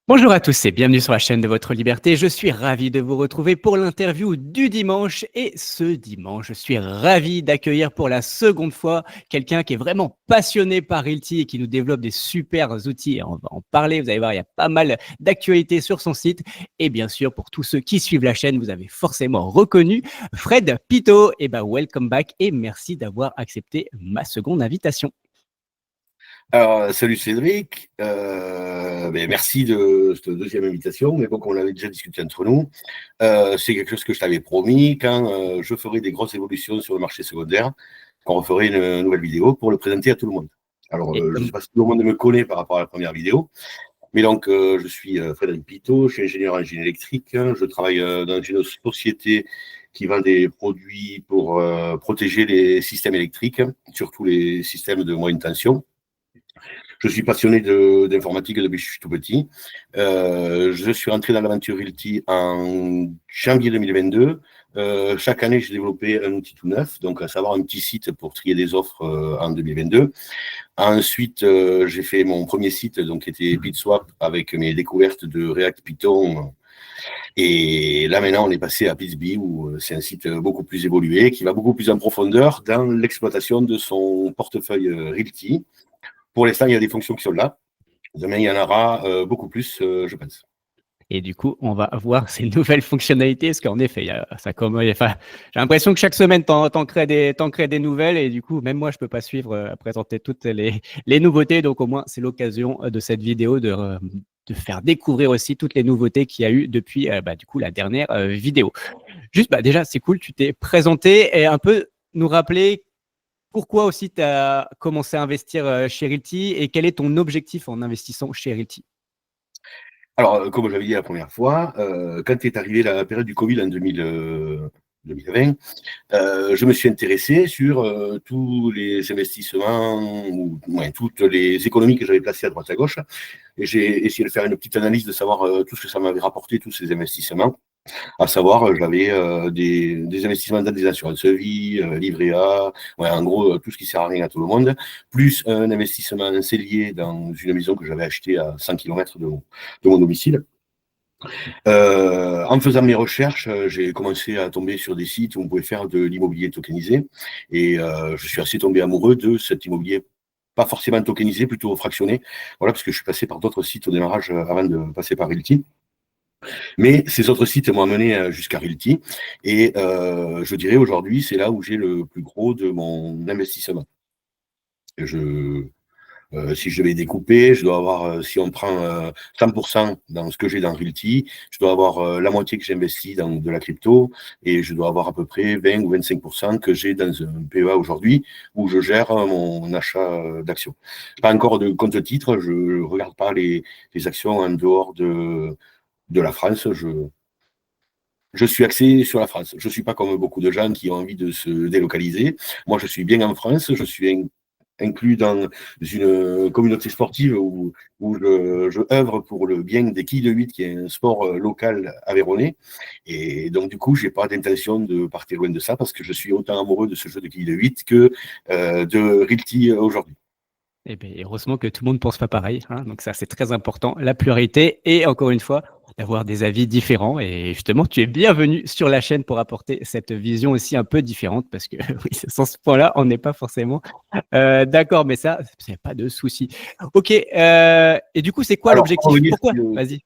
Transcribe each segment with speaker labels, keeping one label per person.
Speaker 1: Bonjour à tous et bienvenue sur la chaîne de votre liberté. Je suis ravi de vous retrouver pour l'interview du dimanche. Et ce dimanche, je suis ravi d'accueillir pour la seconde fois quelqu'un qui est vraiment passionné par Realty et qui nous développe des super outils. Et on va en parler. Vous allez voir, il y a pas mal d'actualités sur son site. Et bien sûr, pour tous ceux qui suivent la chaîne, vous avez forcément reconnu Fred Pito. Et ben, welcome back et merci d'avoir accepté ma seconde invitation.
Speaker 2: Alors, salut Cédric, merci de cette deuxième invitation, mais bon, on avait déjà discuté entre nous. C'est quelque chose que je t'avais promis quand je ferai des grosses évolutions sur le marché secondaire, qu'on referait une nouvelle vidéo pour le présenter à tout le monde. Alors,
Speaker 1: Et
Speaker 2: je ne
Speaker 1: comme
Speaker 2: sais pas si tout le monde me connaît par rapport à la première vidéo, mais donc, je suis Frédéric Pito, je suis ingénieur en génie électrique, je travaille dans une société qui vend des produits pour protéger les systèmes électriques, surtout les systèmes de moyenne tension. Je suis passionné d'informatique depuis que je suis tout petit. Je suis rentré dans l'aventure Realty en janvier 2022. Chaque année, j'ai développé un outil tout neuf, donc à savoir un petit site pour trier des offres en 2022. Ensuite, j'ai fait mon premier site, donc qui était PitSwap, avec mes découvertes de React Python. Et là, maintenant, on est passé à Pitsbee, où c'est un site beaucoup plus évolué, qui va beaucoup plus en profondeur dans l'exploitation de son portefeuille Realty. Pour l'instant, il y a des fonctions qui sont là. Demain, il y en aura beaucoup plus, je pense.
Speaker 1: Et du coup, on va voir ces nouvelles fonctionnalités. Parce qu'en effet, j'ai l'impression que chaque semaine, t'en crées des nouvelles. Et du coup, même moi, je peux pas suivre à présenter toutes les nouveautés. Donc, au moins, c'est l'occasion de cette vidéo de faire découvrir aussi toutes les nouveautés qu'il y a eu depuis du coup, la dernière vidéo. Juste, déjà, c'est cool. Tu t'es présenté et un peu nous rappeler pourquoi aussi tu as commencé à investir chez Realty et quel est ton objectif en investissant chez Realty.
Speaker 2: Alors, comme je l'avais dit la première fois, quand est arrivée la période du Covid en 2020, je me suis intéressé sur tous les investissements, ou toutes les économies que j'avais placées à droite à gauche. Et j'ai essayé de faire une petite analyse de savoir tout ce que ça m'avait rapporté, tous ces investissements. À savoir, j'avais des investissements dans des assurances vie, livret A, en gros, tout ce qui sert à rien à tout le monde, plus un investissement en cellier dans une maison que j'avais achetée à 100 km de mon domicile. En faisant mes recherches, j'ai commencé à tomber sur des sites où on pouvait faire de l'immobilier tokenisé. Et je suis assez tombé amoureux de cet immobilier, pas forcément tokenisé, plutôt fractionné. Voilà, parce que je suis passé par d'autres sites au démarrage avant de passer par Realty. Mais ces autres sites m'ont amené jusqu'à Realty. Et je dirais aujourd'hui, c'est là où j'ai le plus gros de mon investissement. Si je vais découper, je dois avoir, si on prend 100% dans ce que j'ai dans Realty, je dois avoir la moitié que j'investis dans de la crypto et je dois avoir à peu près 20 ou 25% que j'ai dans un PEA aujourd'hui où je gère mon achat d'actions. Pas encore de compte titre, je ne regarde pas les actions en dehors de la France. Je suis axé sur la France. Je ne suis pas comme beaucoup de gens qui ont envie de se délocaliser. Moi, je suis bien en France. Je suis inclus dans une communauté sportive où je œuvre pour le bien des quilles de 8, qui est un sport local aveyronnais. Et donc, du coup, je n'ai pas d'intention de partir loin de ça parce que je suis autant amoureux de ce jeu de quilles de 8 que de Realty aujourd'hui.
Speaker 1: Eh bien, heureusement que tout le monde pense pas pareil, hein. Donc ça, c'est très important, la pluralité et encore une fois, d'avoir des avis différents. Et justement, tu es bienvenu sur la chaîne pour apporter cette vision aussi un peu différente parce que oui, sans ce point-là, on n'est pas forcément d'accord, mais ça, c'est pas de souci. Ok, et du coup, c'est quoi
Speaker 2: Alors, pour
Speaker 1: l'objectif?
Speaker 2: revenir,
Speaker 1: Pourquoi? Vas-y,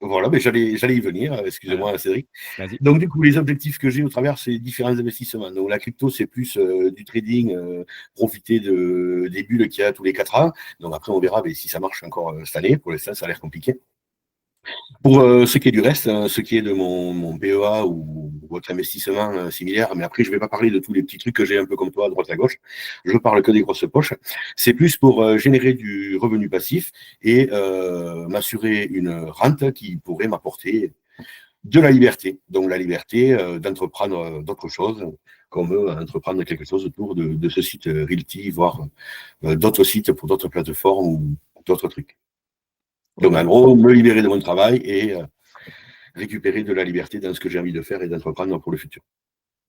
Speaker 2: voilà, mais j'allais y venir,
Speaker 1: voilà,
Speaker 2: excusez-moi Cédric.
Speaker 1: vas-y.
Speaker 2: Donc, du coup, les objectifs que j'ai au travers ces différents investissements. Donc, la crypto, c'est plus du trading, profiter des bulles qu'il y a tous les 4 ans. Donc, après, on verra mais si ça marche encore cette année. Pour l'instant, ça a l'air compliqué. Pour ce qui est du reste, ce qui est de mon PEA ou votre investissement similaire, mais après, je ne vais pas parler de tous les petits trucs que j'ai un peu comme toi, à droite à gauche. Je parle que des grosses poches. C'est plus pour générer du revenu passif et m'assurer une rente qui pourrait m'apporter de la liberté. Donc, la liberté d'entreprendre d'autres choses, comme entreprendre quelque chose autour de ce site Realty, voire d'autres sites pour d'autres plateformes ou d'autres trucs. Donc, en
Speaker 1: Ok.
Speaker 2: gros, me libérer de mon travail et récupérer de la liberté dans ce que j'ai envie de faire et d'entreprendre pour le futur.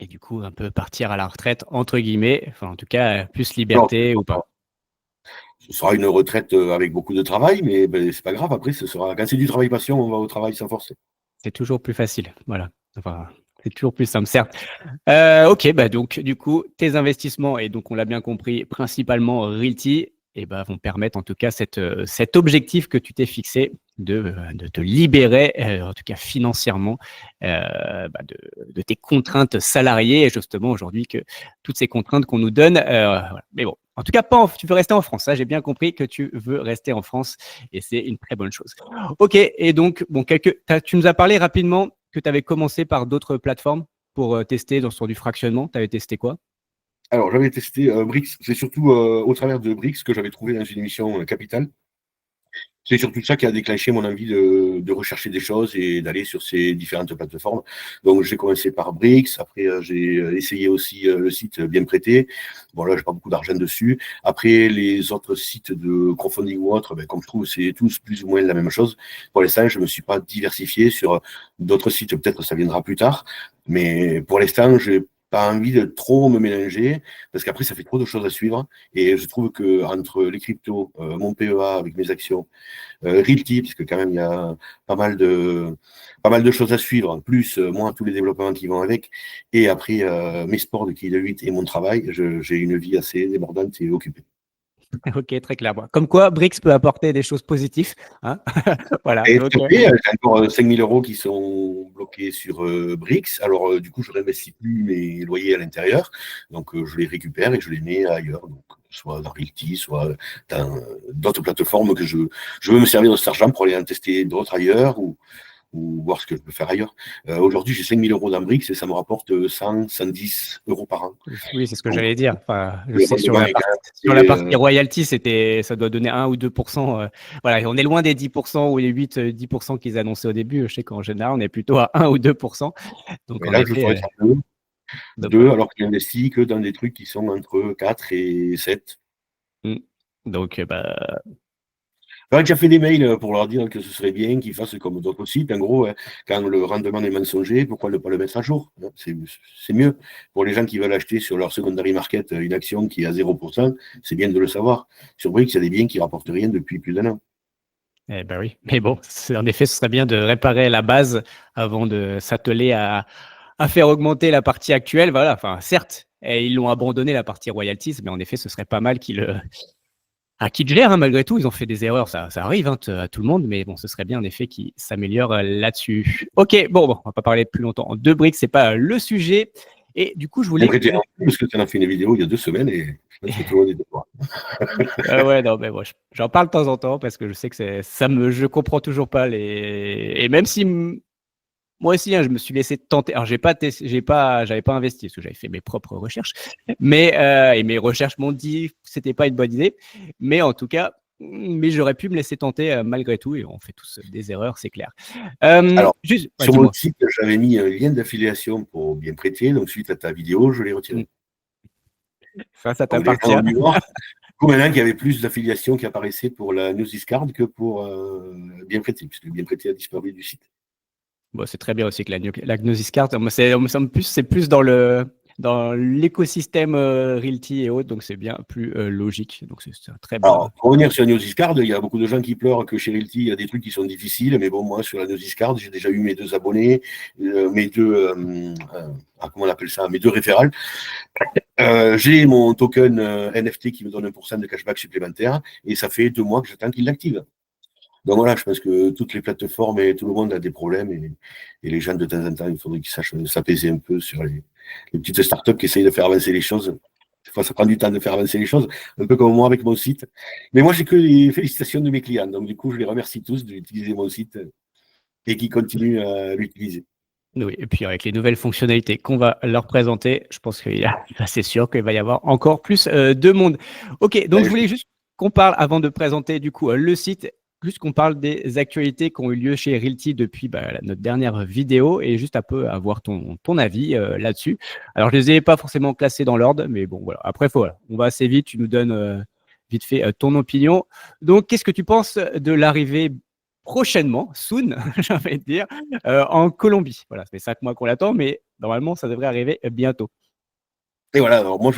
Speaker 1: Et du coup, un peu partir à la retraite, entre guillemets, enfin, en tout cas, plus
Speaker 2: Alors,
Speaker 1: liberté ou pas.
Speaker 2: ce sera une retraite avec beaucoup de travail, mais ben, c'est pas grave. Après, ce sera quand c'est du travail passion, on va au travail sans forcer.
Speaker 1: C'est toujours plus facile. Voilà. Enfin, c'est toujours plus simple, certes. Ok, bah donc du coup, tes investissements, et donc on l'a bien compris, principalement Realty, et bah, vont permettre en tout cas cet objectif que tu t'es fixé de te libérer, en tout cas financièrement, de tes contraintes salariées, et justement aujourd'hui que toutes ces contraintes qu'on nous donne. Voilà. Mais bon, en tout cas, tu veux rester en France. Ça, j'ai bien compris que tu veux rester en France, et c'est une très bonne chose. Ok, et donc, bon, tu nous as parlé rapidement que tu avais commencé par d'autres plateformes pour tester sur du fractionnement. Tu avais testé quoi?
Speaker 2: Alors, j'avais testé Brix. C'est surtout au travers de Brix que j'avais trouvé dans une émission Capital. C'est surtout ça qui a déclenché mon envie de rechercher des choses et d'aller sur ces différentes plateformes. Donc, j'ai commencé par Brix. Après, j'ai essayé aussi le site Bien Prêté. Bon, là, j'ai pas beaucoup d'argent dessus. Après, les autres sites de crowdfunding ou autres, ben, comme je trouve, c'est tous plus ou moins la même chose. Pour l'instant, je me suis pas diversifié sur d'autres sites. Peut-être que ça viendra plus tard. Mais pour l'instant, j'ai pas envie de trop me mélanger parce qu'après, ça fait trop de choses à suivre. Et je trouve que entre les cryptos, mon PEA avec mes actions, Realty, parce que quand même il y a pas mal de choses à suivre, plus moi tous les développements qui vont avec, et après mes sports de Kill 8 et mon travail, j'ai une vie assez débordante et occupée.
Speaker 1: Ok, très clair. Bon, comme quoi, Brix peut apporter des choses positives. Hein. Voilà.
Speaker 2: Et
Speaker 1: Donc,
Speaker 2: tout à fait, j'ai encore 5 000 euros qui sont bloqués sur Brix. Alors, du coup, je ne réinvestis plus mes loyers à l'intérieur. Donc, je les récupère et je les mets ailleurs. Donc, soit dans Realty, soit dans d'autres plateformes que je veux me servir de cet argent pour aller en tester d'autres ailleurs ou voir ce que je peux faire ailleurs. Aujourd'hui, j'ai 5 000 euros dans Brix et ça me rapporte 100, 110 euros par an.
Speaker 1: oui, c'est ce que
Speaker 2: Donc,
Speaker 1: j'allais dire. Enfin, je
Speaker 2: le
Speaker 1: sais que
Speaker 2: rendement est
Speaker 1: sur la partie
Speaker 2: quand
Speaker 1: royalty, ça doit donner 1 ou 2%. Voilà, on est loin des 10% ou les 8, 10% qu'ils annonçaient au début. Je sais qu'en général, on est plutôt à 1 ou 2%. Donc,
Speaker 2: mais
Speaker 1: en
Speaker 2: là, je ferais
Speaker 1: effet,
Speaker 2: ça deux,
Speaker 1: donc voilà.
Speaker 2: alors que j'investis que dans des trucs qui sont entre 4 et 7.
Speaker 1: Mm. Donc, bah,
Speaker 2: J'aurais déjà fait des mails pour leur dire que ce serait bien qu'ils fassent comme d'autres sites. En gros, hein, quand le rendement est mensonger, pourquoi ne pas le mettre à jour, hein? C'est mieux. Pour les gens qui veulent acheter sur leur secondary market une action qui est à 0%, c'est bien de le savoir. Sur Brix, il y a des biens qui ne rapportent rien depuis plus d'un an.
Speaker 1: eh ben oui. Mais bon, en effet, ce serait bien de réparer la base avant de s'atteler à faire augmenter la partie actuelle. Voilà. Enfin, certes, ils l'ont abandonné la partie royalties, mais en effet, ce serait pas mal qu'ils gèrent, hein, malgré tout. Ils ont fait des erreurs, ça arrive hein, à tout le monde, mais bon, ce serait bien en effet qu'ils s'améliorent là-dessus. Ok, bon, on va pas parler plus longtemps de briques, c'est pas le sujet. Et du coup, je
Speaker 2: Bien
Speaker 1: voulais.
Speaker 2: prêté, parce que tu en as fait une vidéo il y a 2 semaines et je pense que tout le monde est d'accord.
Speaker 1: Ouais, non, mais moi, j'en parle de temps en temps parce que je sais que je comprends toujours pas et même si moi aussi, hein, je me suis laissé tenter. Alors, j'avais pas investi parce que j'avais fait mes propres recherches, mais et mes recherches m'ont dit que c'était pas une bonne idée. Mais en tout cas, j'aurais pu me laisser tenter malgré tout. Et on fait tous des erreurs, c'est clair.
Speaker 2: Alors,
Speaker 1: Juste, ouais,
Speaker 2: sur mon
Speaker 1: dis-moi.
Speaker 2: site, j'avais mis un lien d'affiliation pour bien prêter. Donc, suite à ta vidéo, je l'ai retiré.
Speaker 1: Ça
Speaker 2: Donc, les gens
Speaker 1: t'appartient.
Speaker 2: ont dû voir. Du coup, maintenant qu'il y avait plus d'affiliations qui apparaissaient pour la Newsiscard que pour bien prêter, puisque bien prêté a disparu du site.
Speaker 1: Bon, c'est très bien aussi que la Gnosis Card. Moi, c'est plus dans l'écosystème Realty et autres, donc c'est bien plus logique. Donc c'est un très bon.
Speaker 2: Alors, pour revenir sur la Newsiscard, il y a beaucoup de gens qui pleurent que chez Realty, il y a des trucs qui sont difficiles, mais bon, moi, sur la Newsiscard, j'ai déjà eu mes 2 abonnés, mes 2, comment on appelle ça, mes 2 référals. J'ai mon token NFT qui me donne 1% de cashback supplémentaire, et ça fait 2 mois que j'attends qu'il l'active. Donc voilà, je pense que toutes les plateformes et tout le monde a des problèmes, et les gens, de temps en temps, il faudrait qu'ils sachent s'apaiser un peu sur les petites startups qui essayent de faire avancer les choses. Des fois, ça prend du temps de faire avancer les choses, un peu comme moi avec mon site. Mais moi, j'ai que les félicitations de mes clients. Donc, du coup, je les remercie tous d'utiliser mon site et qui continuent à l'utiliser.
Speaker 1: Oui, et puis avec les nouvelles fonctionnalités qu'on va leur présenter, je pense c'est sûr qu'il va y avoir encore plus de monde. Ok, donc je voulais juste qu'on parle, avant de présenter du coup le site, juste qu'on parle des actualités qui ont eu lieu chez Realty depuis notre dernière vidéo et juste un peu avoir ton avis là-dessus. Alors, je ne les ai pas forcément classés dans l'ordre, mais bon, voilà. Après, voilà, on va assez vite, tu nous donnes vite fait ton opinion. Donc, qu'est-ce que tu penses de l'arrivée prochainement, soon, j'ai envie de dire, en Colombie? Voilà, ça fait 5 mois qu'on l'attend, mais normalement, ça devrait arriver bientôt.
Speaker 2: Et voilà, alors moi,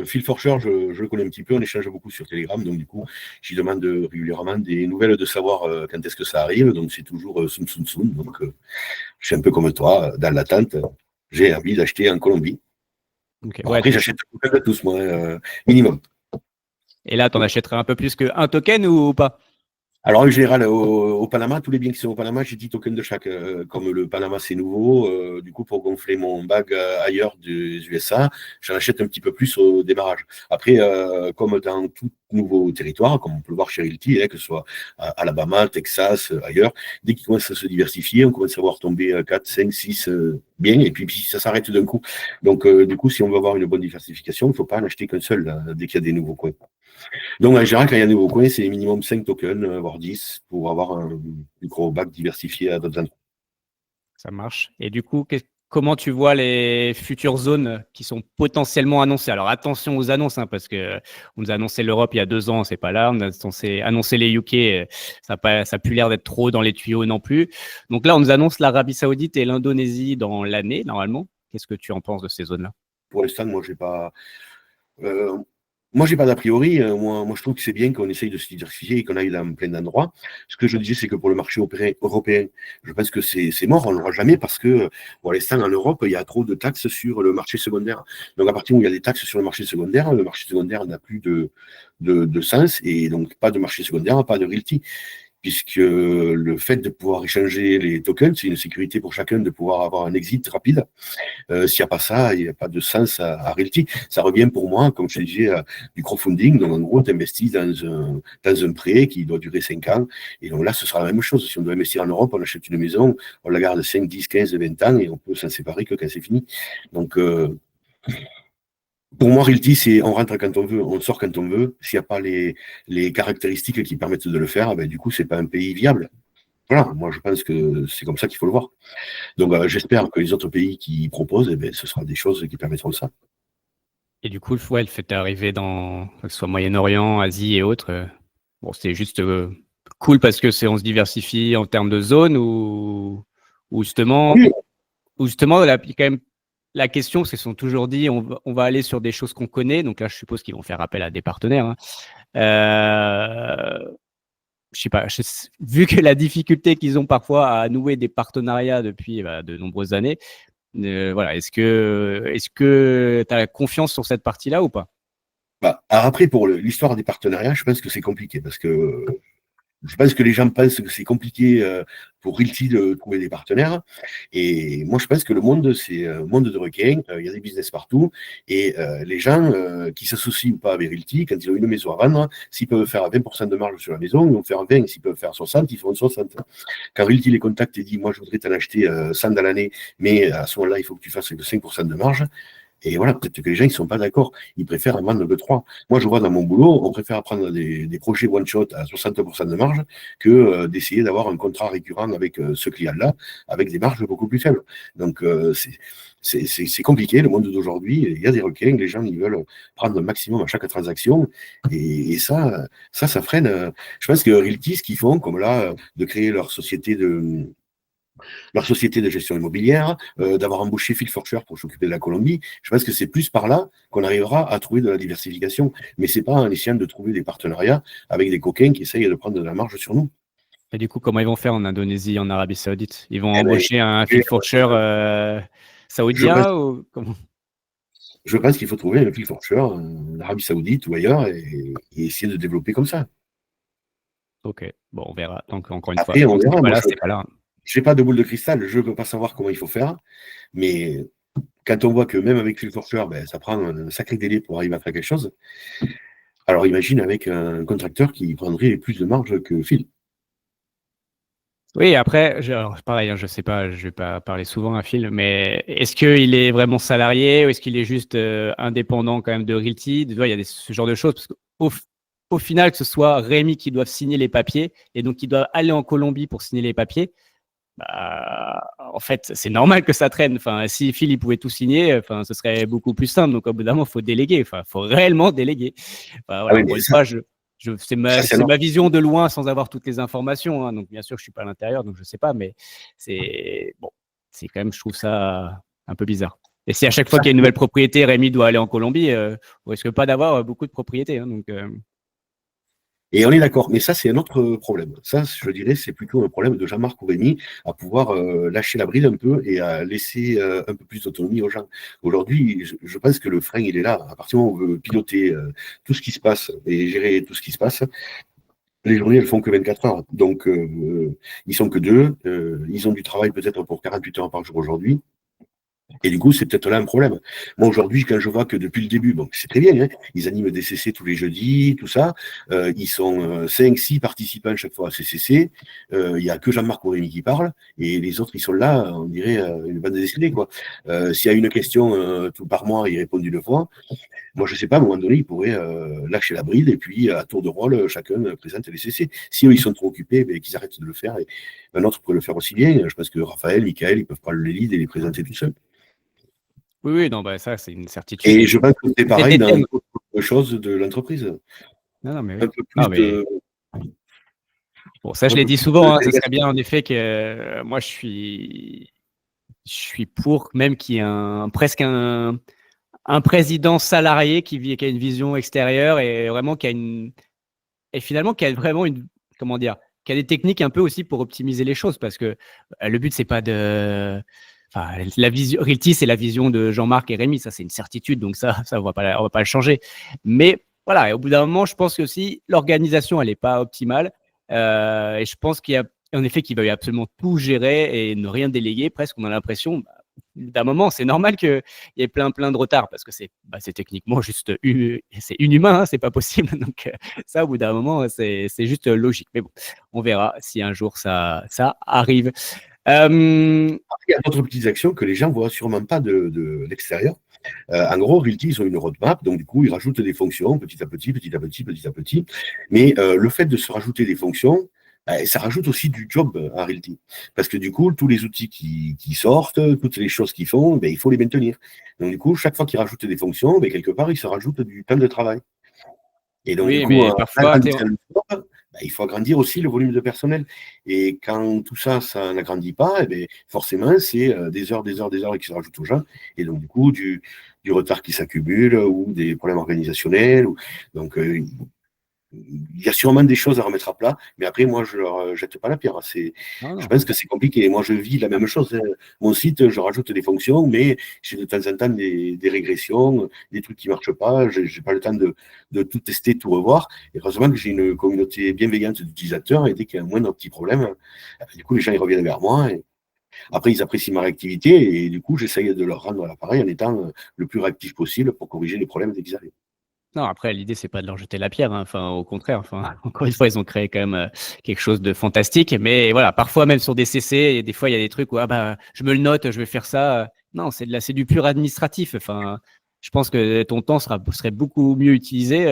Speaker 2: Phil Forscher, je le connais un petit peu, on échange beaucoup sur Telegram, donc du coup, j'y demande régulièrement des nouvelles de savoir quand est-ce que ça arrive, donc c'est toujours soon, soon, soon. Donc je suis un peu comme toi, dans l'attente, j'ai envie d'acheter en Colombie.
Speaker 1: Okay.
Speaker 2: Bon, après, j'achète un peu tous, moi, minimum.
Speaker 1: Et là, tu en achèterais un peu plus qu'un token ou pas?
Speaker 2: Alors, en général, au Panama, tous les biens qui sont au Panama, j'ai 10 tokens de chaque. Comme le Panama, c'est nouveau, du coup, pour gonfler mon bag ailleurs des USA, j'en achète un petit peu plus au démarrage. Après, comme dans tout nouveau territoire, comme on peut le voir chez Realty, que ce soit Alabama, Texas, ailleurs, dès qu'ils commencent à se diversifier, on commence à voir tomber 4, 5, 6 biens, et puis ça s'arrête d'un coup. Donc, du coup, si on veut avoir une bonne diversification, il ne faut pas en acheter qu'un seul là, dès qu'il y a des nouveaux coins. Donc, en général, quand il y a un nouveau coin, c'est minimum 5 tokens, voire 10, pour avoir un gros bac diversifié à d'autres endroits.
Speaker 1: Ça marche. Et du coup, comment tu vois les futures zones qui sont potentiellement annoncées? Alors, attention aux annonces, hein, parce qu'on nous a annoncé l'Europe il y a 2 ans, c'est pas là. On a annoncé les UK, ça n'a plus l'air d'être trop dans les tuyaux non plus. Donc là, on nous annonce l'Arabie Saoudite et l'Indonésie dans l'année, normalement. Qu'est-ce que tu en penses de ces zones-là?
Speaker 2: Pour l'instant, moi, j'ai pas. Moi, j'ai pas d'a priori. Moi, je trouve que c'est bien qu'on essaye de se diversifier et qu'on aille dans plein d'endroits. Ce que je disais, c'est que pour le marché européen, je pense que c'est mort, on n'aura jamais parce que pour l'instant, en Europe, il y a trop de taxes sur le marché secondaire. Donc, à partir où il y a des taxes sur le marché secondaire n'a plus de sens et donc pas de marché secondaire, pas de realty. Puisque le fait de pouvoir échanger les tokens, c'est une sécurité pour chacun de pouvoir avoir un exit rapide. S'il n'y a pas ça, il n'y a pas de sens à Realty. Ça revient pour moi, comme je te disais, du crowdfunding. Donc, en gros, tu investis dans un prêt qui doit durer 5 ans. Et donc là, ce sera la même chose. Si on doit investir en Europe, on achète une maison, on la garde 5, 10, 15, 20 ans et on peut s'en séparer que quand c'est fini. Donc, pour moi, Realty, c'est on rentre quand on veut, on sort quand on veut. S'il n'y a pas les caractéristiques qui permettent de le faire, ben, du coup, c'est pas un pays viable. Voilà, moi je pense que c'est comme ça qu'il faut le voir. Donc j'espère que les autres pays qui proposent, eh ben, ce sera des choses qui permettront ça.
Speaker 1: Et du coup, le fait d'arriver dans, que ce soit Moyen-Orient, Asie et autres, bon, c'est juste cool parce que on se diversifie en termes de zone ou justement,
Speaker 2: Oui.
Speaker 1: quand même, la question, c'est qu'ils sont toujours dit, on va aller sur des choses qu'on connaît. Donc là, je suppose qu'ils vont faire appel à des partenaires. Hein. Je sais pas, vu que la difficulté qu'ils ont parfois à nouer des partenariats depuis de nombreuses années, voilà, est-ce que tu as confiance sur cette partie-là ou pas?
Speaker 2: Bah, alors après, pour l'histoire des partenariats, je pense que c'est compliqué parce que je pense que les gens pensent que c'est compliqué pour Realty de trouver des partenaires. Et moi, je pense que le monde, c'est un monde de requins. Il y a des business partout. Et les gens qui s'associent ou pas avec Realty, quand ils ont une maison à vendre, s'ils peuvent faire 20% de marge sur la maison, ils vont faire 20. S'ils peuvent faire 60, ils feront 60. Quand Realty les contacte et dit, moi, je voudrais t'en acheter 100 dans l'année, mais à ce moment-là, il faut que tu fasses que 5% de marge. Et voilà, peut-être que les gens ne sont pas d'accord. Ils préfèrent en vendre que 3. Moi, je vois dans mon boulot, on préfère prendre des projets one-shot à 60% de marge que d'essayer d'avoir un contrat récurrent avec ce client-là, avec des marges beaucoup plus faibles. Donc, c'est compliqué, le monde d'aujourd'hui. Il y a des requins, les gens, ils veulent prendre le maximum à chaque transaction. Et ça freine. Je pense que Realty, ce qu'ils font, comme là, de créer leur société de gestion immobilière, d'avoir embauché Phil Forscher pour s'occuper de la Colombie. Je pense que c'est plus par là qu'on arrivera à trouver de la diversification. Mais ce n'est pas en essayant de trouver des partenariats avec des coquins qui essayent de prendre de la marge sur nous.
Speaker 1: Et du coup, comment ils vont faire en Indonésie, en Arabie Saoudite? Ils vont embaucher un Phil Forscher saoudien ou comment?
Speaker 2: Je pense qu'il faut trouver un Phil Forscher en Arabie Saoudite ou ailleurs et essayer de développer comme ça.
Speaker 1: Ok, bon, on verra. Donc, encore une fois,
Speaker 2: Après, on verra.
Speaker 1: voilà, c'est pas là.
Speaker 2: Je n'ai pas de boule de cristal, je ne peux pas savoir comment il faut faire. Mais quand on voit que même avec Phil Forscher, ben, ça prend un sacré délai pour arriver à faire quelque chose, alors imagine avec un contracteur qui prendrait plus de marge que Phil.
Speaker 1: Oui, après, alors, pareil, hein, je sais pas, je vais pas parler souvent à Phil, mais est-ce qu'il est vraiment salarié ou est-ce qu'il est juste indépendant quand même de Realty? Tu vois, il y a ce genre de choses parce qu'au final, que ce soit Rémi qui doit signer les papiers et donc qui doit aller en Colombie pour signer les papiers, bah, en fait, c'est normal que ça traîne. Enfin, si Phil il pouvait tout signer, enfin, ce serait beaucoup plus simple. Donc, au bout d'un moment, il faut déléguer. Enfin, il faut réellement déléguer. Enfin, voilà, encore une fois, c'est ma vision de loin sans avoir toutes les informations. Hein. Donc, bien sûr, je ne suis pas à l'intérieur, donc je ne sais pas. Mais c'est bon, c'est quand même, je trouve ça un peu bizarre. Et si à chaque fois qu'il y a une nouvelle propriété, Rémi doit aller en Colombie, on risque pas d'avoir beaucoup de propriétés. Hein, donc,
Speaker 2: Et on est d'accord, mais ça, c'est un autre problème. Ça, je dirais, c'est plutôt un problème de Jean-Marc ou Rémi à pouvoir lâcher la bride un peu et à laisser un peu plus d'autonomie aux gens. Aujourd'hui, je pense que le frein, il est là. À partir du moment où on veut piloter tout ce qui se passe et gérer tout ce qui se passe, les journées, elles font que 24 heures. Donc, ils sont que deux. Ils ont du travail peut-être pour 48 heures par jour aujourd'hui. Et du coup, c'est peut-être là un problème. Moi, aujourd'hui, quand je vois que depuis le début, bon, c'est très bien, hein, ils animent des CC tous les jeudis, tout ça. Ils sont 5-6 participants chaque fois à ces CC. Il n'y a que Jean-Marc Aurémy qui parle. Et les autres, ils sont là, on dirait une bande dessinée, quoi. S'il y a une question tout par mois, ils répondent une fois. Moi, je sais pas, à un moment donné, ils pourraient lâcher la bride et puis, à tour de rôle, chacun présente les CC. Si eux, ils sont trop occupés, ben, qu'ils arrêtent de le faire. Et un autre pourrait le faire aussi bien. Je pense que Raphaël, Michael, ils peuvent prendre les leads et les présenter tout seuls.
Speaker 1: oui, non, bah, ça, c'est une certitude.
Speaker 2: Et
Speaker 1: Et
Speaker 2: je pense que c'est
Speaker 1: peut-être
Speaker 2: pareil
Speaker 1: des
Speaker 2: dans
Speaker 1: thèmes.
Speaker 2: d'autres choses de l'entreprise.
Speaker 1: Non, non, mais
Speaker 2: Un
Speaker 1: oui.
Speaker 2: peu
Speaker 1: Non,
Speaker 2: plus
Speaker 1: mais
Speaker 2: de,
Speaker 1: bon, ça, je
Speaker 2: un
Speaker 1: l'ai
Speaker 2: peu
Speaker 1: dit
Speaker 2: plus de
Speaker 1: souvent, hein, ça serait
Speaker 2: délégation.
Speaker 1: bien en effet que moi, je suis pour même qu'il y ait presque un président salarié qui a une vision extérieure et vraiment et finalement qui a vraiment comment dire, qui a des techniques un peu aussi pour optimiser les choses parce que le but, c'est pas de. Enfin, la vision, Realty, c'est la vision de Jean-Marc et Rémi, ça c'est une certitude, donc ça on va pas le changer. Mais voilà, et au bout d'un moment, je pense que aussi l'organisation, elle n'est pas optimale. Et je pense qu'il y a en effet qu'il va absolument tout gérer et ne rien déléguer. Presque, on a l'impression, d'un moment, c'est normal qu'il y ait plein de retard parce que c'est techniquement juste c'est inhumain, hein, c'est pas possible. Donc ça, au bout d'un moment, c'est juste logique. Mais bon, on verra si un jour ça arrive.
Speaker 2: Après, il y a d'autres petites actions que les gens ne voient sûrement pas de l'extérieur. En gros, Realty, ils ont une roadmap, donc du coup, ils rajoutent des fonctions petit à petit, petit à petit, petit à petit. Mais le fait de se rajouter des fonctions, ça rajoute aussi du job à Realty. Parce que du coup, tous les outils qui sortent, toutes les choses qu'ils font, ben, il faut les maintenir. Donc du coup, chaque fois qu'ils rajoutent des fonctions, ben, quelque part, ils se rajoutent du temps de travail. Et donc, du
Speaker 1: oui,
Speaker 2: coup,
Speaker 1: mais
Speaker 2: en
Speaker 1: parfois,
Speaker 2: agrandissant le scope, bah, il faut agrandir aussi le volume de personnel. Et quand tout ça, ça n'agrandit pas, eh bien, forcément, c'est des heures, des heures, des heures qui se rajoutent aux gens. Et donc, du coup, du retard qui s'accumule ou des problèmes organisationnels. Donc, il y a sûrement des choses à remettre à plat, mais après, moi, je ne leur jette pas la pierre.
Speaker 1: non,
Speaker 2: Je
Speaker 1: non.
Speaker 2: pense que c'est compliqué. Moi, je vis la même chose, hein. Mon site, je rajoute des fonctions, mais j'ai de temps en temps des régressions, des trucs qui ne marchent pas. Je n'ai pas le temps de tout tester, tout revoir. Et heureusement que j'ai une communauté bienveillante d'utilisateurs, et dès qu'il y a un moindre petit problème, du coup, les gens ils reviennent vers moi. Et après, ils apprécient ma réactivité, et du coup, j'essaye de leur rendre l'appareil en étant le plus réactif possible pour corriger les problèmes dès qu'ils arrivent.
Speaker 1: Non, après, l'idée, c'est pas de leur jeter la pierre, hein. Enfin, au contraire, enfin, encore une fois, ils ont créé quand même quelque chose de fantastique. Mais voilà, parfois, même sur des CC, et des fois, il y a des trucs où, ah bah, je me le note, je vais faire ça. Non, c'est du pur administratif. Enfin, je pense que ton temps serait beaucoup mieux utilisé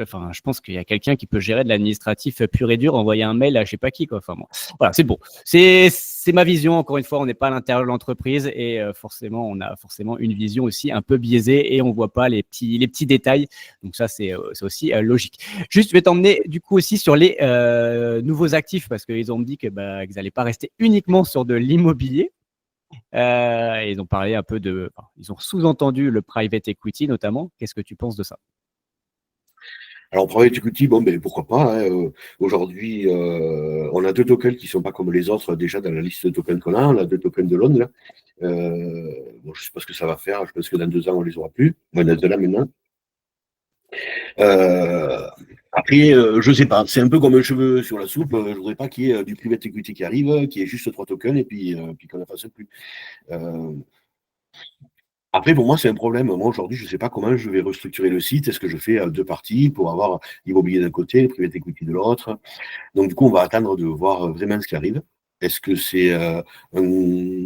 Speaker 1: enfin, je pense qu'il y a quelqu'un qui peut gérer de l'administratif pur et dur, envoyer un mail à je sais pas qui, quoi. Enfin, bon, voilà, c'est bon. C'est ma vision. Encore une fois, on n'est pas à l'intérieur de l'entreprise et forcément, on a forcément une vision aussi un peu biaisée et on voit pas les petits détails. Donc ça, c'est aussi logique. Juste, je vais t'emmener du coup aussi sur les nouveaux actifs parce qu'ils ont dit que qu'ils n'allaient pas rester uniquement sur de l'immobilier. Ils ont parlé un peu ils ont sous-entendu le private equity notamment. Qu'est-ce que tu penses de ça?
Speaker 2: Alors, private equity, bon, ben, pourquoi pas, hein. Aujourd'hui, on a deux tokens qui ne sont pas comme les autres déjà dans la liste de tokens qu'on a. On a deux tokens de Londres. Bon, je ne sais pas ce que ça va faire. Je pense que dans 2 ans, on ne les aura plus. Moi, dans 2 ans maintenant. Après, je ne sais pas. C'est un peu comme un cheveu sur la soupe. Je ne voudrais pas qu'il y ait du private equity qui arrive, qu'il y ait juste 3 tokens et puis qu'on ne fasse plus. Euh, Après, pour moi, c'est un problème. Moi, aujourd'hui, je ne sais pas comment je vais restructurer le site. Est-ce que je fais deux parties pour avoir l'immobilier d'un côté, le private equity de l'autre? Donc, du coup, on va attendre de voir vraiment ce qui arrive. Est-ce que c'est un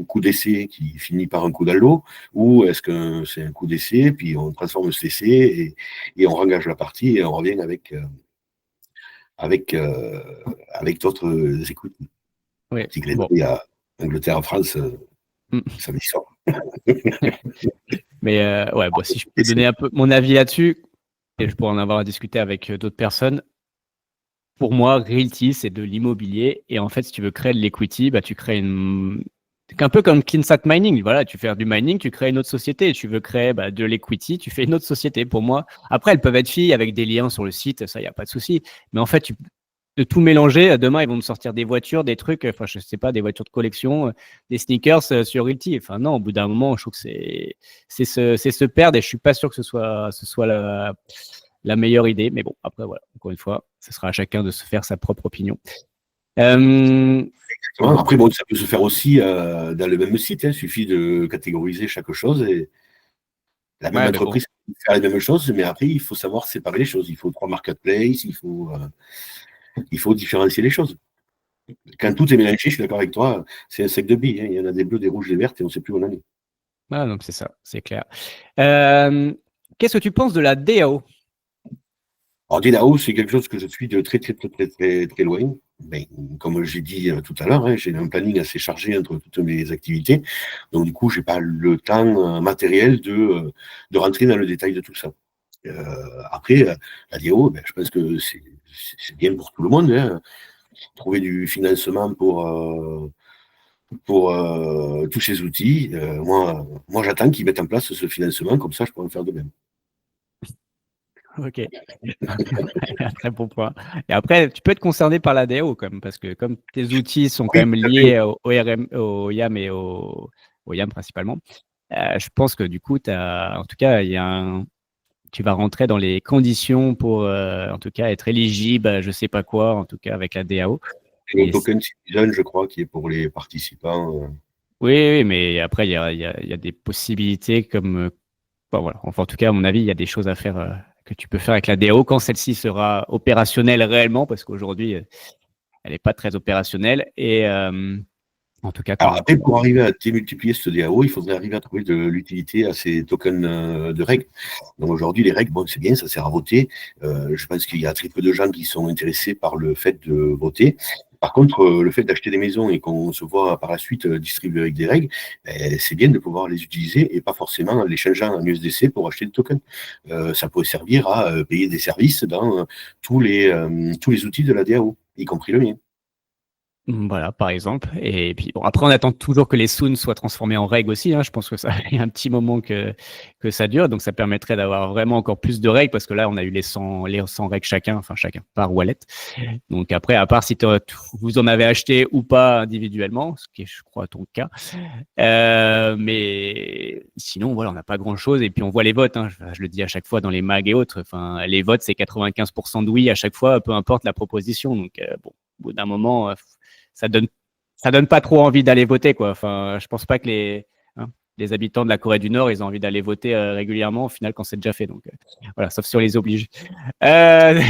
Speaker 2: coup d'essai qui finit par un coup dans l'eau ou est-ce que c'est un coup d'essai, puis on transforme ce essai et on engage la partie et on revient avec, euh, avec d'autres écoutes.
Speaker 1: Oui,
Speaker 2: Petit clin
Speaker 1: bon.
Speaker 2: d'œil à Angleterre, France,
Speaker 1: Mm.
Speaker 2: ça m'histoire.
Speaker 1: Mais ouais, bon, si je peux donner un peu mon avis là-dessus, et je pourrais en avoir à discuter avec d'autres personnes. Pour moi, Realty, c'est de l'immobilier. Et en fait, si tu veux créer de l'equity, tu crées C'est un peu comme CleanSat Mining. Voilà, tu fais du mining, tu crées une autre société. Tu veux créer de l'equity, tu fais une autre société. Pour moi, après, elles peuvent être filles avec des liens sur le site, ça, il n'y a pas de souci. Mais en fait, de tout mélanger, demain, ils vont me sortir des voitures, des trucs, enfin, je sais pas, des voitures de collection, des sneakers sur Ulti. Enfin, non, au bout d'un moment, je trouve que c'est se perdre et je suis pas sûr que ce soit la meilleure idée. Mais bon, après, voilà, encore une fois, ce sera à chacun de se faire sa propre opinion.
Speaker 2: Après, bon, ça peut se faire aussi dans le même site. Il suffit de catégoriser chaque chose et la même
Speaker 1: Ouais, mais bon.
Speaker 2: entreprise peut faire les mêmes choses, mais après, il faut savoir séparer les choses. Il faut 3 marketplaces, il faut différencier les choses. Quand tout est mélangé, je suis d'accord avec toi, c'est un sac de billes. Il y en a des bleus, des rouges, des vertes et on ne sait plus où on en est.
Speaker 1: Ah, donc c'est ça, c'est clair. Qu'est-ce que tu penses de la DAO?
Speaker 2: Alors, DAO, c'est quelque chose que je suis de très, très, très, très, très, très loin. Ben, comme j'ai dit tout à l'heure, j'ai un planning assez chargé entre toutes mes activités. Donc, du coup, je n'ai pas le temps matériel de rentrer dans le détail de tout ça. Après, la DAO, ben, je pense que c'est bien pour tout le monde. Trouver du financement pour tous ces outils. Moi j'attends qu'ils mettent en place ce financement, comme ça je pourrais en faire de même.
Speaker 1: Ok, très bon point. Et après, tu peux être concerné par la DAO quand même, parce que comme tes outils sont quand
Speaker 2: Oui,
Speaker 1: même
Speaker 2: tout à fait.
Speaker 1: liés au YAM et au YAM principalement, je pense que du coup, en tout cas, tu vas rentrer dans les conditions pour, en tout cas, être éligible à je sais pas quoi, en tout cas avec la DAO.
Speaker 2: Et le token Citizen, je crois, qui est pour les participants.
Speaker 1: Oui, oui, mais après, il y a des possibilités comme. Bon, voilà. Enfin, en tout cas, à mon avis, il y a des choses à faire que tu peux faire avec la DAO quand celle-ci sera opérationnelle réellement, parce qu'aujourd'hui, elle n'est pas très opérationnelle. Et en tout cas,
Speaker 2: Alors
Speaker 1: quand.
Speaker 2: après, pour arriver à démultiplier ce DAO, il faudrait arriver à trouver de l'utilité à ces tokens de règles. Donc aujourd'hui, les règles, bon, c'est bien, ça sert à voter. Je pense qu'il y a très peu de gens qui sont intéressés par le fait de voter. Par contre, le fait d'acheter des maisons et qu'on se voit par la suite distribuer avec des règles, c'est bien de pouvoir les utiliser et pas forcément les changer en USDC pour acheter des tokens. Ça pourrait servir à payer des services dans tous les outils de la DAO, y compris le mien.
Speaker 1: Voilà, par exemple. Et puis, bon, après, on attend toujours que les Soons soient transformés en règles aussi. Je pense que ça il y a un petit moment que ça dure. Donc, ça permettrait d'avoir vraiment encore plus de règles parce que là, on a eu les 100 règles chacun, enfin chacun par wallet. Donc, après, à part si vous en avez acheté ou pas individuellement, ce qui est, je crois, ton cas. Mais sinon, voilà, on n'a pas grand-chose. Et puis, on voit les votes. Je le dis à chaque fois dans les mags et autres. Enfin, les votes, c'est 95% de oui à chaque fois, peu importe la proposition. Donc, bon, au bout d'un moment, ça donne pas trop envie d'aller voter, quoi. Enfin, je pense pas que les habitants de la Corée du Nord, ils ont envie d'aller voter régulièrement au final quand c'est déjà fait. Donc, voilà, sauf si on les oblige. Euh,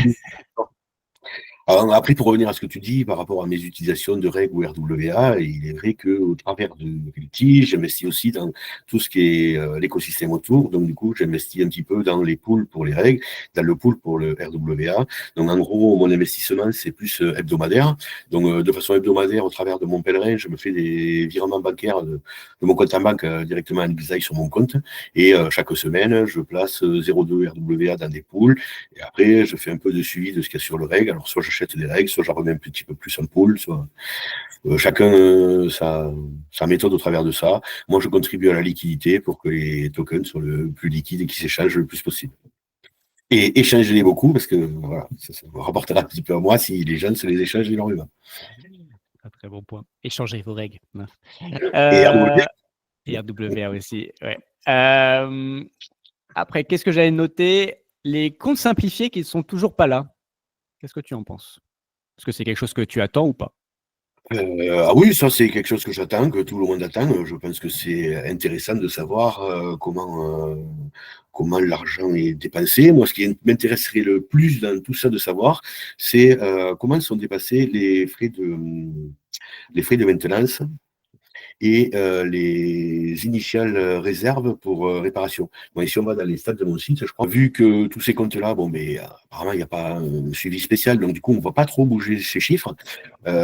Speaker 2: Alors, après, pour revenir à ce que tu dis par rapport à mes utilisations de règles ou RWA, il est vrai qu'au travers de Ulti, j'investis aussi dans tout ce qui est l'écosystème autour. Donc, du coup, j'investis un petit peu dans les pools pour les règles, dans le pool pour le RWA. Donc, en gros, mon investissement, c'est plus hebdomadaire. Donc, de façon hebdomadaire, au travers de mon pèlerin, je me fais des virements bancaires de mon compte en banque directement en Bisaï sur mon compte. Et chaque semaine, je place 0,2 RWA dans des pools. Et après, je fais un peu de suivi de ce qu'il y a sur le règle. Alors, soit j'achète des règles, soit j'en remets un petit peu plus en pool, soit chacun sa méthode au travers de ça. Moi, je contribue à la liquidité pour que les tokens soient le plus liquides et qu'ils s'échangent le plus possible. Et échangez-les beaucoup, parce que voilà, ça me rapportera un petit peu à moi si les jeunes se les échangent énormément.
Speaker 1: Un très bon point. Échangez vos règles.
Speaker 2: Et RWA,
Speaker 1: Et RWA aussi, ouais. Après, qu'est-ce que j'avais noté? Les comptes simplifiés qui ne sont toujours pas là. Qu'est-ce que tu en penses? Est-ce que c'est quelque chose que tu attends ou pas?
Speaker 2: ah oui, ça c'est quelque chose que j'attends, que tout le monde attend. Je pense que c'est intéressant de savoir comment l'argent est dépensé. Moi, ce qui m'intéresserait le plus dans tout ça de savoir, c'est comment sont dépassés les frais de maintenance et les initiales réserves pour réparation. Bon, et si on va dans les stats de mon site, je crois, vu que tous ces comptes-là, bon, mais apparemment, il n'y a pas un suivi spécial, donc du coup, on ne va pas trop bouger ces chiffres.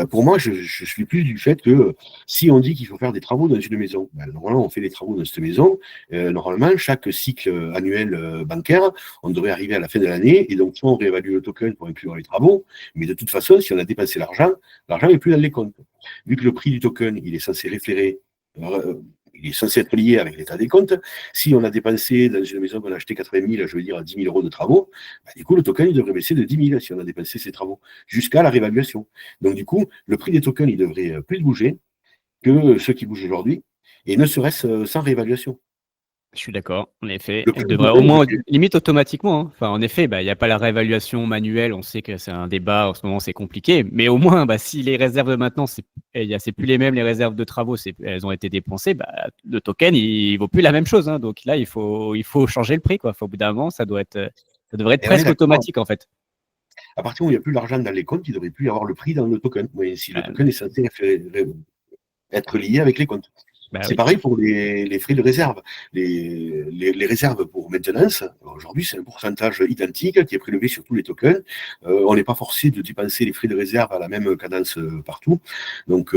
Speaker 2: Pour moi, je suis plus du fait que si on dit qu'il faut faire des travaux dans une maison, ben, normalement, on fait des travaux dans cette maison. Normalement, chaque cycle annuel bancaire, on devrait arriver à la fin de l'année, et donc soit on réévalue le token pour inclure les travaux, mais de toute façon, si on a dépensé l'argent n'est plus dans les comptes. Vu que le prix du token, il est censé référer il est censé être lié avec l'état des comptes. Si on a dépensé dans une maison qu'on a acheté 80 000, je veux dire 10 000 euros de travaux, bah, du coup, le token, il devrait baisser de 10 000 si on a dépensé ces travaux, jusqu'à la réévaluation. Donc, du coup, le prix des tokens, il devrait plus bouger que ceux qui bougent aujourd'hui, et ne serait-ce sans réévaluation.
Speaker 1: Je suis d'accord, en effet.
Speaker 2: Le
Speaker 1: Elle
Speaker 2: prix du
Speaker 1: devrait au
Speaker 2: token,
Speaker 1: moins, limite automatiquement, hein. Enfin, en effet, bah, il n'y a pas la réévaluation manuelle. On sait que c'est un débat en ce moment, c'est compliqué. Mais au moins, bah, si les réserves de maintenance, c'est plus les mêmes, les réserves de travaux, elles ont été dépensées, bah, le token, il vaut plus la même chose, hein. Donc là, il faut changer le prix, quoi. Au bout d'un moment, ça devrait être
Speaker 2: et on est
Speaker 1: presque
Speaker 2: d'accord.
Speaker 1: automatique, en fait.
Speaker 2: À partir où il n'y a plus d'argent dans les comptes, il ne devrait plus y avoir le prix dans le token. Oui, si le
Speaker 1: Bah,
Speaker 2: token est censé être lié avec les comptes.
Speaker 1: bah
Speaker 2: C'est
Speaker 1: oui.
Speaker 2: pareil pour les frais de réserve. Les réserves pour maintenance, aujourd'hui, c'est un pourcentage identique qui est prélevé sur tous les tokens. On n'est pas forcé de dépenser les frais de réserve à la même cadence partout. Donc,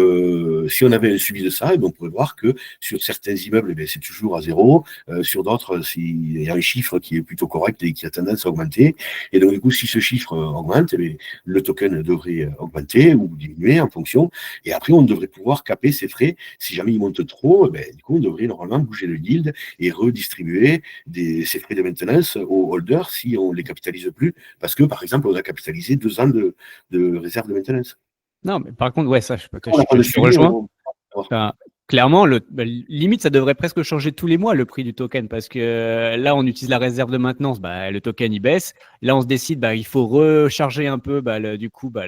Speaker 2: si on avait un suivi de ça, on pourrait voir que sur certains immeubles, c'est toujours à zéro. Sur d'autres, il y a un chiffre qui est plutôt correct et qui a tendance à augmenter. Et donc, du coup, si ce chiffre augmente, le token devrait augmenter ou diminuer en fonction. Et après, on devrait pouvoir caper ces frais. Si jamais ils montent trop, du coup, on devrait normalement bouger le yield et redistribuer ces frais de maintenance aux holders si on ne les capitalise plus, parce que, par exemple, on a capitalisé 2 ans de réserve de maintenance.
Speaker 1: Non, mais par contre, ouais, ça,
Speaker 2: On n'a pas de
Speaker 1: je te
Speaker 2: suivi.
Speaker 1: rejoins. Enfin, clairement, limite, ça devrait presque changer tous les mois le prix du token parce que là, on utilise la réserve de maintenance, bah, le token il baisse. Là, on se décide, bah, il faut recharger un peu, bah, du coup, bah,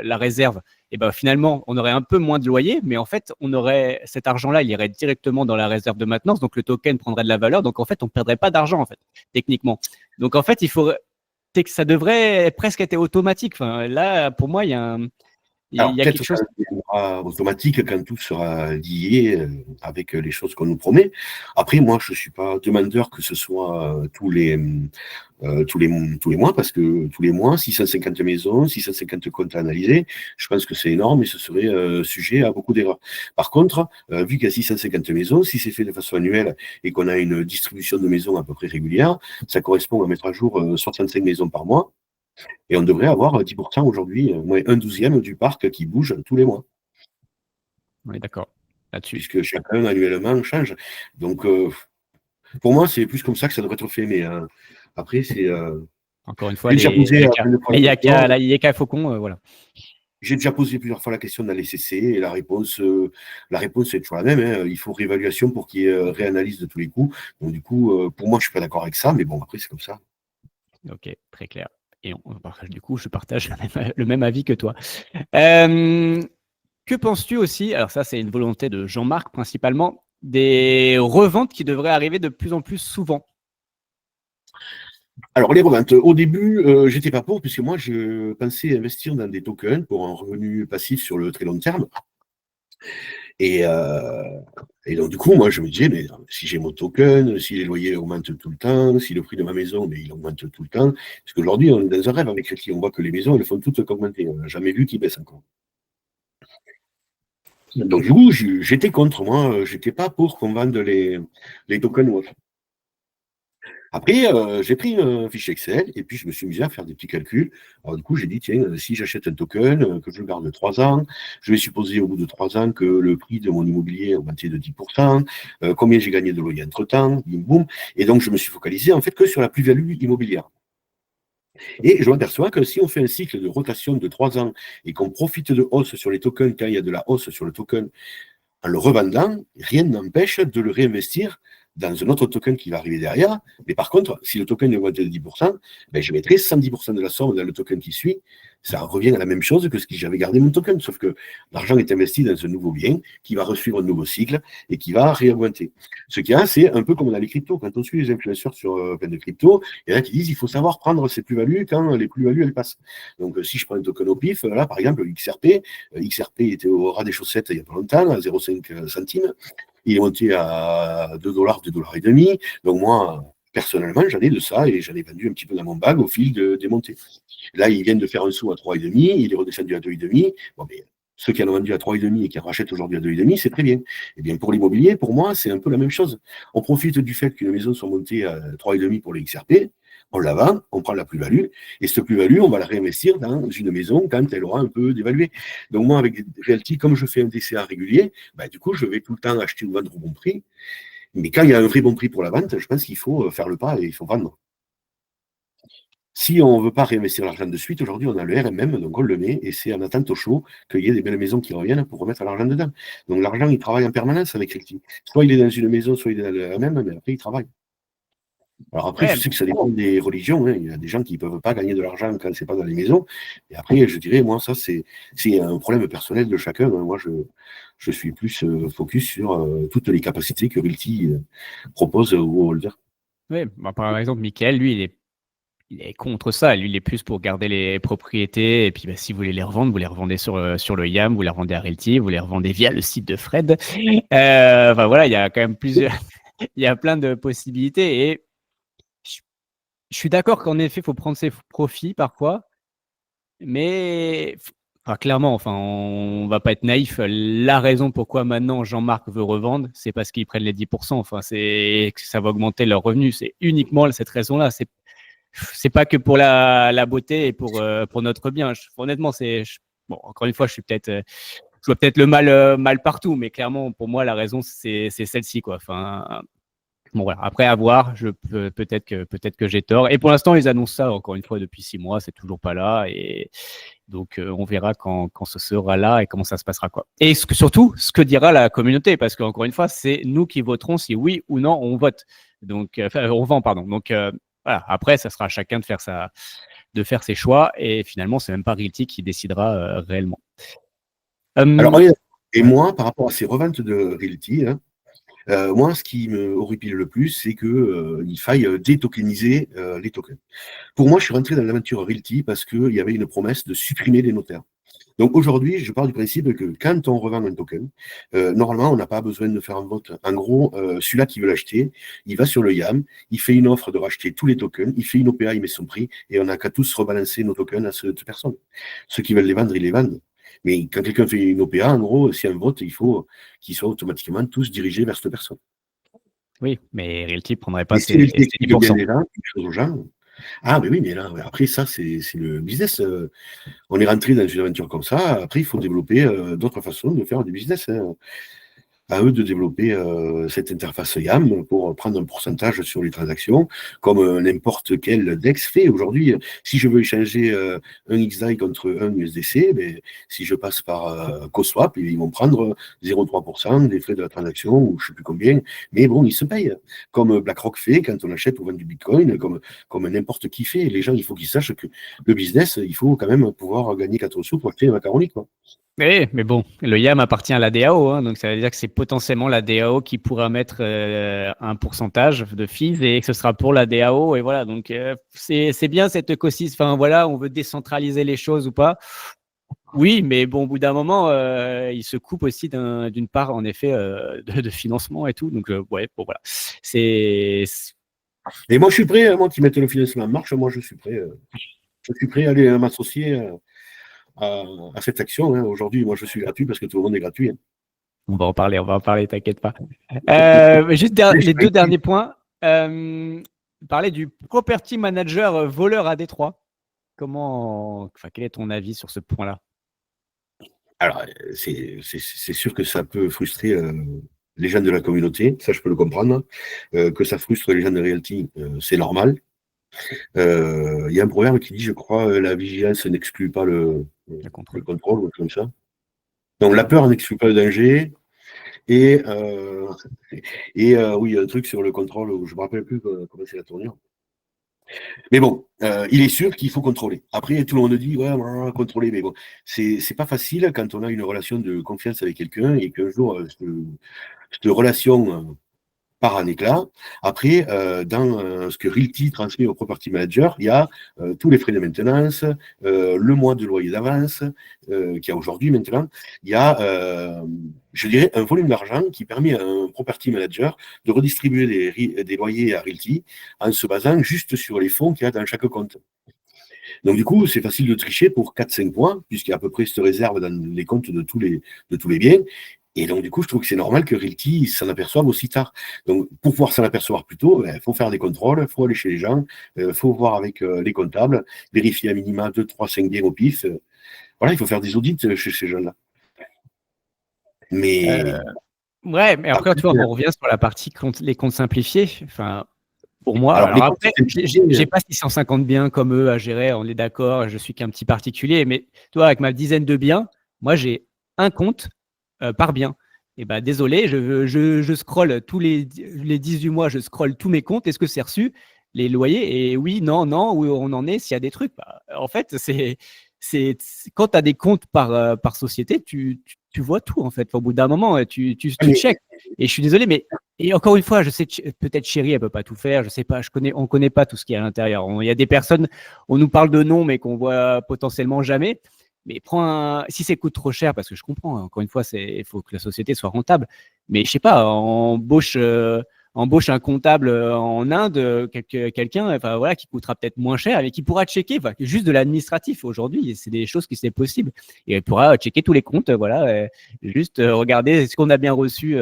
Speaker 1: la réserve. Et bah, finalement, on aurait un peu moins de loyer, mais en fait, on aurait cet argent-là, il irait directement dans la réserve de maintenance, donc le token prendrait de la valeur. Donc en fait, on perdrait pas d'argent en fait, techniquement. Donc en fait, c'est que ça devrait presque être automatique. Enfin, là, pour moi, il
Speaker 2: Alors,
Speaker 1: y a quelque
Speaker 2: peut-être
Speaker 1: chose.
Speaker 2: ça deviendra automatique quand tout sera lié avec les choses qu'on nous promet. Après, moi, je ne suis pas demandeur que ce soit tous les mois, parce que tous les mois, 650 maisons, 650 comptes à analyser, je pense que c'est énorme et ce serait sujet à beaucoup d'erreurs. Par contre, vu qu'il y a 650 maisons, si c'est fait de façon annuelle et qu'on a une distribution de maisons à peu près régulière, ça correspond à mettre à jour 65 maisons par mois. Et on devrait avoir 10% aujourd'hui, moins un douzième du parc qui bouge tous les mois,
Speaker 1: On est d'accord là-dessus.
Speaker 2: puisque chacun annuellement change. Donc, pour moi, c'est plus comme ça que ça devrait être fait. Mais après,
Speaker 1: Encore une fois,
Speaker 2: j'ai déjà posé
Speaker 1: les yaka, la yaka faucon, voilà.
Speaker 2: J'ai déjà posé plusieurs fois la question dans les CC et la réponse est toujours la même, hein. Il faut réévaluation pour qu'il y ait réanalyse de tous les coups. Donc, du coup, pour moi, je ne suis pas d'accord avec ça, mais bon, après, c'est comme ça.
Speaker 1: Ok, très clair. Et du coup, je partage le même avis que toi. Que penses-tu aussi, alors ça c'est une volonté de Jean-Marc principalement, des reventes qui devraient arriver de plus en plus souvent?
Speaker 2: Alors, les reventes, au début, j'étais pas pour, puisque moi, je pensais investir dans des tokens pour un revenu passif sur le très long terme. Et, donc, du coup, moi, je me disais, mais si j'ai mon token, si les loyers augmentent tout le temps, si le prix de ma maison, mais il augmente tout le temps, parce qu'aujourd'hui, on est dans un rêve avec Crédit, on voit que les maisons, elles font toutes qu'augmenter. On n'a jamais vu qu'ils baissent encore. Donc, du coup, j'étais contre, moi, j'étais pas pour qu'on vende les tokens ou autre. Après, j'ai pris un fichier Excel et puis je me suis mis à faire des petits calculs. Alors, du coup, j'ai dit, tiens, si j'achète un token, que je le garde 3 ans, je vais supposer au bout de 3 ans que le prix de mon immobilier a augmenté de 10%, combien j'ai gagné de loyer entre-temps, boum, boum. Et donc, je me suis focalisé en fait que sur la plus-value immobilière. Et je m'aperçois que si on fait un cycle de rotation de 3 ans et qu'on profite de hausse sur les tokens quand il y a de la hausse sur le token en le revendant, rien n'empêche de le réinvestir dans un autre token qui va arriver derrière. Mais par contre, si le token est augmenté de 10%, je mettrai 110% de la somme dans le token qui suit. Ça revient à la même chose que si j'avais gardé mon token, sauf que l'argent est investi dans un nouveau bien qui va resuivre un nouveau cycle et qui va réaugmenter. Ce qu'il y a, c'est un peu comme dans les cryptos. Quand on suit les influenceurs sur plein de cryptos, il y en a qui disent qu'il faut savoir prendre ses plus-values quand les plus-values, elles passent. Donc, si je prends un token au pif, là, par exemple, XRP était au ras des chaussettes il n'y a pas longtemps, à 0,5 centimes. Il est monté à 2 dollars, 2 dollars et demi. Donc, moi, personnellement, j'en ai de ça et j'en ai vendu un petit peu dans mon bag au fil des montées. Là, ils viennent de faire un saut à 3,5, il est redescendu à 2,5. Bon, mais ceux qui en ont vendu à 3,5 et qui en rachètent aujourd'hui à 2,5, c'est très bien. Eh bien, pour l'immobilier, pour moi, c'est un peu la même chose. On profite du fait que les maisons sont montées à 3,5 pour les XRP. On la vend, on prend la plus-value, et cette plus-value, on va la réinvestir dans une maison quand elle aura un peu dévalué. Donc moi, avec Realty, comme je fais un DCA régulier, du coup, je vais tout le temps acheter ou vendre au bon prix. Mais quand il y a un vrai bon prix pour la vente, je pense qu'il faut faire le pas et il faut vendre. Si on ne veut pas réinvestir l'argent de suite, aujourd'hui, on a le RMM, donc on le met, et c'est en attente au chaud qu'il y ait des belles maisons qui reviennent pour remettre l'argent dedans. Donc l'argent, il travaille en permanence avec Realty. Soit il est dans une maison, soit il est dans le RMM, mais après, il travaille. Alors après, je
Speaker 1: Ouais,
Speaker 2: sais que ça dépend des religions, hein. Il y a des gens qui ne peuvent pas gagner de l'argent quand ce n'est pas dans les maisons. Et après, je dirais, moi, ça, c'est un problème personnel de chacun, hein. Moi, je suis plus focus sur toutes les capacités que Realty propose aux holders.
Speaker 1: ouais. Par exemple, Michael, lui, il est contre ça. Lui, il est plus pour garder les propriétés. Et puis, si vous voulez les revendre, vous les revendez sur le YAM, vous les revendez à Realty, vous les revendez via le site de Fred. Voilà, il y a quand même plusieurs, il y a plein de possibilités. Et je, je suis d'accord qu'en effet, il faut prendre ses profits parfois. Mais clairement, on va pas être naïf. La raison pourquoi maintenant Jean-Marc veut revendre, c'est parce qu'ils prennent les 10%. C'est que ça va augmenter leurs revenus. C'est uniquement cette raison-là. C'est pas que pour la beauté et pour notre bien. Honnêtement, bon, encore une fois, je vois peut-être le mal partout, mais clairement, pour moi, la raison, c'est celle-ci, quoi. Bon, voilà. Après, à voir, peut-être que j'ai tort. Et pour l'instant, ils annoncent ça, encore une fois, depuis 6 mois, c'est toujours pas là. Et donc, on verra quand ce sera là et comment ça se passera, quoi. Et surtout, ce que dira la communauté, parce qu'encore une fois, c'est nous qui voterons si oui ou non on vote. Donc, on vend, pardon. Donc, voilà. Après, ça sera à chacun de faire ses choix. Et finalement, c'est même pas Realty qui décidera réellement.
Speaker 2: Alors, et
Speaker 1: Ouais.
Speaker 2: moi, par rapport à ces reventes de Realty, hein, moi, ce qui me horripile le plus, c'est qu'il faille détokeniser les tokens. Pour moi, je suis rentré dans l'aventure Realty parce qu'il y avait une promesse de supprimer les notaires. Donc aujourd'hui, je pars du principe que quand on revend un token, normalement, on n'a pas besoin de faire un vote. En gros, celui-là qui veut l'acheter, il va sur le YAM, il fait une offre de racheter tous les tokens, il fait une OPA, il met son prix, et on n'a qu'à tous rebalancer nos tokens à cette personne. Ceux qui veulent les vendre, ils les vendent. Mais quand quelqu'un fait une OPA, en gros, s'il y a un vote, il faut qu'ils soient automatiquement tous dirigés vers cette personne.
Speaker 1: Oui, mais Realty ne prendrait pas
Speaker 2: Mais si
Speaker 1: ces
Speaker 2: Realty explique bien
Speaker 1: 10%.
Speaker 2: les gens, quelque chose aux gens, ah, mais oui, mais là, après, ça, c'est le business. On est rentré dans une aventure comme ça. Après, il faut développer d'autres façons de faire du business, hein. À eux de développer cette interface YAM pour prendre un pourcentage sur les transactions, comme n'importe quel DEX fait aujourd'hui. Si je veux échanger un XDAI contre un USDC, mais si je passe par CoSwap, ils vont prendre 0,3% des frais de la transaction, ou je ne sais plus combien, mais bon, ils se payent. Comme BlackRock fait quand on achète ou vend du Bitcoin, comme n'importe qui fait. Les gens, il faut qu'ils sachent que le business, il faut quand même pouvoir gagner 4 sous pour acheter un macaroni, quoi.
Speaker 1: Oui, mais bon, le YAM appartient à la DAO, hein, donc ça veut dire que c'est potentiellement la DAO qui pourra mettre un pourcentage de fees et que ce sera pour la DAO. Et voilà, donc c'est bien cette écosystème. Enfin voilà, on veut décentraliser les choses ou pas. Oui, mais bon, au bout d'un moment, il se coupe aussi d'une part, en effet, de financement et tout. Donc, ouais, bon, voilà. C'est.
Speaker 2: Et moi, je suis prêt, moi qui mette le financement en marche, moi, je suis prêt. Je suis prêt à aller m'associer à cette action, hein. Aujourd'hui, moi, je suis gratuit parce que tout le monde est gratuit, hein.
Speaker 1: On va en parler, t'inquiète pas. Juste les deux derniers points. Parler du property manager voleur à Détroit. Quel est ton avis sur ce point-là?
Speaker 2: Alors, c'est sûr que ça peut frustrer les gens de la communauté, ça je peux le comprendre. Que ça frustre les gens de Realty, c'est normal. Il y a un proverbe qui dit, je crois, la vigilance n'exclut pas
Speaker 1: Le
Speaker 2: le
Speaker 1: contrôle.
Speaker 2: contrôle, ou comme ça. Donc la peur n'exclut pas le danger. Et, oui, un truc sur le contrôle, je ne me rappelle plus comment c'est la tournure. Mais bon, il est sûr qu'il faut contrôler. Après, tout le monde dit, ouais, contrôler, mais bon, c'est pas facile quand on a une relation de confiance avec quelqu'un et qu'un jour, cette relation part en éclat. Après, dans ce que Realty transmet au property manager, il y a tous les frais de maintenance, le mois de loyer d'avance qu'il y a aujourd'hui maintenant. Il y a, je dirais, un volume d'argent qui permet à un property manager de redistribuer des loyers à Realty en se basant juste sur les fonds qu'il y a dans chaque compte. Donc, du coup, c'est facile de tricher pour 4-5 points, puisqu'il y a à peu près cette réserve dans les comptes de tous les biens. Et donc, du coup, je trouve que c'est normal que Realty s'en aperçoive aussi tard. Donc, pour pouvoir s'en apercevoir plus tôt, il faut faire des contrôles, il faut aller chez les gens, il faut voir avec les comptables, vérifier à minima 2, 3, 5 biens au pif. Voilà, il faut faire des audits chez ces gens-là.
Speaker 1: Euh,
Speaker 2: Mais
Speaker 1: ouais, mais après,
Speaker 2: après,
Speaker 1: tu vois, on revient sur la partie les comptes simplifiés. Enfin, pour moi,
Speaker 2: alors
Speaker 1: alors
Speaker 2: les comptes
Speaker 1: après, j'ai pas 650 biens comme eux à gérer, on est d'accord, je suis qu'un petit particulier, mais toi, avec ma dizaine de biens, moi, j'ai un compte par bien. Et ben désolé, je scrolle les 18 mois, je scrolle tous mes comptes. Est-ce que c'est reçu les loyers? Et oui, non, non, où on en est, s'il y a des trucs. Bah, en fait, quand tu as des comptes par société, tu vois tout, en fait. Au bout d'un moment, tu
Speaker 2: mais,
Speaker 1: checkes. Et je suis désolé, mais et encore une fois, je sais peut-être Chérie, elle peut pas tout faire. Je sais pas, on connaît pas tout ce qu'il y a à l'intérieur. Il y a des personnes, on nous parle de noms, mais qu'on voit potentiellement jamais. Mais si ça coûte trop cher, parce que je comprends, hein, encore une fois, il faut que la société soit rentable. Mais je sais pas, embauche un comptable en Inde, quelqu'un, enfin voilà, qui coûtera peut-être moins cher, mais qui pourra checker, enfin, juste de l'administratif aujourd'hui. C'est des choses qui c'est possible. Et elle pourra checker tous les comptes, voilà, juste regarder est-ce qu'on a bien reçu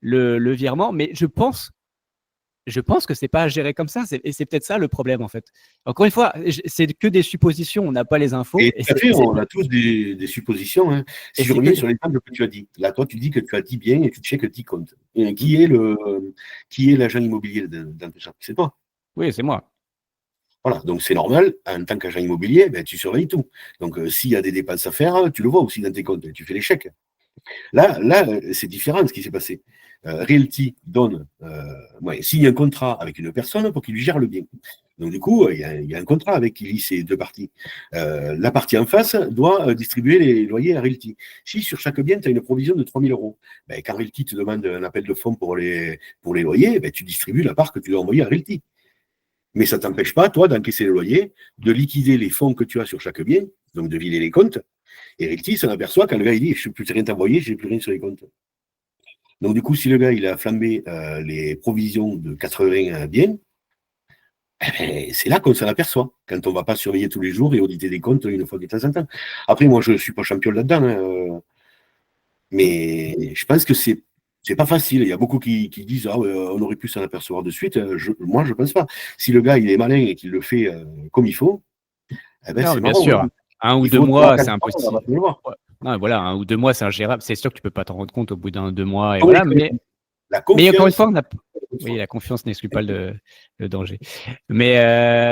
Speaker 1: le virement. Mais je pense que c'est pas géré comme ça. Et c'est peut-être ça le problème, en fait. Encore une fois, c'est que des suppositions. On n'a pas les infos.
Speaker 2: et tout à fait, on a tous des suppositions. Hein.
Speaker 1: Et
Speaker 2: Si je
Speaker 1: c'est que
Speaker 2: reviens sur l'exemple que tu as dit, là, toi, tu dis que tu as 10 biens et tu checkes 10 comptes. Et qui est l'agent immobilier dans tout ça? C'est toi.
Speaker 1: oui, c'est moi.
Speaker 2: Voilà, donc c'est normal, en tant qu'agent immobilier, ben, tu surveilles tout. Donc s'il y a des dépenses à faire, tu le vois aussi dans tes comptes, tu fais les chèques. Là, c'est différent ce qui s'est passé. Realty donne, signe un contrat avec une personne pour qu'il lui gère le bien. Donc du coup, il y a un contrat avec qui lie ces deux parties. La partie en face doit distribuer les loyers à Realty. Si sur chaque bien, tu as une provision de 3 000 euros, ben, quand Realty te demande un appel de fonds pour les loyers, ben, tu distribues la part que tu dois envoyer à Realty. Mais ça ne t'empêche pas, toi, d'encaisser le loyer, de liquider les fonds que tu as sur chaque bien, donc de vider les comptes. Et Realty s'en aperçoit quand le gars il dit je ne peux plus rien t'envoyer, je n'ai plus rien sur les comptes. Donc du coup, si le gars il a flambé les provisions de 80 biens, c'est là qu'on s'en aperçoit, quand on ne va pas surveiller tous les jours et auditer des comptes une fois de temps en temps. Après, moi, je ne suis pas champion là-dedans, hein, mais je pense que c'est pas facile. Il y a beaucoup qui disent ah, on aurait pu s'en apercevoir de suite. Moi, je ne pense pas. Si le gars il est malin et qu'il le fait comme il faut, eh ben,
Speaker 1: Non,
Speaker 2: c'est
Speaker 1: mais bien
Speaker 2: marrant.
Speaker 1: sûr.
Speaker 2: Hein.
Speaker 1: Un ou
Speaker 2: Il
Speaker 1: deux
Speaker 2: faut 3,
Speaker 1: mois, c'est
Speaker 2: 4 ans, on va
Speaker 1: impossible.
Speaker 2: le voir.
Speaker 1: Ouais. Non, voilà, 1 ou 2 mois, c'est ingérable. C'est sûr que tu peux pas t'en rendre compte au bout d'un 2 mois. Et
Speaker 2: Ah oui,
Speaker 1: voilà.
Speaker 2: la
Speaker 1: Mais encore une
Speaker 2: confiance.
Speaker 1: fois, oui, la confiance n'exclut pas le danger. Mais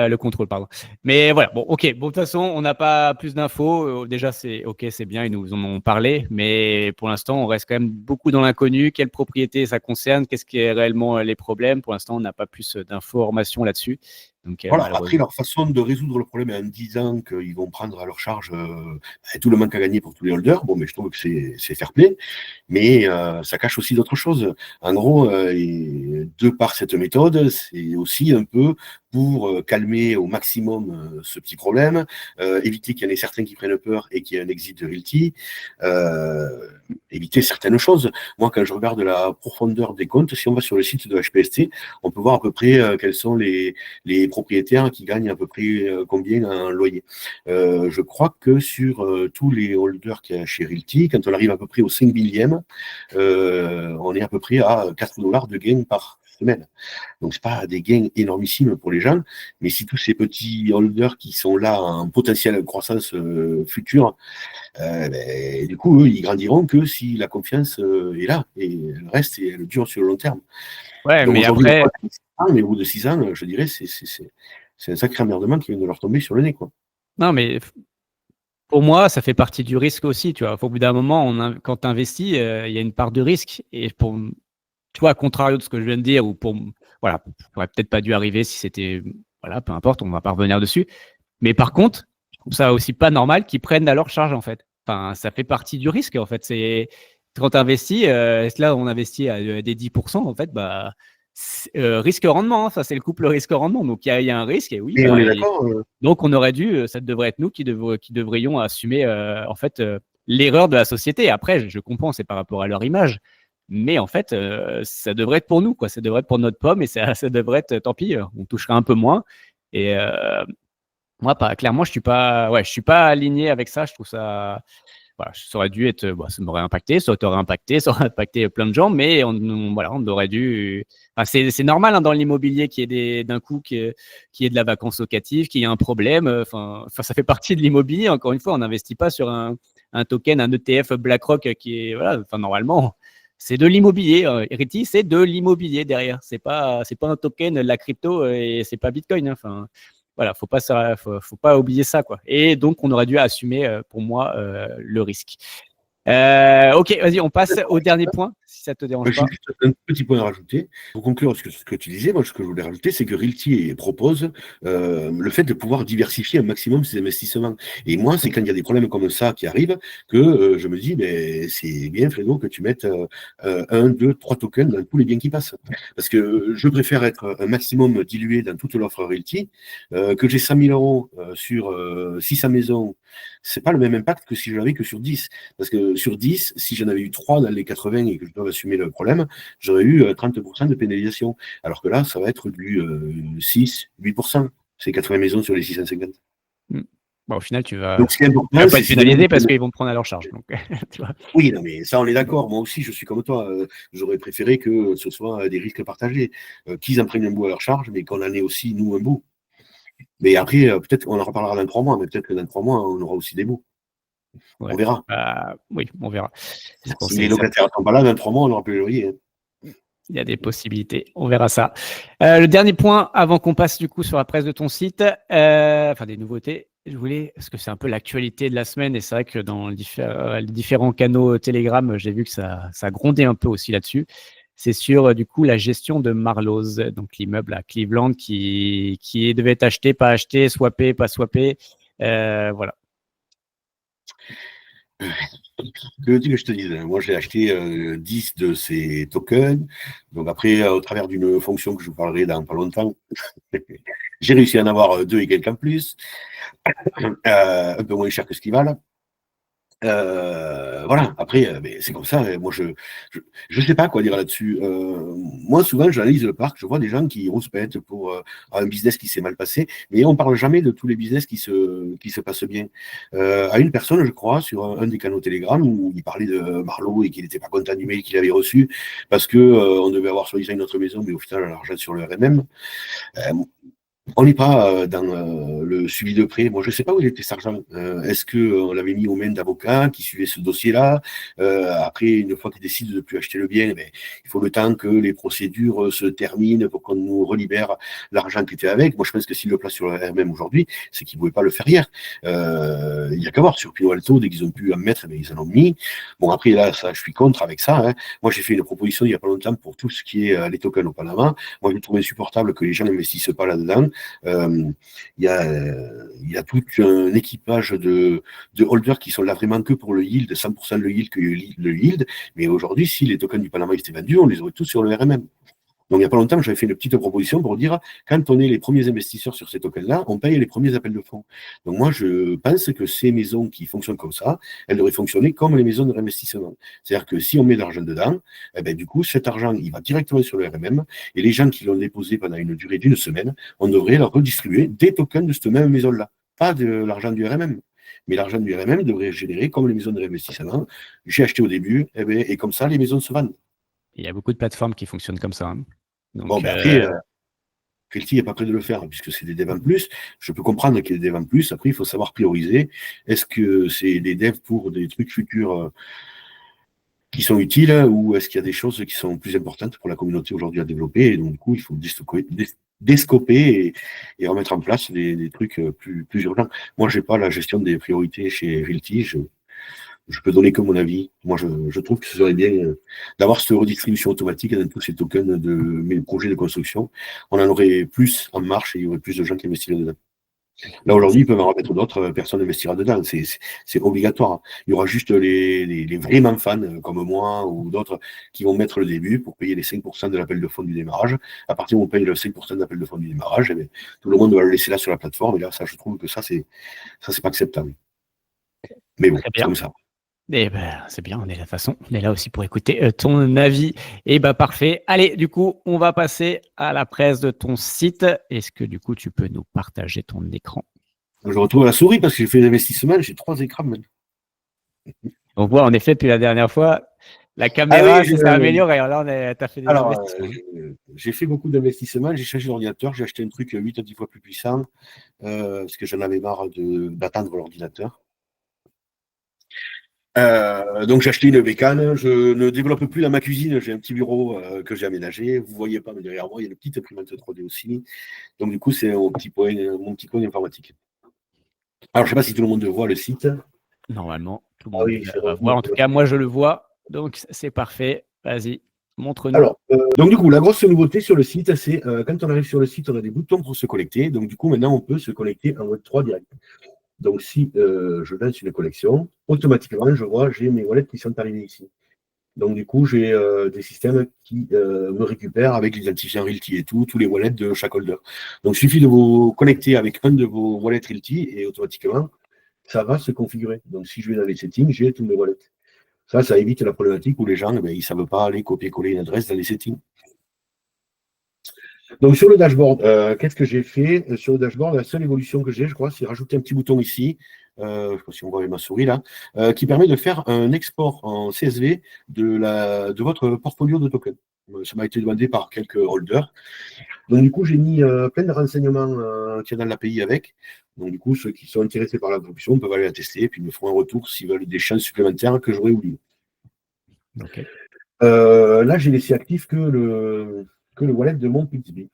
Speaker 1: le contrôle, pardon. Mais voilà, bon, ok. Bon, de toute façon, on n'a pas plus d'infos. Déjà, c'est ok, c'est bien, ils nous en ont parlé. Mais pour l'instant, on reste quand même beaucoup dans l'inconnu. Quelle propriété ça concerne? Qu'est-ce qui est réellement les problèmes? Pour l'instant, on n'a pas plus d'informations là-dessus. Donc,
Speaker 2: Voilà, après,
Speaker 1: malheureusement.
Speaker 2: leur façon de résoudre le problème en disant qu'ils vont prendre à leur charge tout le manque à gagner pour tous les holders, bon, mais je trouve que c'est fair play, mais ça cache aussi d'autres choses. En gros, de par cette méthode, c'est aussi un peu pour calmer au maximum ce petit problème, éviter qu'il y en ait certains qui prennent peur et qu'il y ait un exit de Realty, éviter certaines choses. Moi, quand je regarde la profondeur des comptes, si on va sur le site de HPST, on peut voir à peu près quels sont les propriétaires qui gagnent à peu près combien en loyer. Je crois que sur tous les holders qu'il y a chez Realty, quand on arrive à peu près au 5 millième, on est à peu près à 4 dollars de gain par semaine. Donc, ce pas des gains énormissimes pour les gens, mais si tous ces petits holders qui sont là en potentielle croissance future, du coup, eux, ils grandiront que si la confiance est là, et le reste, elle dure sur le long terme.
Speaker 1: Ouais,
Speaker 2: Donc
Speaker 1: mais
Speaker 2: aujourd'hui,
Speaker 1: après,
Speaker 2: mais au bout de 6 ans, je dirais, c'est un sacré emmerdement qui vient de leur tomber sur le nez, quoi.
Speaker 1: non, mais pour moi, ça fait partie du risque aussi. Tu vois, au bout d'un moment, quand tu investis, il y a une part de risque. Et tu vois, à contrario de ce que je viens de dire, voilà, ça aurait peut-être pas dû arriver si c'était, voilà, peu importe, on va pas revenir dessus. Mais par contre, je trouve ça aussi pas normal qu'ils prennent à leur charge, en fait. Enfin, ça fait partie du risque, en fait. C'est quand tu investis, là, on investit à des 10%, en fait, bah, risque-rendement, hein, ça, c'est le couple risque-rendement. Donc, il y a un risque, et oui,
Speaker 2: Et on
Speaker 1: bah,
Speaker 2: est d'accord,
Speaker 1: donc on aurait dû, ça devrait être nous qui devrions assumer, en fait, l'erreur de la société. Après, je comprends, c'est par rapport à leur image. Mais en fait, ça devrait être pour nous, quoi. Ça devrait être pour notre pomme et ça devrait être, tant pis, on touchera un peu moins. Et moi, clairement, je suis pas aligné avec ça. Je trouve ça. voilà, ça aurait dû être, ça m'aurait impacté, ça t'aurait impacté, ça aurait impacté plein de gens, mais voilà, on aurait dû. Enfin, c'est normal dans l'immobilier qu'il y ait d'un coup qu'il y ait de la vacance locative, qu'il y ait un problème. Enfin, ça fait partie de l'immobilier. Encore une fois, on n'investit pas sur un token, un ETF BlackRock qui est voilà. Enfin, normalement, c'est de l'immobilier. Riti, c'est de l'immobilier derrière. C'est pas un token, de la crypto et c'est pas Bitcoin. Enfin, voilà, faut pas oublier ça, quoi. Et donc, on aurait dû assumer, pour moi, le risque. Ok, vas-y, on passe au dernier point, si ça te dérange
Speaker 2: J'ai
Speaker 1: pas.
Speaker 2: juste un petit point à rajouter. Pour conclure ce que tu disais, moi, ce que je voulais rajouter, c'est que Realty propose le fait de pouvoir diversifier un maximum ses investissements. Et moi, c'est quand il y a des problèmes comme ça qui arrivent que je me dis, mais c'est bien, Fredo, que tu mettes 1, 2, 3 tokens dans tous les biens qui passent. Parce que je préfère être un maximum dilué dans toute l'offre Realty, que j'ai 100 000 euros sur 600 maisons. C'est pas le même impact que si je l'avais que sur 10. Parce que sur 10, si j'en avais eu 3 dans les 80 et que je dois assumer le problème, j'aurais eu 30% de pénalisation. Alors que là, ça va être du 6, 8%. C'est 80 maisons sur les 650.
Speaker 1: Au final, tu vas
Speaker 2: Donc, ce qui est important,
Speaker 1: pas être pénalisé parce qu'ils vont te prendre à leur charge. Donc, tu vois.
Speaker 2: Oui, non, mais ça, on est d'accord. Moi aussi, je suis comme toi. J'aurais préféré que ce soit des risques partagés. Qu'ils en prennent un bout à leur charge, mais qu'on en ait aussi, nous, un bout. Mais après, peut-être qu'on en reparlera dans 3 mois, mais peut-être que dans 3 mois, on aura aussi des bouts.
Speaker 1: Ouais.
Speaker 2: On verra.
Speaker 1: Oui, on verra.
Speaker 2: Si les locataires ne sont pas là, dans 3 mois, on n'aura plus le loyer.
Speaker 1: Il y a des possibilités. On verra ça. Le dernier point, avant qu'on passe du coup sur la presse de ton site, enfin des nouveautés, parce que c'est un peu l'actualité de la semaine et c'est vrai que dans les différents canaux Telegram, j'ai vu que ça grondait un peu aussi là-dessus. C'est sur du coup la gestion de Marlowe's, donc l'immeuble à Cleveland qui devait être acheté, pas acheté, swappé, pas swappé. Voilà.
Speaker 2: Que veux-tu que je te dise? Moi, j'ai acheté 10 de ces tokens. Donc après, au travers d'une fonction que je vous parlerai dans pas longtemps, j'ai réussi à en avoir 2 et quelques en plus, un peu moins cher que ce qu'ils valent. Voilà, après, mais c'est comme ça. Moi, je sais pas quoi dire là-dessus. Moi, souvent, j'analyse le parc, je vois des gens qui rouspètent pour un business qui s'est mal passé, mais on parle jamais de tous les business qui se passent bien. À une personne, je crois, sur un des canaux Telegram, où il parlait de Marlowe et qu'il n'était pas content du mail qu'il avait reçu parce que on devait avoir soi-disant une autre maison, mais au final, l'argent sur le RMM. On n'est pas dans le suivi de près. Moi, je ne sais pas où il était cet argent. Est-ce qu'on l'avait mis aux mains d'avocats qui suivaient ce dossier-là? Après, une fois qu'ils décident de ne plus acheter le bien, eh il faut le temps que les procédures se terminent pour qu'on nous relibère l'argent qui était avec. Moi, je pense que s'ils le placent sur le RMM aujourd'hui, c'est qu'ils ne pouvaient pas le faire hier. Il n'y a qu'à voir sur Pino Alto, dès qu'ils ont pu en mettre, ils en ont mis. Bon, après, là, ça, je suis contre avec ça. Hein. Moi, j'ai fait une proposition il n'y a pas longtemps pour tout ce qui est les tokens au Panama. Moi, je trouve insupportable que les gens n'investissent pas là-dedans. Il y a tout un équipage de holders qui sont là vraiment que pour le yield, 100% le yield que le yield. Mais aujourd'hui, si les tokens du Panama étaient vendus, on les aurait tous sur le RMM. Donc, il n'y a pas longtemps, j'avais fait une petite proposition pour dire, quand on est les premiers investisseurs sur ces tokens-là, on paye les premiers appels de fonds. Donc, moi, je pense que ces maisons qui fonctionnent comme ça, elles devraient fonctionner comme les maisons de réinvestissement. C'est-à-dire que si on met de l'argent dedans, eh ben, du coup, cet argent, il va directement sur le RMM, et les gens qui l'ont déposé pendant une durée d'une semaine, on devrait leur redistribuer des tokens de cette même maison-là. Pas de l'argent du RMM. Mais l'argent du RMM devrait générer comme les maisons de réinvestissement. J'ai acheté au début, et comme ça, les maisons se vendent.
Speaker 1: Il y a beaucoup de plateformes qui fonctionnent comme ça. Hein. Donc,
Speaker 2: bon, ben après, Felty n'est pas prêt de le faire, puisque c'est des devs en plus. Je peux comprendre qu'il y ait des devs en plus. Après, il faut savoir prioriser. Est-ce que c'est des devs pour des trucs futurs qui sont utiles, ou est-ce qu'il y a des choses qui sont plus importantes pour la communauté aujourd'hui à développer? Et donc, du coup, il faut descoper et remettre en place des trucs plus urgents. Moi, je n'ai pas la gestion des priorités chez Felty. Je peux donner que mon avis. Moi, je trouve que ce serait bien d'avoir cette redistribution automatique dans tous ces tokens de mes projets de construction. On en aurait plus en marche et il y aurait plus de gens qui investiraient dedans. Là, aujourd'hui, ils peuvent en remettre d'autres, personne n'investira dedans. C'est obligatoire. Il y aura juste les vraiment fans, comme moi ou d'autres, qui vont mettre le début pour payer les 5% de l'appel de fonds du démarrage. À partir du moment où on paye le 5% de l'appel de fonds du démarrage, eh bien, tout le monde va le laisser là sur la plateforme. Et là, ça, je trouve que ça, c'est pas acceptable. Mais bon, c'est comme ça.
Speaker 1: Eh ben, c'est bien, on est là aussi pour écouter ton avis. Et ben parfait. Allez, du coup, on va passer à la presse de ton site. Est-ce que du coup, tu peux nous partager ton écran?
Speaker 2: Je retrouve la souris parce que j'ai fait l'investissement, j'ai 3 écrans maintenant.
Speaker 1: On voit en effet depuis la dernière fois, la
Speaker 2: Ah oui,
Speaker 1: caméra, ça s'est amélioré. Alors là, tu as fait des
Speaker 2: alors,
Speaker 1: investissements.
Speaker 2: j'ai fait beaucoup d'investissements. J'ai changé d'ordinateur. J'ai acheté un truc 8 à 10 fois plus puissant parce que j'en avais marre d'attendre l'ordinateur. Donc j'ai acheté une bécane. Je ne développe plus dans ma cuisine. J'ai un petit bureau que j'ai aménagé. Vous voyez pas, mais derrière moi, il y a une petite imprimante 3D aussi. Donc du coup, c'est mon petit coin informatique. Alors je sais pas si tout le monde voit le site.
Speaker 1: Normalement, tout le
Speaker 2: Ah
Speaker 1: monde
Speaker 2: oui, c'est
Speaker 1: va
Speaker 2: revenu
Speaker 1: voir. En tout cas,
Speaker 2: automatiquement.
Speaker 1: moi, je le vois. Donc, c'est parfait. Vas-y, montre-nous.
Speaker 2: Alors, donc du coup, la grosse nouveauté sur le site, c'est quand on arrive sur le site, on a des boutons pour se connecter. Donc du coup, maintenant, on peut se connecter en Web3 direct. Donc si je lance une collection, automatiquement, je vois, j'ai mes wallets qui sont arrivés ici. Donc du coup, j'ai des systèmes qui me récupèrent avec l'identifiant Realty et tout, tous les wallets de chaque holder. Donc il suffit de vous connecter avec un de vos wallets Realty et automatiquement, ça va se configurer. Donc si je vais dans les settings, j'ai tous mes wallets. Ça évite la problématique où les gens, ils ne savent pas aller copier-coller une adresse dans les settings. Donc sur le dashboard, qu'est-ce que j'ai fait sur le dashboard? La seule évolution que j'ai, je crois, c'est rajouter un petit bouton ici, je ne sais pas si on voit avec ma souris là, qui permet de faire un export en CSV de votre portfolio de tokens. Ça m'a été demandé par quelques holders. Donc du coup, j'ai mis plein de renseignements qu'il y a dans l'API avec. Donc du coup, ceux qui sont intéressés par la production peuvent aller la tester et puis me feront un retour s'ils veulent des champs supplémentaires que j'aurais oubliés.
Speaker 1: OK.
Speaker 2: Là, j'ai laissé actif que le wallet de mon Pixby.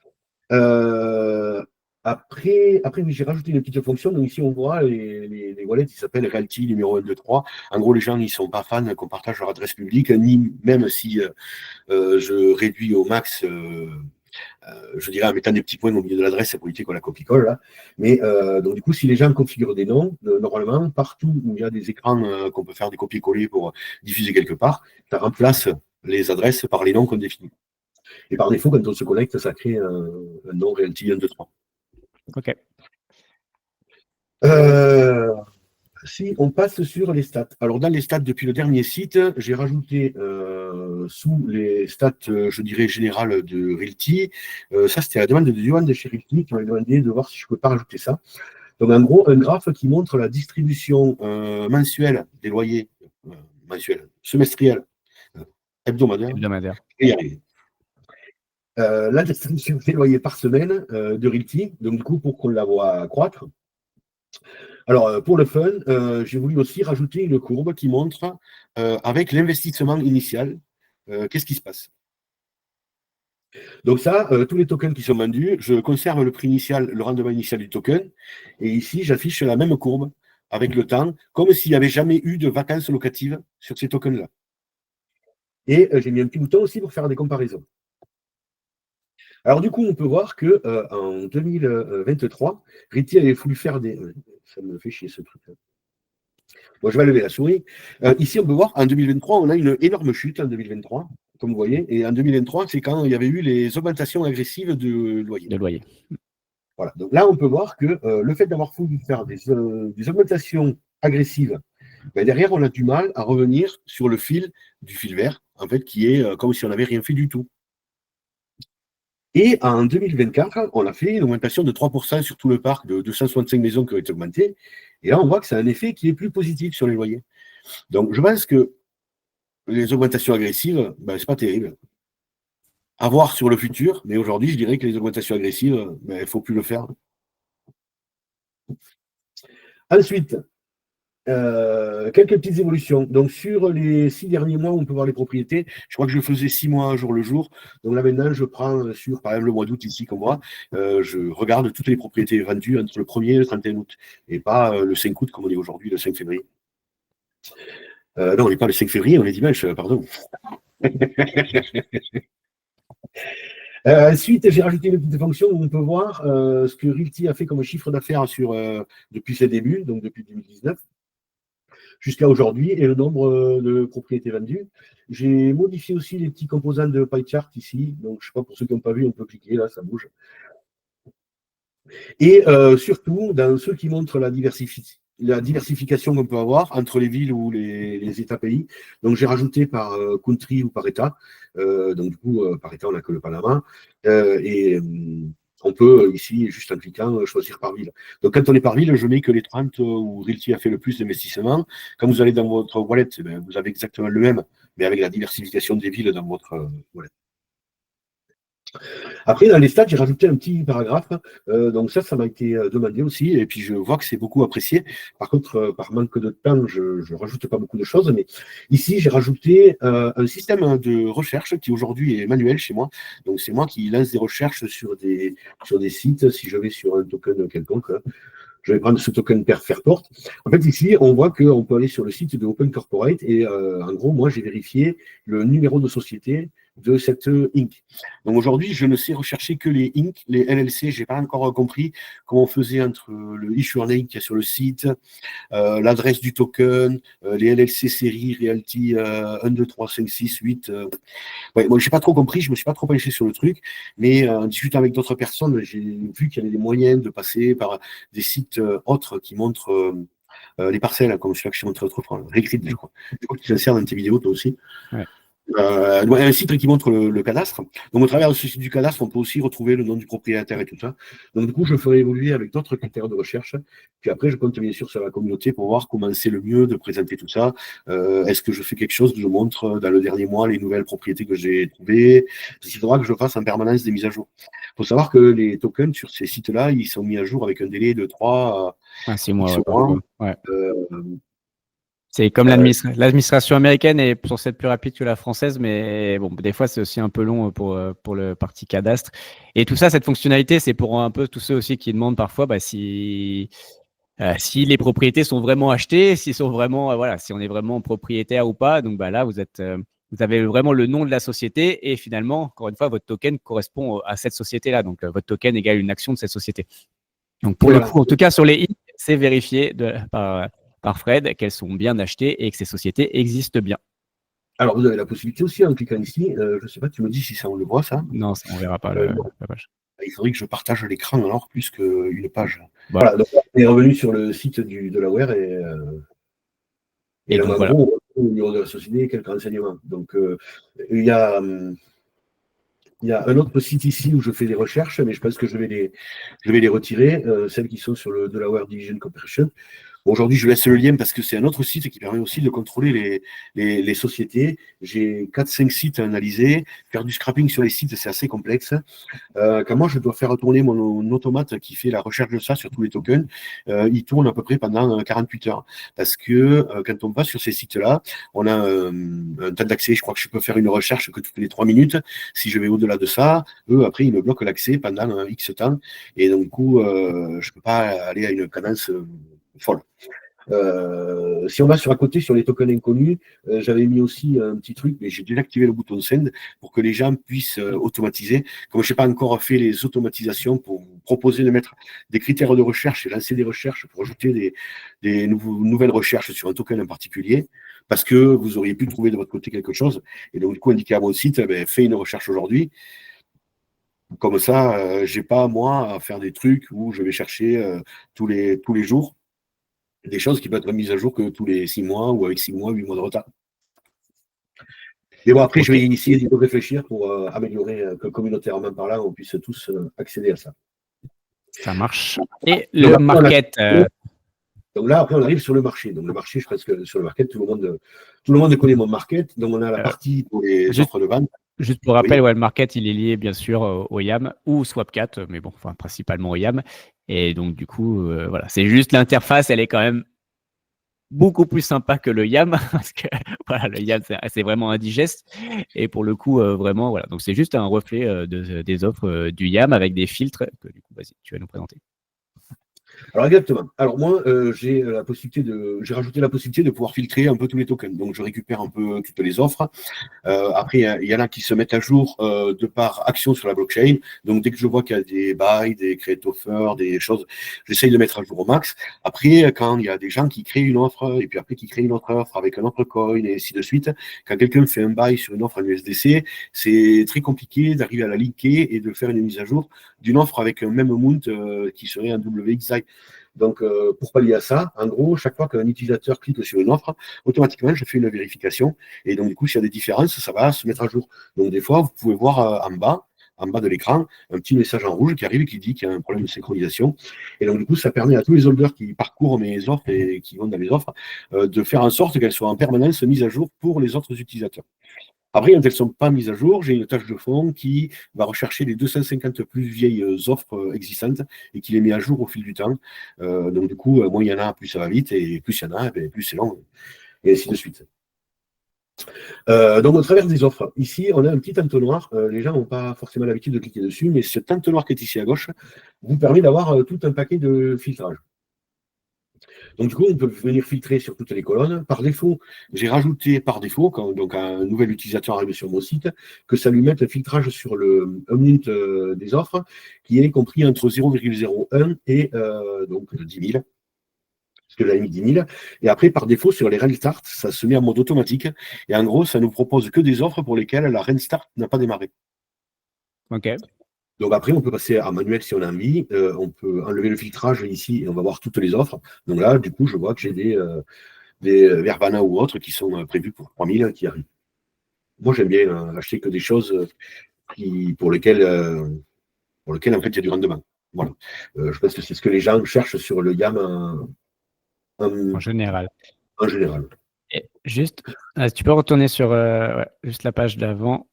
Speaker 2: Euh, après oui, j'ai rajouté une petite fonction. Donc ici, on voit les wallets qui s'appellent Realty numéro 1, 2, 3. En gros, les gens ne sont pas fans qu'on partage leur adresse publique, ni même si je réduis au max, je dirais en mettant des petits points au milieu de l'adresse pour éviter qu'on la copie-colle. Là. Mais donc, du coup, si les gens configurent des noms, normalement, partout où il y a des écrans qu'on peut faire des copier-coller pour diffuser quelque part, ça remplace les adresses par les noms qu'on définit. Et par défaut, quand on se connecte, ça crée un nom Realty 1, 2, 3.
Speaker 1: OK.
Speaker 2: Si on passe sur les stats. Alors, dans les stats, depuis le dernier site, j'ai rajouté sous les stats, je dirais, générales de Realty. Ça, c'était la demande de Yoann de chez Realty qui m'a demandé de voir si je ne pouvais pas rajouter ça. Donc, en gros, un graphe qui montre la distribution mensuelle des loyers, mensuelle, semestrielle, hebdomadaire,
Speaker 1: Hebdomadaire.
Speaker 2: et y arriver. La distribution des loyers par semaine de Realty, donc du coup, pour qu'on la voit croître. Alors, pour le fun, j'ai voulu aussi rajouter une courbe qui montre, avec l'investissement initial, qu'est-ce qui se passe. Donc ça, tous les tokens qui sont vendus, je conserve le prix initial, le rendement initial du token, et ici, j'affiche la même courbe avec le temps, comme s'il n'y avait jamais eu de vacances locatives sur ces tokens-là. Et j'ai mis un petit bouton aussi pour faire des comparaisons. Alors du coup, on peut voir que en 2023, Riti avait voulu faire des... ça me fait chier ce truc-là. Bon, je vais lever la souris. Ici, on peut voir, en 2023, on a une énorme chute en 2023, comme vous voyez. Et en 2023, c'est quand il y avait eu les augmentations agressives de loyer.
Speaker 1: De loyer.
Speaker 2: Voilà. Donc là, on peut voir que le fait d'avoir voulu faire des augmentations agressives, ben derrière, on a du mal à revenir sur le fil du fil vert, en fait, qui est comme si on n'avait rien fait du tout. Et en 2024, on a fait une augmentation de 3% sur tout le parc de 265 maisons qui ont été augmentées. Et là, on voit que c'est un effet qui est plus positif sur les loyers. Donc, je pense que les augmentations agressives, ben, ce n'est pas terrible. À voir sur le futur, mais aujourd'hui, je dirais que les augmentations agressives, ben, il ne faut plus le faire. Ensuite, quelques petites évolutions. Donc, sur les 6 derniers mois, on peut voir les propriétés. Je crois que je faisais 6 mois jour le jour. Donc là, maintenant, je prends sur, par exemple, le mois d'août, ici, comme moi, je regarde toutes les propriétés vendues entre le 1er et le 31 août. Et pas le 5 août, comme on est aujourd'hui, le 5 février. Non, on n'est pas le 5 février, on est dimanche, pardon. Ensuite, j'ai rajouté une petite fonction où on peut voir ce que Realty a fait comme chiffre d'affaires depuis ses débuts, donc depuis 2019. Jusqu'à aujourd'hui et le nombre de propriétés vendues. J'ai modifié aussi les petits composants de pie chart ici. Donc, je ne sais pas, pour ceux qui n'ont pas vu, on peut cliquer, là, ça bouge. Et surtout, dans ceux qui montrent la diversification qu'on peut avoir entre les villes ou les États pays. Donc, j'ai rajouté par country ou par État. Donc, du coup, par État, on n'a que le Panama. Et on peut ici, juste en cliquant, choisir par ville. Donc, quand on est par ville, je mets que les 30 où Realty a fait le plus d'investissements. Quand vous allez dans votre wallet, vous avez exactement le même, mais avec la diversification des villes dans votre wallet. Après, dans les stats, j'ai rajouté un petit paragraphe. Donc ça m'a été demandé aussi. Et puis, je vois que c'est beaucoup apprécié. Par contre, par manque de temps, je ne rajoute pas beaucoup de choses. Mais ici, j'ai rajouté un système de recherche qui aujourd'hui est manuel chez moi. Donc, c'est moi qui lance des recherches sur des sites. Si je vais sur un token quelconque, je vais prendre ce token Fairport. En fait, ici, on voit qu'on peut aller sur le site de Open Corporate et en gros, moi, j'ai vérifié le numéro de société de cette Inc. Donc aujourd'hui, je ne sais rechercher que les Inc, les LLC. Je n'ai pas encore compris comment on faisait entre le issue name qui est sur le site, l'adresse du token, les LLC série, Realty 1, 2, 3, 5, 6, 8. Ouais, moi, je n'ai pas trop compris, je ne me suis pas trop penché sur le truc, mais en discutant avec d'autres personnes, j'ai vu qu'il y avait des moyens de passer par des sites autres qui montrent les parcelles, comme celui-là que je t'ai montré autrefois, Recrit, je crois. Je crois que tu t'insères dans tes vidéos, toi aussi.
Speaker 1: Ouais.
Speaker 2: Un site qui montre le cadastre. Donc, au travers de ce site du cadastre, on peut aussi retrouver le nom du propriétaire et tout ça. Donc, du coup, je ferai évoluer avec d'autres critères de recherche. Puis après, je compte bien sûr sur la communauté pour voir comment c'est le mieux de présenter tout ça. Est-ce que je fais quelque chose que je montre dans le dernier mois les nouvelles propriétés que j'ai trouvées? Il faudra que je fasse en permanence des mises à jour. Il faut savoir que les tokens sur ces sites-là, ils sont mis à jour avec un délai de 3
Speaker 1: à 6 mois.
Speaker 2: X mois.
Speaker 1: Ouais. C'est comme l'administration américaine est censée être plus rapide que la française, mais bon, des fois, c'est aussi un peu long pour le parti cadastre. Et tout ça, cette fonctionnalité, c'est pour un peu tous ceux aussi qui demandent parfois si les propriétés sont vraiment achetées, s'ils sont vraiment, si on est vraiment propriétaire ou pas. Donc là, vous avez vraiment le nom de la société et finalement, encore une fois, votre token correspond à cette société-là. Donc, votre token égale une action de cette société. Donc, pour le coup, en tout cas, sur les i, c'est vérifié par Fred qu'elles sont bien achetées et que ces sociétés existent bien.
Speaker 2: Alors, vous avez la possibilité aussi, en cliquant ici, je ne sais pas, tu me dis si ça on le voit, ça.
Speaker 1: Non, on ne verra pas la page.
Speaker 2: Il faudrait que je partage l'écran alors plus qu'une page. Voilà, donc on est revenu sur le site de la WER et donc, en gros, au niveau de la société, quelques renseignements. Donc, il y a un autre site ici où je fais des recherches, mais je pense que je vais les retirer, celles qui sont sur le Delaware Division Corporation. Aujourd'hui, je laisse le lien parce que c'est un autre site qui permet aussi de contrôler les sociétés. J'ai 4-5 sites à analyser. Faire du scrapping sur les sites, c'est assez complexe. Quand moi, je dois faire tourner mon automate qui fait la recherche de ça sur tous les tokens, il tourne à peu près pendant 48 heures. Parce que quand on va sur ces sites-là, on a un temps d'accès. Je crois que je peux faire une recherche que toutes les 3 minutes. Si je vais au-delà de ça, eux, après, ils me bloquent l'accès pendant un X temps. Et donc, du coup, je ne peux pas aller à une cadence folle. Si on va sur à côté sur les tokens inconnus, j'avais mis aussi un petit truc, mais j'ai désactivé le bouton send pour que les gens puissent automatiser. Comme je n'ai pas encore fait les automatisations pour vous proposer de mettre des critères de recherche et lancer des recherches pour ajouter des nouvelles recherches sur un token en particulier, parce que vous auriez pu trouver de votre côté quelque chose, et donc du coup indiquer à mon site, fais une recherche aujourd'hui. Comme ça, j'ai pas moi à faire des trucs où je vais chercher tous les jours des choses qui peuvent être mises à jour que tous les 6 mois ou avec 6 mois, 8 mois de retard. Mais bon, après, je vais initier de réfléchir pour améliorer que communautairement par là, on puisse tous accéder à ça.
Speaker 1: Ça marche. Et le market.
Speaker 2: Donc là, après, on arrive sur le marché. Donc le marché, je pense que sur le market, tout le monde connaît mon market. Donc on a la partie pour les offres de vente.
Speaker 1: Juste pour rappel, le market, il est lié bien sûr au YAM ou Swapcat, mais bon, enfin principalement au YAM. Et donc du coup, c'est juste l'interface, elle est quand même beaucoup plus sympa que le YAM parce que le YAM c'est vraiment indigeste. Et pour le coup, vraiment, voilà. Donc c'est juste un reflet des offres du YAM avec des filtres que du coup, vas-y, tu vas nous présenter.
Speaker 2: Alors exactement. Alors moi, j'ai rajouté la possibilité de pouvoir filtrer un peu tous les tokens. Donc je récupère un peu toutes les offres. Après, il y en a qui se mettent à jour de par action sur la blockchain. Donc dès que je vois qu'il y a des buys, des create offers, des choses, j'essaye de mettre à jour au max. Après, quand il y a des gens qui créent une offre et puis après qui créent une autre offre avec un autre coin et ainsi de suite, quand quelqu'un fait un buy sur une offre en USDC, c'est très compliqué d'arriver à la linker et de faire une mise à jour d'une offre avec un même mount qui serait un WXI. Donc, pour pallier à ça, en gros, chaque fois qu'un utilisateur clique sur une offre, automatiquement, je fais une vérification. Et donc, du coup, s'il y a des différences, ça va se mettre à jour. Donc, des fois, vous pouvez voir en bas, en bas de l'écran un petit message en rouge qui arrive et qui dit qu'il y a un problème de synchronisation. Et donc, du coup, ça permet à tous les holders qui parcourent mes offres et qui vont dans les offres de faire en sorte qu'elles soient en permanence mises à jour pour les autres utilisateurs. Après, quand elles ne sont pas mises à jour, j'ai une tâche de fond qui va rechercher les 250 plus vieilles offres existantes et qui les met à jour au fil du temps. Donc, du coup, moins il y en a, plus ça va vite, et plus il y en a, plus c'est long, et ainsi de suite. Donc, au travers des offres, ici, on a un petit entonnoir. Les gens n'ont pas forcément l'habitude de cliquer dessus, mais cet entonnoir qui est ici à gauche vous permet d'avoir tout un paquet de filtrage. Donc, du coup, on peut venir filtrer sur toutes les colonnes. Par défaut, j'ai rajouté par défaut, quand donc un nouvel utilisateur arrive sur mon site, que ça lui mette un filtrage sur le unmute des offres, qui est compris entre 0,01 et donc 10 000. Parce que j'avais mis 10 000. Et après, par défaut, sur les restart, ça se met en mode automatique. Et en gros, ça nous propose que des offres pour lesquelles la restart n'a pas démarré.
Speaker 1: Ok.
Speaker 2: Donc après, on peut passer à manuel si on a envie. On peut enlever le filtrage ici et on va voir toutes les offres. Donc là, du coup, je vois que j'ai des Vervana ou autres qui sont prévus pour 3 000 qui arrivent. Moi, j'aime bien acheter que des choses pour lesquelles en fait, il y a du rendement. Voilà. Je pense que c'est ce que les gens cherchent sur le YAM
Speaker 1: En général.
Speaker 2: en général.
Speaker 1: Et juste, tu peux retourner sur juste la page d'avant,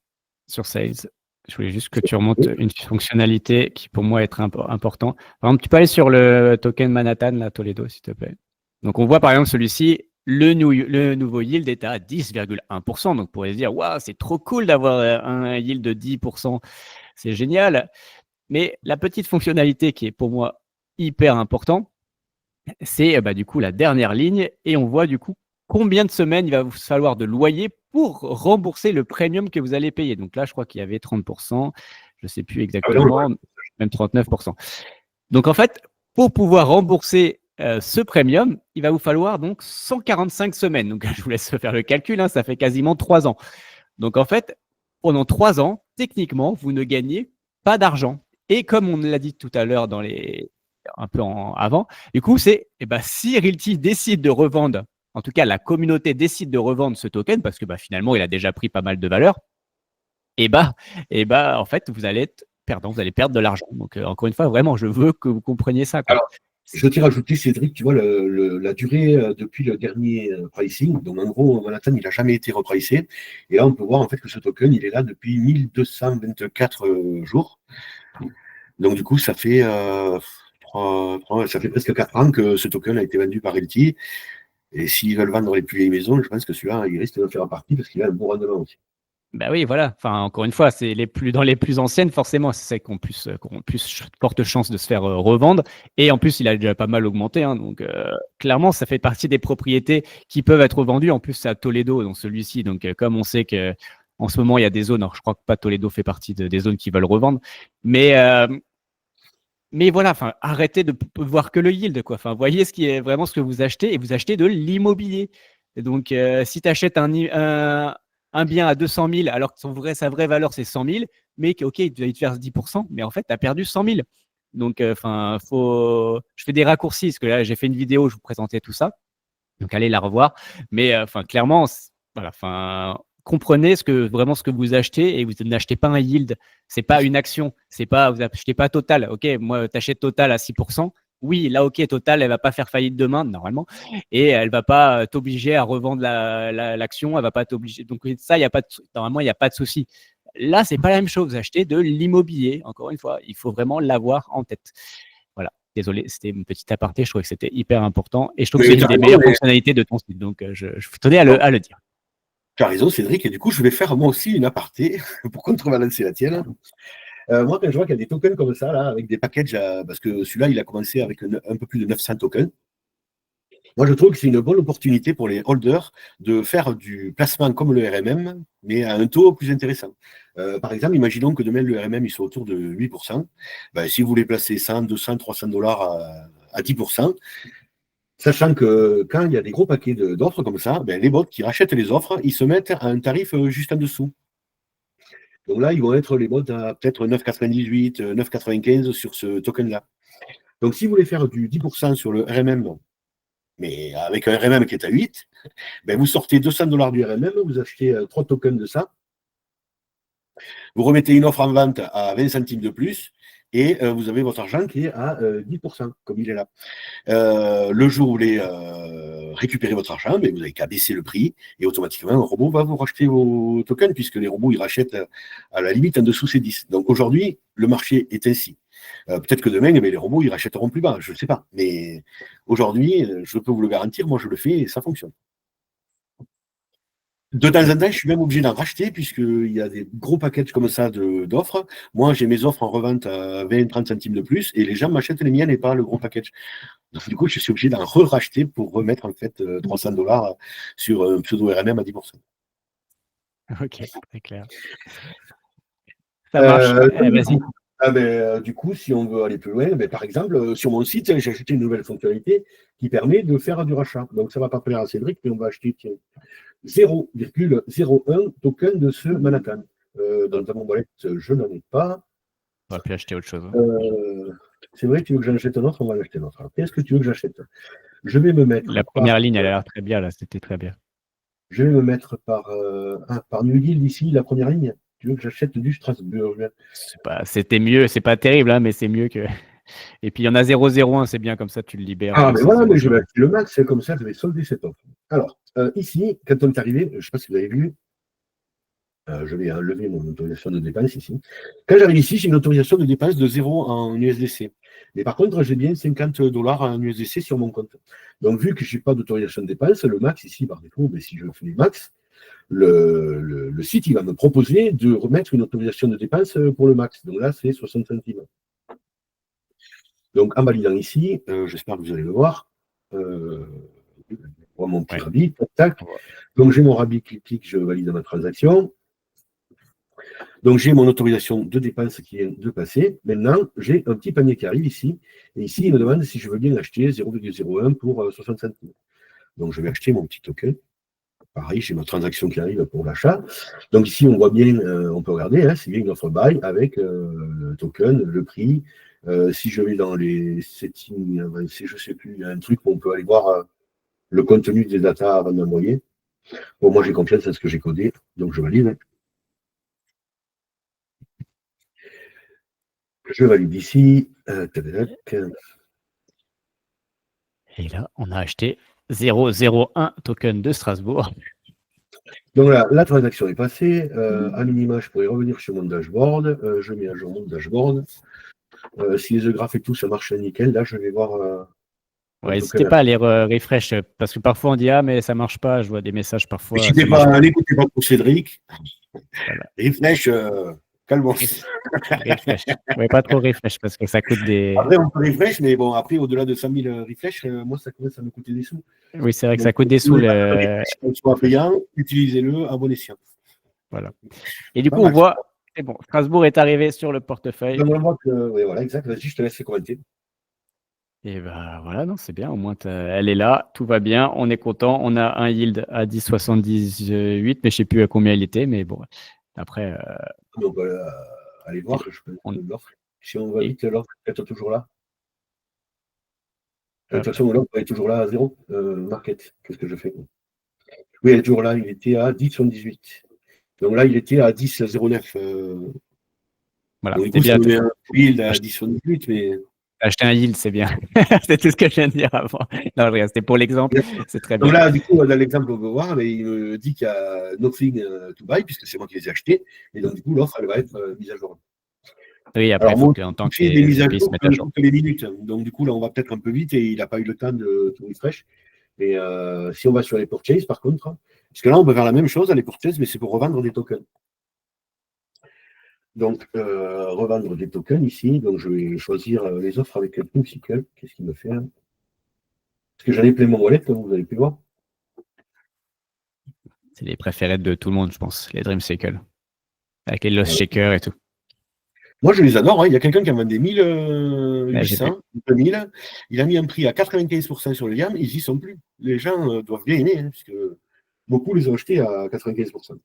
Speaker 1: sur Sales. Je voulais juste que tu remontes une fonctionnalité qui, pour moi, est important. Par exemple, tu peux aller sur le token Manhattan, là, Toledo, s'il te plaît. Donc, on voit, par exemple, celui-ci, le nouveau yield est à 10,1%. Donc, on pourrait se dire, waouh, c'est trop cool d'avoir un yield de 10%. C'est génial. Mais la petite fonctionnalité qui est, pour moi, hyper important, c'est du coup la dernière ligne. Et on voit, du coup, combien de semaines il va vous falloir de loyer pour rembourser le premium que vous allez payer. Donc là, je crois qu'il y avait 30%, je ne sais plus exactement, même 39%. Donc en fait, pour pouvoir rembourser ce premium, il va vous falloir donc 145 semaines. Donc je vous laisse faire le calcul, ça fait quasiment 3 ans. Donc en fait, pendant 3 ans, techniquement, vous ne gagnez pas d'argent. Et comme on l'a dit tout à l'heure un peu avant, du coup, c'est si Realty décide de revendre, en tout cas la communauté décide de revendre ce token, parce que finalement, il a déjà pris pas mal de valeur, en fait, vous allez être perdant, vous allez perdre de l'argent. Donc, encore une fois, vraiment, je veux que vous compreniez ça.
Speaker 2: Alors, je tiens à rajouter, Cédric, tu vois, la durée depuis le dernier pricing. Donc, en gros, Manhattan, il n'a jamais été repricé. Et là, on peut voir en fait que ce token, il est là depuis 1224 jours. Donc, du coup, ça fait presque 4 ans que ce token a été vendu par Realty. Et s'ils veulent vendre les plus vieilles maisons, je pense que celui-là, il risque de faire partie parce qu'il a un bon rendement aussi.
Speaker 1: Oui, voilà. Enfin, encore une fois, c'est dans les plus anciennes, forcément, c'est celles qui ont plus forte chance de se faire revendre. Et en plus, il a déjà pas mal augmenté. Donc, clairement, ça fait partie des propriétés qui peuvent être vendues. En plus, c'est à Toledo, donc celui-ci. Donc, comme on sait que en ce moment, il y a des zones. Alors, je crois que pas Toledo fait partie des zones qui veulent revendre. Mais voilà, enfin, arrêtez de voir que le yield, quoi. Enfin, voyez ce qui est vraiment ce que vous achetez et vous achetez de l'immobilier. Donc, si tu achètes un bien à 200 000 alors que sa vraie valeur c'est 100 000, mais OK, il te faire 10%, mais en fait, tu as perdu 100 000. Donc, je fais des raccourcis parce que là, j'ai fait une vidéo où je vous présentais tout ça. Donc, allez la revoir. Mais clairement, voilà, comprenez vraiment ce que vous achetez et vous n'achetez pas un yield. C'est pas une action. Vous n'achetez pas Total. OK, moi, tu achètes Total à 6%. Oui, là, OK, Total, elle va pas faire faillite demain, normalement. Et elle va pas t'obliger à revendre l'action. Elle va pas t'obliger. Donc, ça, normalement, il n'y a pas de souci. Là, c'est pas la même chose. Vous achetez de l'immobilier. Encore une fois, il faut vraiment l'avoir en tête. Voilà. Désolé, c'était une petite aparté. Je trouvais que c'était hyper important. Et je trouve que c'est une des meilleures fonctionnalités de ton site. Donc, je tenais à le dire.
Speaker 2: Tu as raison, Cédric, et du coup, je vais faire moi aussi une aparté pour contrebalancer la tienne. Moi, quand je vois qu'il y a des tokens comme ça, là, avec des packages, parce que celui-là, il a commencé avec un peu plus de 900 tokens. Moi, je trouve que c'est une bonne opportunité pour les holders de faire du placement comme le RMM, mais à un taux plus intéressant. Par exemple, imaginons que demain, le RMM il soit autour de 8%. Si vous voulez placer 100, 200, 300 dollars à 10%, sachant que quand il y a des gros paquets d'offres comme ça, les bots qui rachètent les offres, ils se mettent à un tarif juste en dessous. Donc là, ils vont être les bots à peut-être 9,98, 9,95 sur ce token-là. Donc si vous voulez faire du 10% sur le RMM, mais avec un RMM qui est à 8, vous sortez 200 dollars du RMM, vous achetez 3 tokens de ça. Vous remettez une offre en vente à 20 centimes de plus et vous avez votre argent qui est à 10%, comme il est là. Le jour où vous voulez récupérer votre argent, mais vous n'avez qu'à baisser le prix et automatiquement, un robot va vous racheter vos tokens puisque les robots, ils rachètent à la limite en dessous c'est 10. Donc aujourd'hui, le marché est ainsi. Peut-être que demain, les robots, ils rachèteront plus bas, je ne sais pas. Mais aujourd'hui, je peux vous le garantir, moi je le fais et ça fonctionne. De temps en temps, je suis même obligé d'en racheter puisqu'il y a des gros packages comme ça d'offres. Moi, j'ai mes offres en revente à 20-30 centimes de plus et les gens m'achètent les miennes et pas le gros package. Donc, du coup, je suis obligé d'en racheter pour remettre en fait 300$ sur un pseudo RMM à 10%.
Speaker 1: Ok, très clair. Ça marche.
Speaker 2: Vas-y. Du coup, si on veut aller plus loin, par exemple, sur mon site, j'ai acheté une nouvelle fonctionnalité qui permet de faire du rachat. Donc, ça ne va pas plaire à Cédric, mais on va acheter 0,01 token de ce Manhattan. Dans ta wallet, je n'en ai pas.
Speaker 1: On va plus acheter autre chose.
Speaker 2: C'est vrai, tu veux que j'en achète un autre, on va l'acheter un autre. Qu'est-ce que tu veux que j'achète? Je vais me mettre.
Speaker 1: La première ligne, elle a l'air très bien, là, c'était très bien.
Speaker 2: Je vais me mettre par New Deal ici, la première ligne. Tu veux que j'achète du Strasbourg?
Speaker 1: C'était mieux, c'est pas terrible, hein, mais c'est mieux que. Et puis il y en a 0,01, c'est bien, comme ça tu le libères.
Speaker 2: Ah, mais voilà, mais je vais acheter le max, comme ça je vais solder cette offre. Alors, ici, quand on est arrivé, je ne sais pas si vous avez vu, je vais enlever mon autorisation de dépense ici. Quand j'arrive ici, j'ai une autorisation de dépense de 0 en USDC. Mais par contre, j'ai bien 50$ en USDC sur mon compte. Donc, vu que je n'ai pas d'autorisation de dépense, le max ici, par défaut, mais si je fais le max, le site il va me proposer de remettre une autorisation de dépense pour le max. Donc là, c'est 60 centimes. Donc, en validant ici, j'espère que vous allez le voir. Mon petit rabis, tac, tac. Donc, j'ai mon rabis, clic, je valide ma transaction. Donc, j'ai mon autorisation de dépense qui vient de passer. Maintenant, j'ai un petit panier qui arrive ici. Et ici, il me demande si je veux bien acheter 0,01 pour 60 centimes. Donc, je vais acheter mon petit token. Pareil, j'ai ma transaction qui arrive pour l'achat. Donc, ici, on voit bien, on peut regarder, hein, c'est bien une offre buy avec le token, le prix. Si je vais dans les settings, je ne sais plus, il y a un truc où on peut aller voir le contenu des data avant d'envoyer. Bon, moi, j'ai confiance à ce que j'ai codé, donc je valide. Je valide ici.
Speaker 1: Et là, on a acheté 0,01 token de Strasbourg.
Speaker 2: Donc là, la transaction est passée. À minima, je pourrais revenir sur mon dashboard. Je mets à jour mon dashboard. Si les graphes et tout, ça marche nickel, là, je vais voir.
Speaker 1: N'hésitez pas à les refresh, parce que parfois on dit ah, mais ça marche pas. Je vois des messages parfois.
Speaker 2: N'écoutez pas pour Cédric. Voilà. Refresh, calme.
Speaker 1: Refresh. Ouais, pas trop refresh parce que ça coûte des.
Speaker 2: Après, on peut refresh, mais bon, après, au-delà de 100 000 refresh, moi, ça commence à me coûter des sous.
Speaker 1: Oui, c'est vrai que ça coûte des sous.
Speaker 2: Soit payant, utilisez-le à bon escient.
Speaker 1: Voilà. Et du coup, on voit, c'est bon, Strasbourg est arrivé sur le portefeuille.
Speaker 2: Donc, on voit que, oui, voilà, exact. Vas-y, je te laisse commenter.
Speaker 1: Et ben voilà, non, c'est bien. Au moins, elle est là, tout va bien, on est content. On a un yield à 10,78, mais je ne sais plus à combien il était, mais bon, après.
Speaker 2: Donc, allez voir, je peux l'offre. Si on va vite, l'offre est peut-être toujours là. De toute façon, l'offre est toujours là à 0. Market, qu'est-ce que je fais? Oui, elle est toujours là, il était à 10,78. Donc là, il était à 10,09.
Speaker 1: Voilà,
Speaker 2: donc, du coup,
Speaker 1: bien.
Speaker 2: Un yield à 10,78, mais.
Speaker 1: Acheter un yield, c'est bien. C'est tout ce que je viens de dire avant. Non, c'était pour l'exemple. C'est très bien.
Speaker 2: Donc là, du coup, dans l'exemple, on va voir, mais il me dit qu'il y a nothing to buy, puisque c'est moi qui les ai achetés. Et donc, du coup, l'offre, elle va être mise à jour.
Speaker 1: Oui, après, il faut qu'en tant que
Speaker 2: des mises à jour, se mettent à jour. Les minutes. Donc, du coup, là, on va peut-être un peu vite et il n'a pas eu le temps de tout refresh. Mais si on va sur les purchases, par contre, parce que là, on peut faire la même chose à les purchases, mais c'est pour revendre des tokens. Donc, revendre des tokens ici. Donc, je vais choisir les offres avec un Dreamcycle. Qu'est-ce qu'il me fait? Parce que j'en ai plein mon wallet, comme vous avez pu voir.
Speaker 1: C'est les préférés de tout le monde, je pense, les Dreamcycle. Avec les Lost Shakers et tout.
Speaker 2: Moi, je les adore. Hein. Il y a quelqu'un qui a vendu 1800, 2000. Il a mis un prix à 95% sur le YAM. Ils n'y sont plus. Les gens doivent bien aimer, hein, puisque beaucoup les ont achetés à 95%.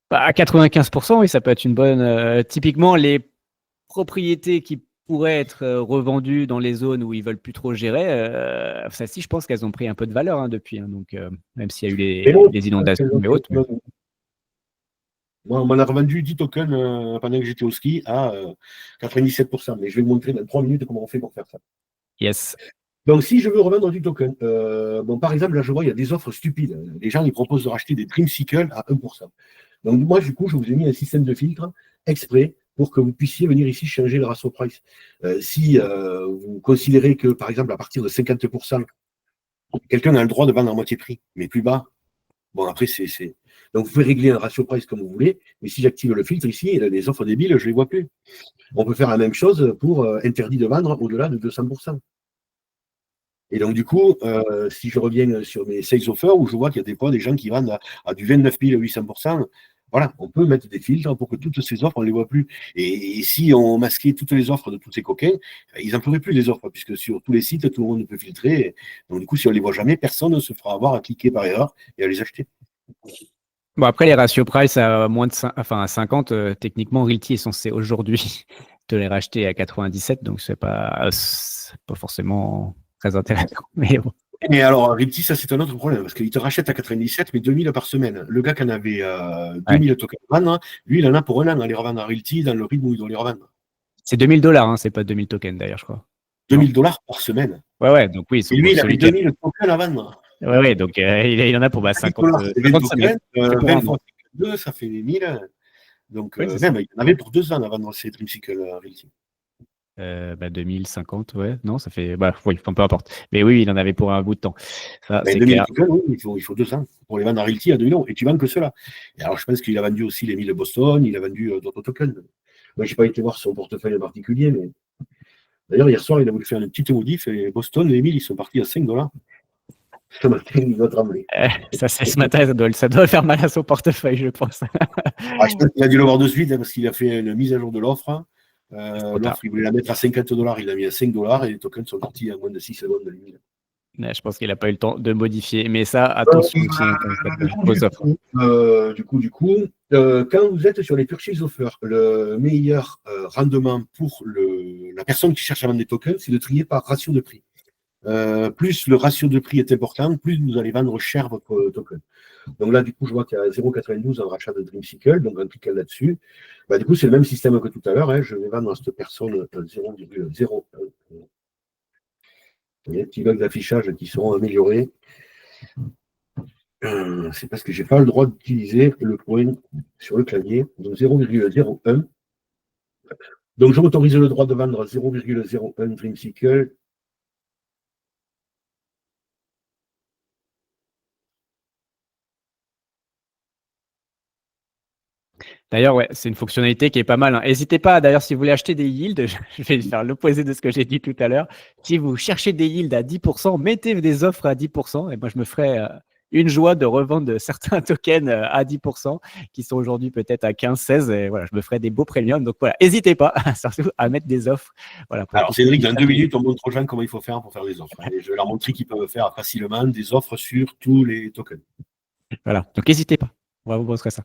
Speaker 1: À 95%, oui, ça peut être une bonne. Typiquement, les propriétés qui pourraient être revendues dans les zones où ils ne veulent plus trop gérer, ça-ci, je pense qu'elles ont pris un peu de valeur depuis. Hein, donc, même s'il y a eu les inondations et autres.
Speaker 2: Moi, on m'en a revendu 10 tokens pendant que j'étais au ski à 97%. Mais je vais vous montrer dans 3 minutes comment on fait pour faire ça.
Speaker 1: Yes.
Speaker 2: Donc, si je veux revendre du token, bon, par exemple, là, je vois, il y a des offres stupides. Les gens, ils proposent de racheter des Dreamcycle à 1%. Donc, moi, du coup, je vous ai mis un système de filtre exprès pour que vous puissiez venir ici changer le ratio price. Si vous considérez que, par exemple, à partir de 50%, quelqu'un a le droit de vendre à moitié prix, mais plus bas, bon, après, c'est. Donc, vous pouvez régler un ratio price comme vous voulez, mais si j'active le filtre ici, les offres débiles, je ne les vois plus. On peut faire la même chose pour interdit de vendre au-delà de 200%. Et donc, du coup, si je reviens sur mes sales offers, où je vois qu'il y a des fois des gens qui vendent à du 29 800%, voilà, on peut mettre des filtres pour que toutes ces offres, on ne les voit plus. Et si on masquait toutes les offres de tous ces coquins, ils n'en feraient plus les offres, puisque sur tous les sites, tout le monde peut filtrer. Donc, du coup, si on ne les voit jamais, personne ne se fera avoir à cliquer par erreur et à les acheter.
Speaker 1: Bon, après, les ratios price à moins de à 50, techniquement, Realty est censé aujourd'hui te les racheter à 97, donc c'est pas forcément très intéressant. Mais bon.
Speaker 2: Et alors, Ripti, ça, c'est un autre problème, parce qu'il te rachète à 97, mais 2000 par semaine. Le gars qui en avait 2000 tokens à vendre, lui, il en a pour un an à les revendre à Realty dans le rythme où il doit les revendre.
Speaker 1: C'est $2000, hein, c'est pas 2000 tokens d'ailleurs, je crois.
Speaker 2: 2000 $ par semaine.
Speaker 1: Ouais, donc oui.
Speaker 2: Et lui, il avait 2000 tokens à vendre.
Speaker 1: Ouais, donc il en a pour 50
Speaker 2: tokens, 20 fois 2, ça fait 1000. Donc, même, il en avait pour 2 ans à vendre ces Dreamcycle Realty.
Speaker 1: 2050, ouais, non, ça fait. Oui, peu importe. Mais oui, il en avait pour un bout de temps. Ça, c'est
Speaker 2: 2000
Speaker 1: clair.
Speaker 2: tokens, oui, il faut 2 ans pour les vendre à Realty à 2 millions. Et tu vends que cela. Et alors, je pense qu'il a vendu aussi les 1000 Boston, il a vendu d'autres tokens. Moi, je n'ai pas été voir son portefeuille en particulier, mais d'ailleurs, hier soir, il a voulu faire une petite modif et Boston, les 1000, ils sont partis à 5 $. Ce matin, il doit trembler.
Speaker 1: Ça, c'est ce matin, ça doit faire mal à son portefeuille, je pense.
Speaker 2: Je pense qu'il a dû le voir de suite parce qu'il a fait une mise à jour de l'offre. L'offre, il voulait la mettre à 50 $, il l'a mis à 5 $ et les tokens sont partis à moins de 6 secondes de limite.
Speaker 1: Je pense qu'il n'a pas eu le temps de modifier. Mais ça, attention aussi aux offres.
Speaker 2: Du coup, quand vous êtes sur les purchase offers, le meilleur rendement pour la personne qui cherche à vendre des tokens, c'est de trier par ratio de prix. Plus le ratio de prix est important, plus vous allez vendre cher votre token. Donc là, du coup, je vois qu'il y a 0,92 en rachat de Dreamcycle, donc en cliquant là-dessus. Du coup, c'est le même système que tout à l'heure. Je vais vendre à cette personne 0,01. Il y a des petits bugs d'affichage qui seront améliorés. C'est parce que je n'ai pas le droit d'utiliser le point sur le clavier, donc 0,01. Donc je m'autorise le droit de vendre 0,01 Dreamcycle.
Speaker 1: D'ailleurs, ouais, c'est une fonctionnalité qui est pas mal. N'hésitez pas, d'ailleurs, si vous voulez acheter des yields, je vais faire l'opposé de ce que j'ai dit tout à l'heure. Si vous cherchez des yields à 10%, mettez des offres à 10%. Et moi, je me ferai une joie de revendre certains tokens à 10%, qui sont aujourd'hui peut-être à 15-16. Et voilà, je me ferai des beaux premiums. Donc voilà, n'hésitez pas, surtout à mettre des offres. Voilà,
Speaker 2: alors, Cédric, dans 2 minutes, on montre aux gens comment il faut faire pour faire des offres. Et je vais leur montrer qu'ils peuvent faire facilement des offres sur tous les tokens.
Speaker 1: Voilà, donc n'hésitez pas. On va vous montrer ça.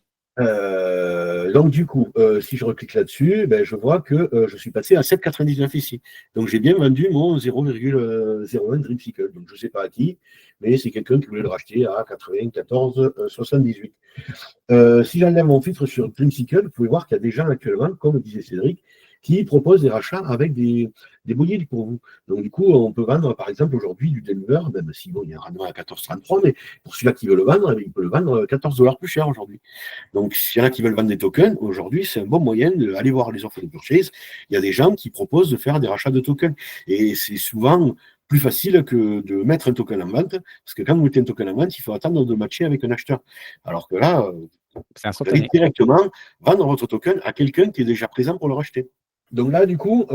Speaker 2: Donc du coup, si je reclique là-dessus, je vois que je suis passé à 7,99 ici. Donc j'ai bien vendu mon 0,01 Dreamcycle. Donc je ne sais pas à qui, mais c'est quelqu'un qui voulait le racheter à 94,78. Si j'enlève mon filtre sur Dreamcycle, vous pouvez voir qu'il y a des gens actuellement, comme disait Cédric, qui proposent des rachats avec des beaux yields pour vous. Donc, du coup, on peut vendre, par exemple, aujourd'hui, du Denver, même si bon, il y a un rendement à 14,33, mais pour celui-là qui veut le vendre, il peut le vendre 14 $ plus cher aujourd'hui. Donc, s'il y en a qui veulent vendre des tokens, aujourd'hui, c'est un bon moyen d'aller voir les offres de purchase. Il y a des gens qui proposent de faire des rachats de tokens. Et c'est souvent plus facile que de mettre un token en vente, parce que quand vous mettez un token en vente, il faut attendre de matcher avec un acheteur. Alors que là, vous allez directement vendre votre token à quelqu'un qui est déjà présent pour le racheter. Donc là, du coup,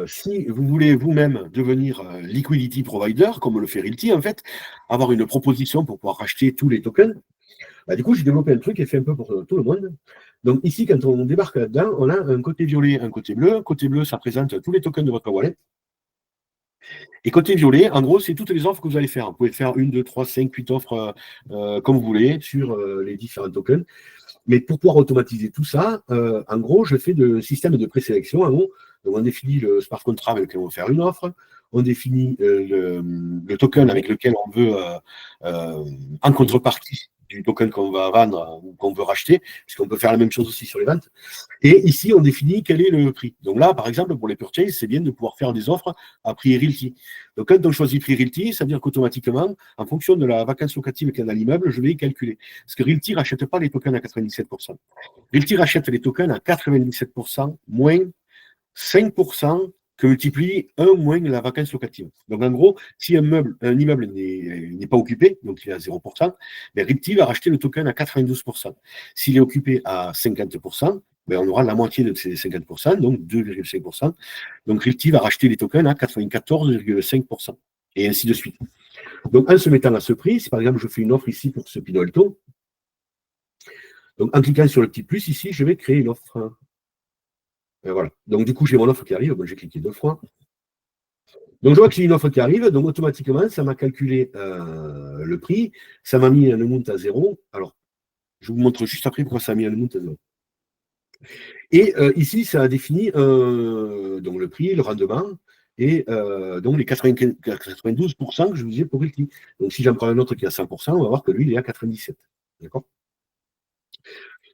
Speaker 2: si vous voulez vous-même devenir liquidity provider, comme le fait Realty, en fait, avoir une proposition pour pouvoir racheter tous les tokens, du coup, j'ai développé un truc qui est fait un peu pour tout le monde. Donc ici, quand on débarque là-dedans, on a un côté violet, un côté bleu. Un côté bleu, ça présente tous les tokens de votre wallet. Et côté violet, en gros, c'est toutes les offres que vous allez faire. Vous pouvez faire 1, 2, 3, 5, 8 offres comme vous voulez sur les différents tokens. Mais pour pouvoir automatiser tout ça, en gros, je fais le système de présélection en haut. Donc, on définit le smart contract avec lequel on va faire une offre. On définit le token avec lequel on veut, en contrepartie, du token qu'on va vendre ou qu'on veut racheter, puisqu'on peut faire la même chose aussi sur les ventes. Et ici, on définit quel est le prix. Donc là, par exemple, pour les purchases, c'est bien de pouvoir faire des offres à prix realty. Donc quand on choisit prix realty, ça veut dire qu'automatiquement, en fonction de la vacance locative qu'il y a dans l'immeuble, je vais calculer. Parce que realty ne rachète pas les tokens à 97%. Realty rachète les tokens à 97% moins 5% que multiplie 1 moins la vacance locative. Donc, en gros, si un immeuble n'est pas occupé, donc il est à 0%, ben, Realty va racheter le token à 92%. S'il est occupé à 50%, ben, on aura la moitié de ces 50%, donc 2,5%. Donc, Realty va racheter les tokens à 94,5%. Et ainsi de suite. Donc, en se mettant à ce prix, si par exemple je fais une offre ici pour ce Pinot Alto, donc en cliquant sur le petit plus ici, je vais créer une offre. Voilà. Donc, du coup, j'ai mon offre qui arrive. Bon, j'ai cliqué 2 fois. Donc, je vois que j'ai une offre qui arrive. Donc, automatiquement, ça m'a calculé le prix. Ça m'a mis un amount à 0. Alors, je vous montre juste après pourquoi ça a mis un amount à 0. Et ici, ça a défini donc le prix, le rendement et donc les 92% que je vous disais pour Realty. Donc, si j'en prends un autre qui est à 100%, on va voir que lui, il est à 97%. D'accord ?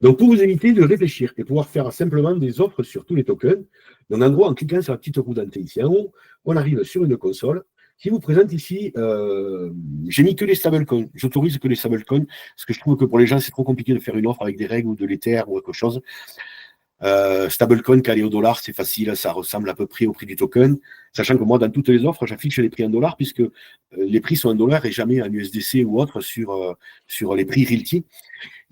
Speaker 2: Donc, pour vous éviter de réfléchir et pouvoir faire simplement des offres sur tous les tokens, donc en gros, en cliquant sur la petite roue dentée ici en haut, on arrive sur une console qui vous présente ici, j'ai mis que les stablecoins, j'autorise que les stablecoins, parce que je trouve que pour les gens, c'est trop compliqué de faire une offre avec des règles ou de l'Ether ou quelque chose. Stablecoin calé au dollar, c'est facile, ça ressemble à peu près au prix du token, sachant que moi, dans toutes les offres, j'affiche les prix en dollars, puisque les prix sont en dollars et jamais en USDC ou autre sur les prix Realty.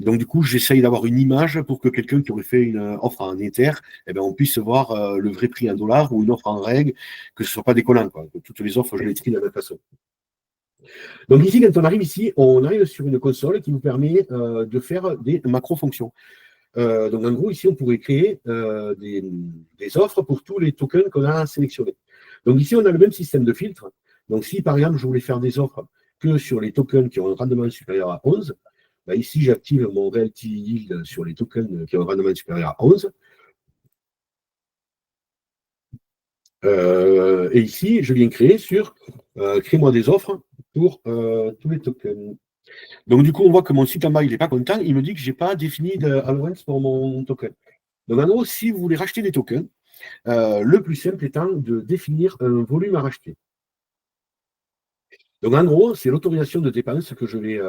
Speaker 2: Donc, du coup, j'essaye d'avoir une image pour que quelqu'un qui aurait fait une offre en Ether, eh bien, on puisse voir le vrai prix en dollars ou une offre en règle, que ce ne soit pas décollant, quoi. Que toutes les offres, je les trie de la même façon. Donc, ici, quand on arrive sur une console qui vous permet de faire des macro-fonctions. Donc, en gros, ici, on pourrait créer des offres pour tous les tokens qu'on a sélectionnés. Donc, ici, on a le même système de filtre. Donc, si, par exemple, je voulais faire des offres que sur les tokens qui ont un rendement supérieur à 11, ben ici, j'active mon Realty Yield sur les tokens qui ont un rendement supérieur à 11. Et ici, je viens créer sur crée-moi des offres pour tous les tokens. Donc, du coup, on voit que mon site en bas, il n'est pas content. Il me dit que je n'ai pas défini d'allowance pour mon token. Donc, en gros, si vous voulez racheter des tokens, le plus simple étant de définir un volume à racheter. Donc, en gros, c'est l'autorisation de dépense que je vais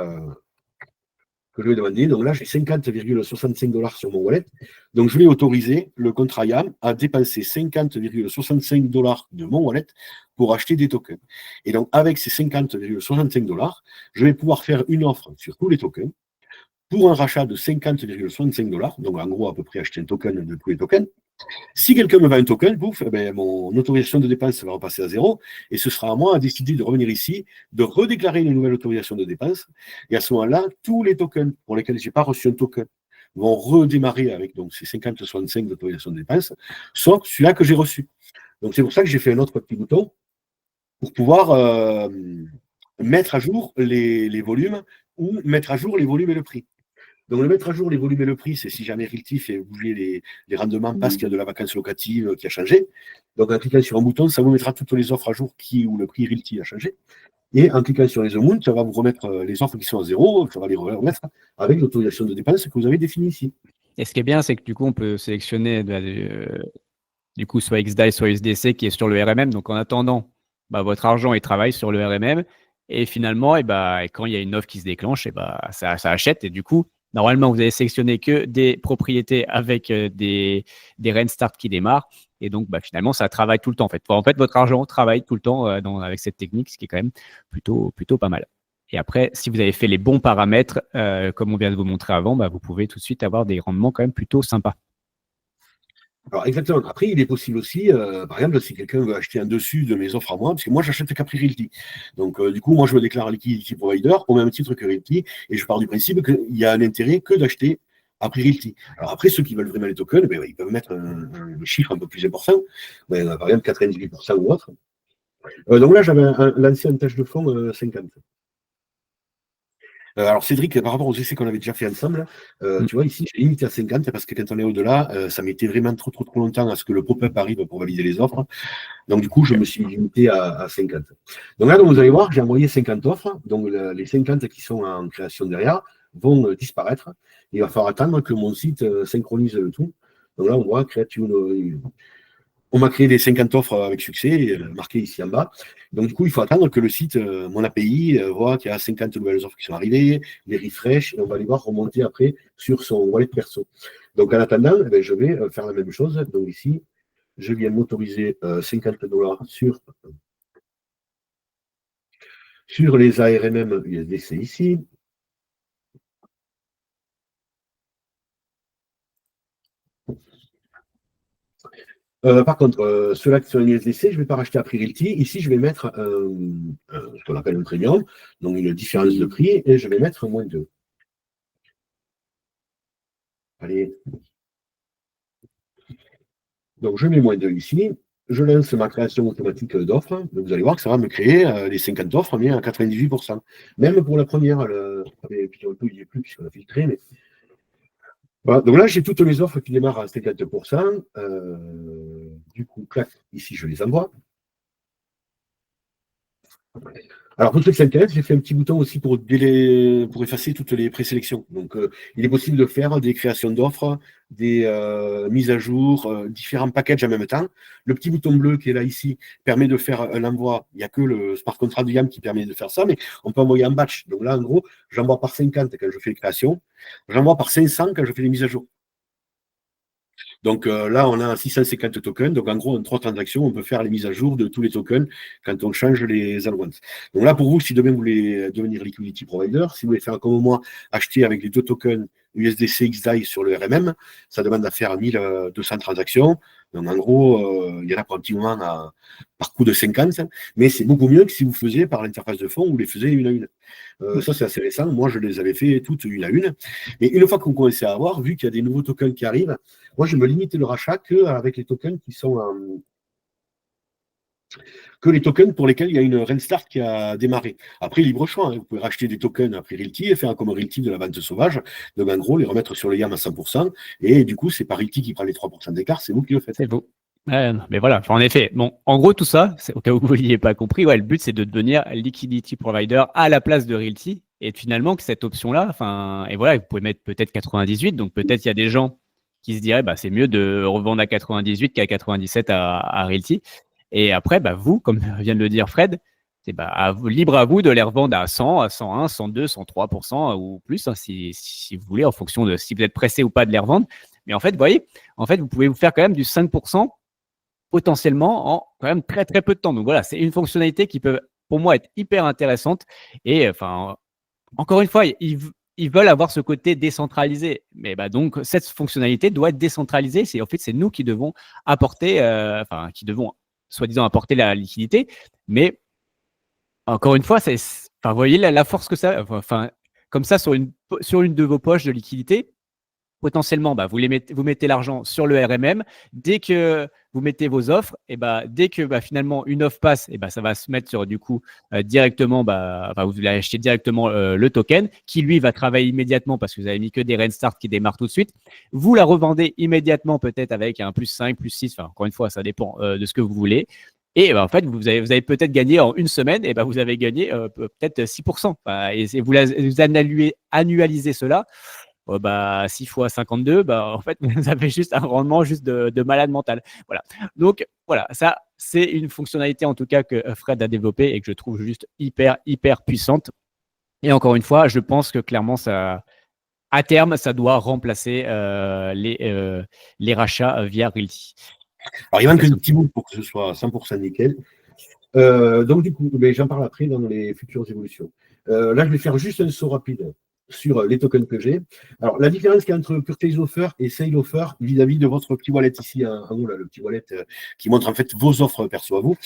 Speaker 2: demander. Donc là, j'ai 50,65 $ sur mon wallet. Donc, je vais autoriser le contrat YAM à dépenser 50,65 $ de mon wallet pour acheter des tokens. Et donc, avec ces 50,65 $, je vais pouvoir faire une offre sur tous les tokens pour un rachat de 50,65 $. Donc, en gros, à peu près acheter un token de tous les tokens. Si quelqu'un me vend un token, pouf, mon autorisation de dépense va repasser à 0 et ce sera à moi à décider de revenir ici, de redéclarer une nouvelle autorisation de dépense. Et à ce moment-là, tous les tokens pour lesquels je n'ai pas reçu un token vont redémarrer avec donc, ces 50,65 d'autorisation de dépense, sauf celui-là que j'ai reçu. Donc c'est pour ça que j'ai fait un autre petit bouton pour pouvoir mettre à jour les volumes ou mettre à jour les volumes et le prix. Donc, le mettre à jour les volumes et le prix, c'est si jamais Realty fait bouger les rendements parce qu'il y a de la vacance locative qui a changé. Donc, en cliquant sur un bouton, ça vous mettra toutes les offres à jour où le prix Realty a changé. Et en cliquant sur les amounts, ça va vous remettre les offres qui sont à 0, ça va les remettre avec l'autorisation de dépense que vous avez définie ici.
Speaker 1: Et ce qui est bien, c'est que du coup, on peut sélectionner du coup soit XDAI, soit USDC qui est sur le RMM. Donc, en attendant, votre argent, il travaille sur le RMM. Et finalement, quand il y a une offre qui se déclenche, ça achète. Et du coup, normalement, vous avez sélectionné que des propriétés avec des rent start qui démarrent. Et donc, finalement, ça travaille tout le temps. En fait, votre argent travaille tout le temps avec cette technique, ce qui est quand même plutôt pas mal. Et après, si vous avez fait les bons paramètres, comme on vient de vous montrer avant, vous pouvez tout de suite avoir des rendements quand même plutôt sympas.
Speaker 2: Alors, exactement. Après, il est possible aussi, par exemple, si quelqu'un veut acheter un dessus de mes offres à moi, parce que moi, j'achète qu'à prix Realty. Donc, du coup, moi, je me déclare liquidity provider au même titre que Realty, et je pars du principe qu'il y a un intérêt que d'acheter à prix Realty. Alors, après, ceux qui veulent vraiment les tokens, ils peuvent mettre un chiffre un peu plus important, par exemple 98% ou autre. Donc là, j'avais lancé un tâche de fond 50. Alors Cédric, par rapport aux essais qu'on avait déjà fait ensemble, tu vois, ici, j'ai limité à 50 parce que quand on est au-delà, ça mettait vraiment trop longtemps à ce que le pop-up arrive pour valider les offres. Donc du coup, je me suis limité à 50. Donc là, vous allez voir, j'ai envoyé 50 offres, donc les 50 qui sont en création derrière, vont disparaître. Il va falloir attendre que mon site synchronise le tout. Donc là, on voit on m'a créé des 50 offres avec succès, marquées ici en bas. Donc, du coup, il faut attendre que le site, mon API, voit qu'il y a 50 nouvelles offres qui sont arrivées, les refresh, et on va les voir remonter après sur son wallet perso. Donc, en attendant, je vais faire la même chose. Donc, ici, je viens m'autoriser 50 $ sur les ARMM USDC ici. Par contre, ceux-là qui sont en USDC, je ne vais pas racheter à prix Realty. Ici, je vais mettre ce qu'on appelle un premium, donc une différence de prix, et je vais mettre -2. Allez. Donc, je mets -2 ici. Je lance ma création automatique d'offres. Donc, vous allez voir que ça va me créer les 50 offres, mais à 98%. Même pour la première, il n'y est plus puisqu'on a filtré, mais voilà. Donc là, j'ai toutes mes offres qui démarrent à 50%. Du coup, clac, ici, je les envoie. Alors, pour ceux qui s'intéressent, j'ai fait un petit bouton aussi pour effacer toutes les présélections. Donc, il est possible de faire des créations d'offres, des mises à jour, différents packages en même temps. Le petit bouton bleu qui est là ici permet de faire un envoi. Il n'y a que le Smart Contract de YAM qui permet de faire ça, mais on peut envoyer en batch. Donc là, en gros, j'envoie par 50 quand je fais les créations, j'envoie par 500 quand je fais les mises à jour. Donc là, on a 650 tokens. Donc en gros, en 3 transactions, on peut faire les mises à jour de tous les tokens quand on change les allowance. Donc là, pour vous, si demain vous voulez devenir liquidity provider, si vous voulez faire comme moi, acheter avec les 2 tokens USDC XDAI sur le RMM, ça demande à faire 1200 transactions. Donc en gros, il y en a pour un petit moment par coup de 50, mais c'est beaucoup mieux que si vous faisiez par l'interface de fond, vous les faisiez une à une. Ça, c'est assez récent. Moi, je les avais fait toutes une à une. Et une fois qu'on commençait à avoir, vu qu'il y a des nouveaux tokens qui arrivent, moi, je me limitais le rachat qu'avec les tokens qui sont que les tokens pour lesquels il y a une restart qui a démarré. Après, libre choix, hein. Vous pouvez racheter des tokens après Realty et faire comme Realty de la vente sauvage. Donc, en gros, les remettre sur le YAM à 100%. Et du coup, c'est pas Realty qui prend les 3% d'écart, c'est vous qui le faites.
Speaker 1: C'est vous. Non, mais voilà, en effet. Bon, en gros, tout ça, au cas où vous ne l'ayez pas compris, ouais, le but, c'est de devenir liquidity provider à la place de Realty. Et finalement, que cette option-là, et voilà, vous pouvez mettre peut-être 98. Donc, peut-être il y a des gens qui se diraient, bah, c'est mieux de revendre à 98 qu'à 97 à Realty. Et après, bah, vous, comme vient de le dire Fred, c'est libre à vous de les revendre à 100, à 101, 102, 103% ou plus, hein, si vous voulez, en fonction de si vous êtes pressé ou pas de les revendre. Mais en fait, vous voyez, vous pouvez vous faire quand même du 5% potentiellement en quand même très très peu de temps. Donc voilà, c'est une fonctionnalité qui peut pour moi être hyper intéressante. Et encore une fois, ils veulent avoir ce côté décentralisé. Mais donc cette fonctionnalité doit être décentralisée. C'est nous qui devons apporter, qui devons soi-disant apporter la liquidité. Mais encore une fois, vous voyez la force que ça, comme ça sur une de vos poches de liquidité. Potentiellement, vous mettez l'argent sur le RMM. Dès que vous mettez vos offres, et dès que finalement une offre passe, ça va se mettre sur du coup directement, vous allez acheter directement le token qui lui va travailler immédiatement parce que vous avez mis que des restart qui démarrent tout de suite. Vous la revendez immédiatement peut-être avec un +5, +6. Encore une fois, ça dépend de ce que vous voulez. Et en fait, vous avez peut-être gagné en une semaine, et vous avez gagné peut-être 6%. Et vous annualisez cela. 6 fois 52, en fait, vous avez juste un rendement de malade mental. Voilà. Donc, voilà, ça, c'est une fonctionnalité en tout cas que Fred a développée et que je trouve juste hyper, hyper puissante. Et encore une fois, je pense que clairement, à terme, ça doit remplacer les rachats via Realty.
Speaker 2: Alors, il manque un petit bout pour que ce soit 100% nickel. Donc, du coup, j'en parle après dans les futures évolutions. Là, je vais faire juste un saut rapide sur les tokens que j'ai. Alors, la différence qu'il y a entre Purchase Offer et Sale Offer vis-à-vis de votre petit wallet ici en haut, là, le petit wallet qui montre en fait vos offres perso à vous.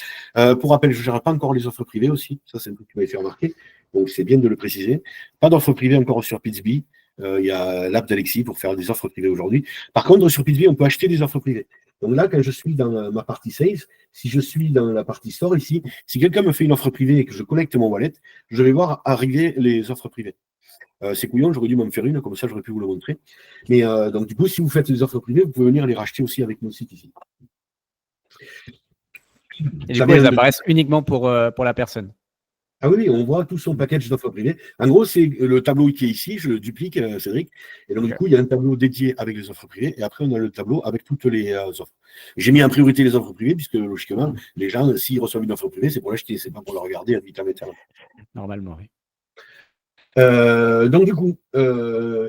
Speaker 2: Pour rappel, je ne gère pas encore les offres privées aussi. Ça, c'est un truc qui m'avait fait remarquer. Donc, c'est bien de le préciser. Pas d'offres privées encore sur Pitsby. Il y a l'app d'Alexis pour faire des offres privées aujourd'hui. Par contre, sur Pitsby, on peut acheter des offres privées. Donc là, quand je suis dans ma partie sales, si je suis dans la partie store ici, si quelqu'un me fait une offre privée et que je collecte mon wallet, je vais voir arriver les offres privées. C'est couillon, j'aurais dû m'en faire une, comme ça j'aurais pu vous le montrer. Mais donc du coup, si vous faites des offres privées, vous pouvez venir les racheter aussi avec mon site ici.
Speaker 1: Et du coup, elles apparaissent uniquement pour la personne.
Speaker 2: Ah oui, on voit tout son package d'offres privées. En gros, c'est le tableau qui est ici, je le duplique, Cédric. Et donc, du coup, il y a un tableau dédié avec les offres privées. Et après, on a le tableau avec toutes les offres. J'ai mis en priorité les offres privées, puisque logiquement, les gens, s'ils reçoivent une offre privée, c'est pour l'acheter, c'est pas pour la regarder à vitam aeternam.
Speaker 1: Normalement, oui.
Speaker 2: Donc, du coup,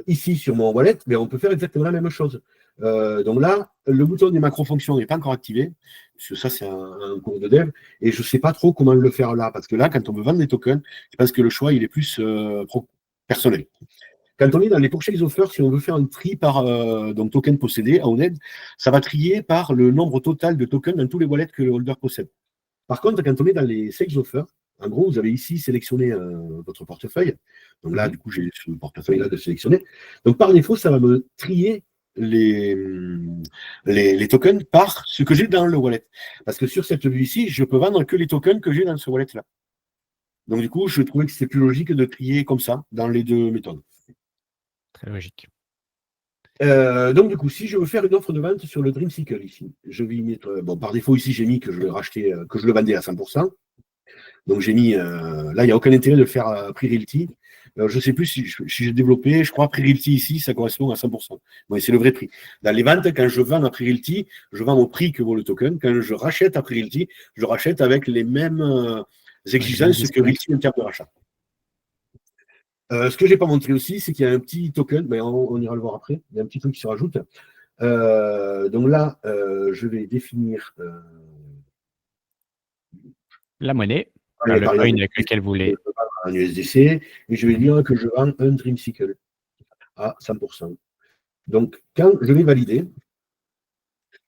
Speaker 2: ici, sur mon wallet, mais on peut faire exactement la même chose. Donc là, le bouton des macro-fonctions n'est pas encore activé, puisque ça, c'est un cours de dev, et je ne sais pas trop comment le faire là, parce que là, quand on veut vendre des tokens, je pense que le choix, il est plus personnel. Quand on est dans les purchase offers, si on veut faire un tri par donc token possédé, en aide, ça va trier par le nombre total de tokens dans tous les wallets que le holder possède. Par contre, quand on est dans les sales offers, en gros, vous avez ici sélectionné votre portefeuille. Donc là, du coup, j'ai ce portefeuille-là de sélectionner. Donc par défaut, ça va me trier les tokens par ce que j'ai dans le wallet. Parce que sur cette vue-ci, je peux vendre que les tokens que j'ai dans ce wallet-là. Donc du coup, je trouvais que c'était plus logique de trier comme ça dans les deux méthodes.
Speaker 1: Très logique.
Speaker 2: Donc du coup, si je veux faire une offre de vente sur le Dreamsicle ici, je vais y mettre. Bon, par défaut, ici, j'ai mis que je le rachetais, que je le vendais à 100%. Donc j'ai mis, là, il n'y a aucun intérêt de faire pre-realty. Je ne sais plus si j'ai développé, je crois, pre-realty ici, ça correspond à 100%. Bon, c'est le vrai prix. Dans les ventes, quand je vends à pre-realty, je vends au prix que vaut le token. Quand je rachète à pre-realty, je rachète avec les mêmes exigences que realty en termes de rachat. Ce que je n'ai pas montré aussi, c'est qu'il y a un petit token, mais on ira le voir après, il y a un petit truc qui se rajoute. Donc là, je vais définir
Speaker 1: la monnaie, le coin avec lequel vous voulez.
Speaker 2: Un USDC, et je vais dire que je vends un Dreamsicle à 100%. Donc, quand je vais valider,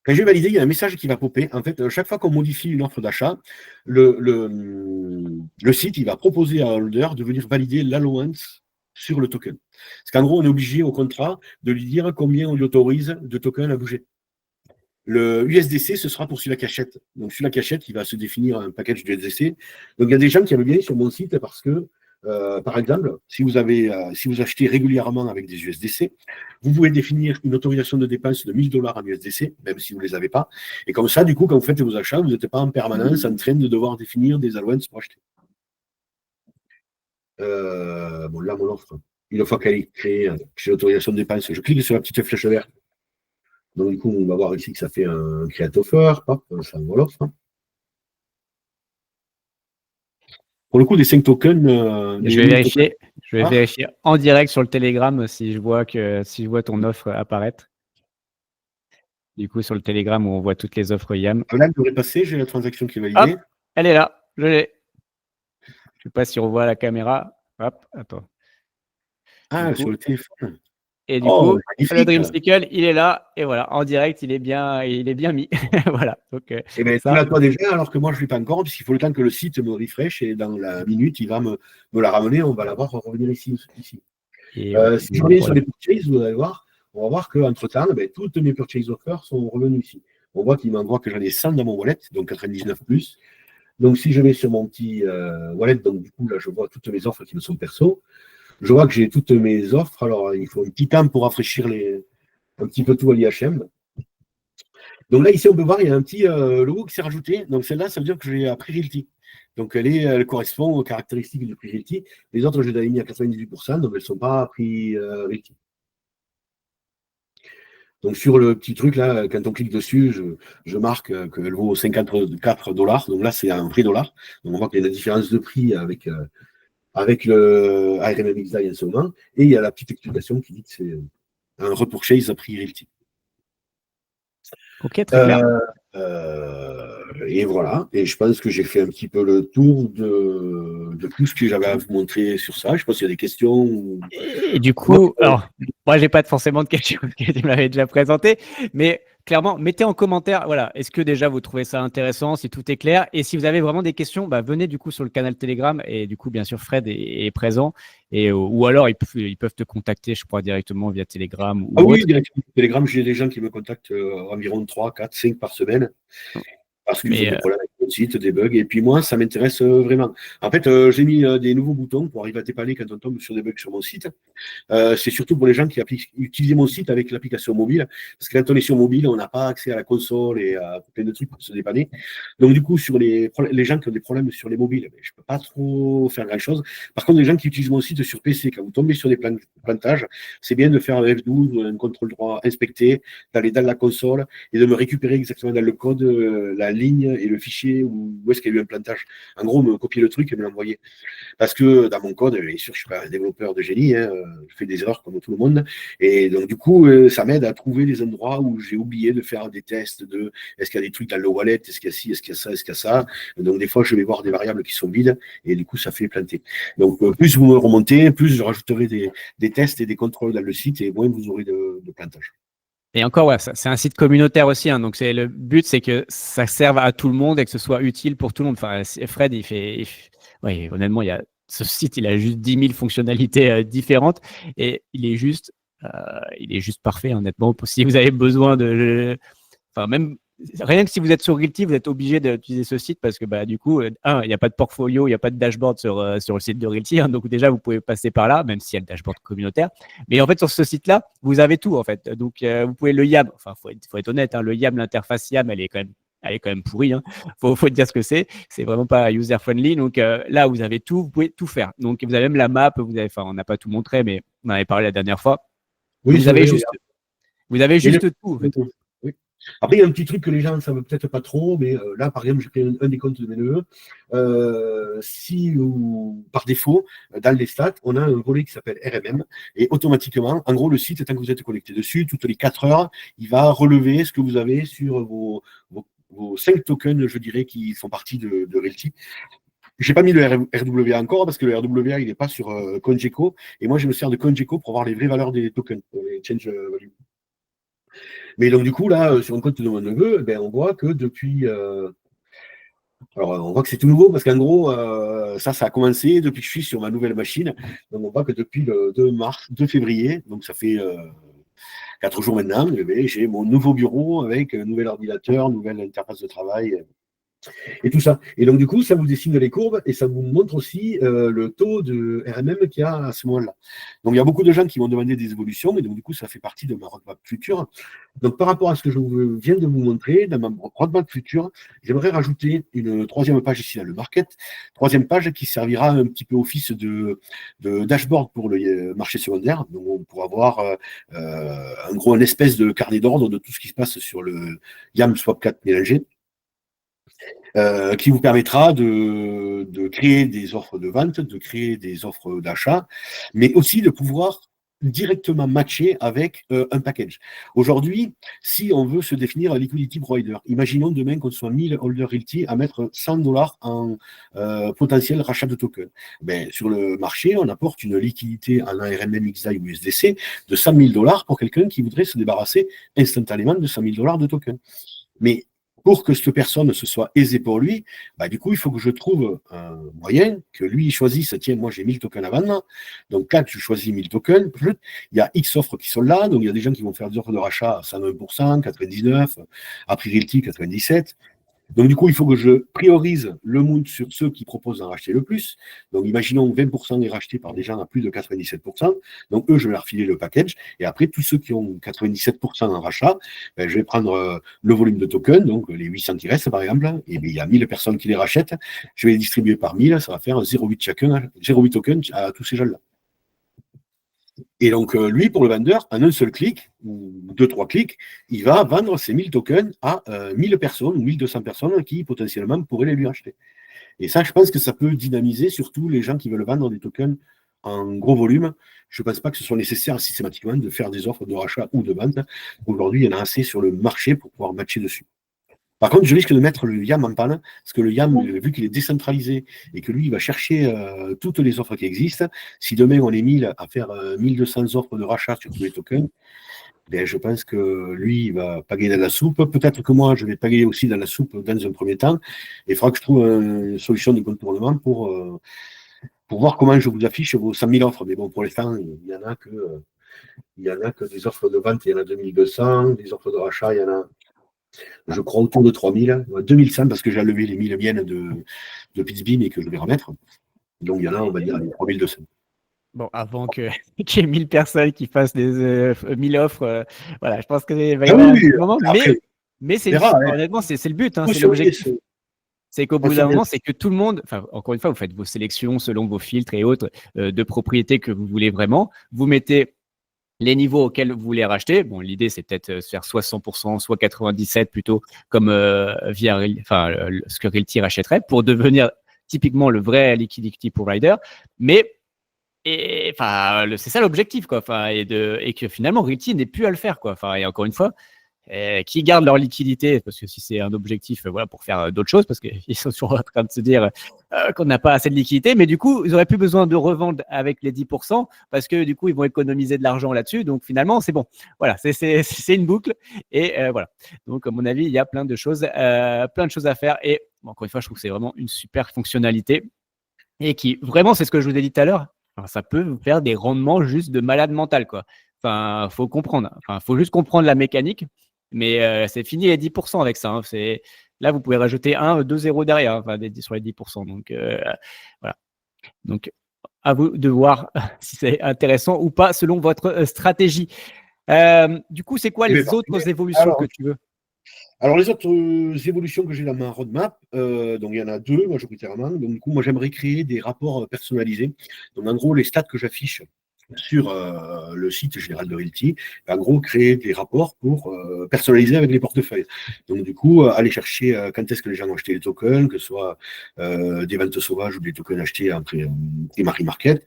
Speaker 2: il y a un message qui va popper. En fait, chaque fois qu'on modifie une offre d'achat, le site il va proposer à un holder de venir valider l'allowance sur le token. Parce qu'en gros, on est obligé au contrat de lui dire combien on lui autorise de tokens à bouger. Le USDC, ce sera pour celui-là qui achète. Donc, celui-là qui achète, il va se définir un package d'USDC. Donc, il y a des gens qui avaient bien sur mon site parce que, par exemple, si vous achetez régulièrement avec des USDC, vous pouvez définir une autorisation de dépense de 1000 $ en USDC, même si vous ne les avez pas. Et comme ça, du coup, quand vous faites vos achats, vous n'êtes pas en permanence en train de devoir définir des allowances pour acheter. Bon, là, mon offre, une fois qu'elle est créée, j'ai l'autorisation de dépense, je clique sur la petite flèche verte. Donc, du coup, on va voir ici que ça fait un create offer. Hop, ça envoie l'offre. Pour le coup, des 5 tokens.
Speaker 1: Je vais vérifier en direct sur le Telegram si je vois ton offre apparaître. Du coup, sur le Telegram où on voit toutes les offres YAM.
Speaker 2: Là, elle devrait passer, j'ai la transaction qui est validée.
Speaker 1: Hop, elle est là, je l'ai. Je ne sais pas si on voit la caméra. Hop, attends.
Speaker 2: Ah, sur le téléphone.
Speaker 1: Et du coup, le Dreamsicle, il est là, et voilà, en direct, il est bien mis. Voilà. Donc,
Speaker 2: et bien, tu l'as toi déjà, alors que moi, je ne l'ai pas encore, puisqu'il faut le temps que le site me refresh, et dans la minute, il va me la ramener, on va la voir revenir ici. Si je reviens sur les purchases, vous allez voir, on va voir qu'entre-temps, toutes mes purchase offers sont revenus ici. On voit qu'il m'envoie que j'en ai 100 dans mon wallet, donc 99 plus. Donc, si je vais sur mon petit wallet, donc du coup, là, je vois toutes mes offres qui me sont perso. Je vois que j'ai toutes mes offres. Alors, il faut un petit temps pour rafraîchir un petit peu tout à l'IHM. Donc là, ici, on peut voir, il y a un petit logo qui s'est rajouté. Donc celle-là, ça veut dire que j'ai à pre-realty. Donc elle correspond aux caractéristiques du pre-realty. Les autres, je les avais mis à 98%, donc elles ne sont pas pre-realty. Donc sur le petit truc, là, quand on clique dessus, je marque qu'elle vaut 54 $. Donc là, c'est un prix dollar. Donc on voit qu'il y a une différence de prix avec le RMMXI en ce moment. Et il y a la petite explication qui dit que c'est un repurchase à prix realty.
Speaker 1: Ok, très clair.
Speaker 2: Et voilà. Et je pense que j'ai fait un petit peu le tour de tout ce que j'avais à vous montrer sur ça. Je ne sais pas s'il y a des questions.
Speaker 1: Et du coup, alors, moi, j'ai pas forcément de questions parce que tu m'avais déjà présenté, mais clairement, mettez en commentaire, voilà, est-ce que déjà vous trouvez ça intéressant, si tout est clair, et si vous avez vraiment des questions, venez du coup sur le canal Telegram, et du coup, bien sûr, Fred est présent, ou alors ils peuvent te contacter, je crois, directement via Telegram.
Speaker 2: Oui, directement Telegram, j'ai des gens qui me contactent environ 3, 4, 5 par semaine, parce qu'ils ont des problèmes avec mon site, des bugs. Et puis moi, ça m'intéresse vraiment. En fait, j'ai mis des nouveaux boutons pour arriver à dépanner quand on tombe sur des bugs sur mon site. C'est surtout pour les gens qui utilisent mon site avec l'application mobile. Parce que quand on est sur mobile, on n'a pas accès à la console et à plein de trucs pour se dépanner. Donc, du coup, sur les gens qui ont des problèmes sur les mobiles, je ne peux pas trop faire grand-chose. Par contre, les gens qui utilisent mon site sur PC, quand vous tombez sur des plantages, c'est bien de faire un F12 ou un contrôle droit inspecté, d'aller dans la console et de me récupérer exactement dans le code la ligne et le fichier où est-ce qu'il y a eu un plantage. En gros, me copier le truc et me l'envoyer. Parce que dans mon code, bien sûr, je ne suis pas un développeur de génie, hein, je fais des erreurs comme tout le monde. Et donc, du coup, ça m'aide à trouver des endroits où j'ai oublié de faire des tests de est-ce qu'il y a des trucs dans le wallet, est-ce qu'il y a ci, est-ce qu'il y a ça, est-ce qu'il y a ça. Donc, des fois, je vais voir des variables qui sont vides et du coup, ça fait planter. Donc, plus vous me remontez, plus je rajouterai des tests et des contrôles dans le site et moins vous aurez de plantage.
Speaker 1: Et encore, ouais, c'est un site communautaire aussi. Hein, donc, le but, c'est que ça serve à tout le monde et que ce soit utile pour tout le monde. Enfin, Fred, oui, honnêtement, ce site, il a juste 10 000 fonctionnalités différentes et il est juste parfait, honnêtement. Si vous avez besoin enfin, même rien que si vous êtes sur Realty, vous êtes obligé d'utiliser ce site parce que du coup, il n'y a pas de portfolio, il n'y a pas de dashboard sur le site de Realty. Hein, donc déjà, vous pouvez passer par là, même s'il y a le dashboard communautaire. Mais en fait, sur ce site-là, vous avez tout en fait. Donc vous pouvez le YAM. Enfin, faut être honnête. Hein, le YAM, l'interface YAM, elle est quand même pourrie. Hein. Faut dire ce que c'est. C'est vraiment pas user friendly. Donc là, vous avez tout. Vous pouvez tout faire. Donc vous avez même la map. Enfin, on n'a pas tout montré, mais on en avait parlé la dernière fois.
Speaker 2: Oui,
Speaker 1: vous avez juste tout en fait.
Speaker 2: Oui. Après, il y a un petit truc que les gens ne savent peut-être pas trop, mais là, par exemple, j'ai créé un des comptes de mes neveux. Si par défaut, dans les stats, on a un volet qui s'appelle RMM, et automatiquement, en gros, le site, tant que vous êtes connecté dessus, toutes les 4 heures, il va relever ce que vous avez sur vos 5 tokens, je dirais, qui font partie de Realty. Je n'ai pas mis le RWA encore parce que le RWA, il n'est pas sur CoinGecko. Et moi, je me sers de CoinGecko pour voir les vraies valeurs des tokens, les change value. Mais donc, du coup, là, sur un compte de mon neveu, on voit que depuis. Alors, on voit que c'est tout nouveau parce qu'en gros, ça a commencé depuis que je suis sur ma nouvelle machine. Donc, on voit que depuis le 2 février, donc ça fait 4 jours maintenant, j'ai mon nouveau bureau avec un nouvel ordinateur, nouvelle interface de travail. Et tout ça. Et donc, du coup, ça vous dessine les courbes et ça vous montre aussi le taux de RMM qu'il y a à ce moment-là. Donc, il y a beaucoup de gens qui vont demander des évolutions et donc, du coup, ça fait partie de ma roadmap future. Donc, par rapport à ce que je viens de vous montrer, dans ma roadmap future, j'aimerais rajouter une 3e page ici dans le market, 3e page qui servira un petit peu office de dashboard pour le marché secondaire. Donc, on pourra avoir en gros une espèce de carnet d'ordre de tout ce qui se passe sur le YAM Swap 4 mélangé. Qui vous permettra de créer des offres de vente, de créer des offres d'achat, mais aussi de pouvoir directement matcher avec un package. Aujourd'hui, si on veut se définir un liquidity provider, imaginons demain qu'on soit 1000 holders Realty à mettre $100 en potentiel rachat de tokens. Sur le marché, on apporte une liquidité en ARMM, XDAI ou USDC de $100 000 pour quelqu'un qui voudrait se débarrasser instantanément de $100 de tokens. Mais pour que cette personne, ce soit aisé pour lui, du coup, il faut que je trouve un moyen que lui choisisse, tiens, moi j'ai 1000 tokens à vendre, donc quand je choisis 1000 tokens, il y a X offres qui sont là, donc il y a des gens qui vont faire des offres de rachat à 101%, 99%, à prix Realty 97%. Donc, du coup, il faut que je priorise le mood sur ceux qui proposent d'en racheter le plus. Donc, imaginons que 20% est racheté par des gens à plus de 97%. Donc, eux, je vais leur filer le package. Et après, tous ceux qui ont 97% en rachat, je vais prendre le volume de tokens, donc les 800 qui restent, par exemple. Et bien, il y a 1000 personnes qui les rachètent. Je vais les distribuer par 1000. Ça va faire 0,8 tokens à tous ces gens-là. Et donc, lui, pour le vendeur, en un seul clic, ou 2-3 clics, il va vendre ses 1000 tokens à 1000 personnes ou 1200 personnes qui, potentiellement, pourraient les lui acheter. Et ça, je pense que ça peut dynamiser surtout les gens qui veulent vendre des tokens en gros volume. Je ne pense pas que ce soit nécessaire systématiquement de faire des offres de rachat ou de vente. Aujourd'hui, il y en a assez sur le marché pour pouvoir matcher dessus. Par contre, je risque de mettre le YAM en panne, parce que le YAM, vu qu'il est décentralisé et que lui, il va chercher toutes les offres qui existent, si demain on est 1000 à faire 1200 offres de rachat sur tous les tokens, je pense que lui, il va pagayer dans la soupe. Peut-être que moi, je vais pagayer aussi dans la soupe dans un premier temps. Et il faudra que je trouve une solution de contournement pour voir comment je vous affiche vos 100 000 offres. Mais bon, pour l'instant, il n'y en a que des offres de vente, il y en a 2200, des offres de rachat, il y en a Je crois autour de 3000, 2100 parce que j'ai enlevé les 1000 miennes de Pittsburgh et que je vais remettre. Donc il y en a, on va dire, les 3200.
Speaker 1: Bon, avant qu'il y ait 1000 personnes qui fassent des 1000 offres, voilà, je pense qu'il va y
Speaker 2: Ah
Speaker 1: avoir un
Speaker 2: oui,
Speaker 1: petit moment,
Speaker 2: après,
Speaker 1: mais c'est
Speaker 2: verra, hein.
Speaker 1: honnêtement, c'est le but, hein,
Speaker 2: Faut
Speaker 1: c'est
Speaker 2: surveiller
Speaker 1: l'objectif. C'est qu'au
Speaker 2: faut
Speaker 1: bout d'un
Speaker 2: surveiller.
Speaker 1: moment, c'est que tout le monde, enfin, encore une fois, vous faites vos sélections selon vos filtres et autres de propriétés que vous voulez vraiment. Vous mettez les niveaux auxquels vous voulez racheter. Bon, l'idée, c'est peut-être se faire soit 100%, soit 97% plutôt, comme via ce que Realty rachèterait pour devenir typiquement le vrai liquidity provider. Mais c'est ça l'objectif, quoi. Enfin, et que finalement, Realty n'est plus à le faire, quoi. Enfin, et encore une fois, qui gardent leur liquidité, parce que si c'est un objectif voilà, pour faire d'autres choses, parce qu'ils sont toujours en train de se dire qu'on n'a pas assez de liquidité, mais du coup, ils n'auraient plus besoin de revendre avec les 10%, parce que du coup, ils vont économiser de l'argent là-dessus. Donc finalement, c'est bon. Voilà, c'est une boucle. Et voilà. Donc, à mon avis, il y a plein de choses à faire. Et bon, encore une fois, je trouve que c'est vraiment une super fonctionnalité. Et qui, vraiment, c'est ce que je vous ai dit tout à l'heure, enfin, ça peut vous faire des rendements juste de malade mental, quoi. Enfin, faut comprendre. Enfin, faut juste comprendre la mécanique. Mais c'est fini les 10% avec ça. Hein. Là, vous pouvez rajouter 1, 2 zéros derrière enfin, sur les 10%. Donc, voilà. Donc, à vous de voir si c'est intéressant ou pas selon votre stratégie. Du coup, c'est quoi
Speaker 2: Je vais
Speaker 1: les
Speaker 2: partir.
Speaker 1: autres évolutions que
Speaker 2: Alors,
Speaker 1: tu veux?
Speaker 2: alors, les autres évolutions que j'ai dans ma roadmap, donc il y en a deux majoritairement. Donc, du coup, moi, j'aimerais créer des rapports personnalisés. Donc, en gros, les stats que j'affiche sur le site général de Realty, en gros, créer des rapports pour personnaliser avec les portefeuilles. Donc, du coup, aller chercher quand est-ce que les gens ont acheté les tokens, que ce soit des ventes sauvages ou des tokens achetés en primary market.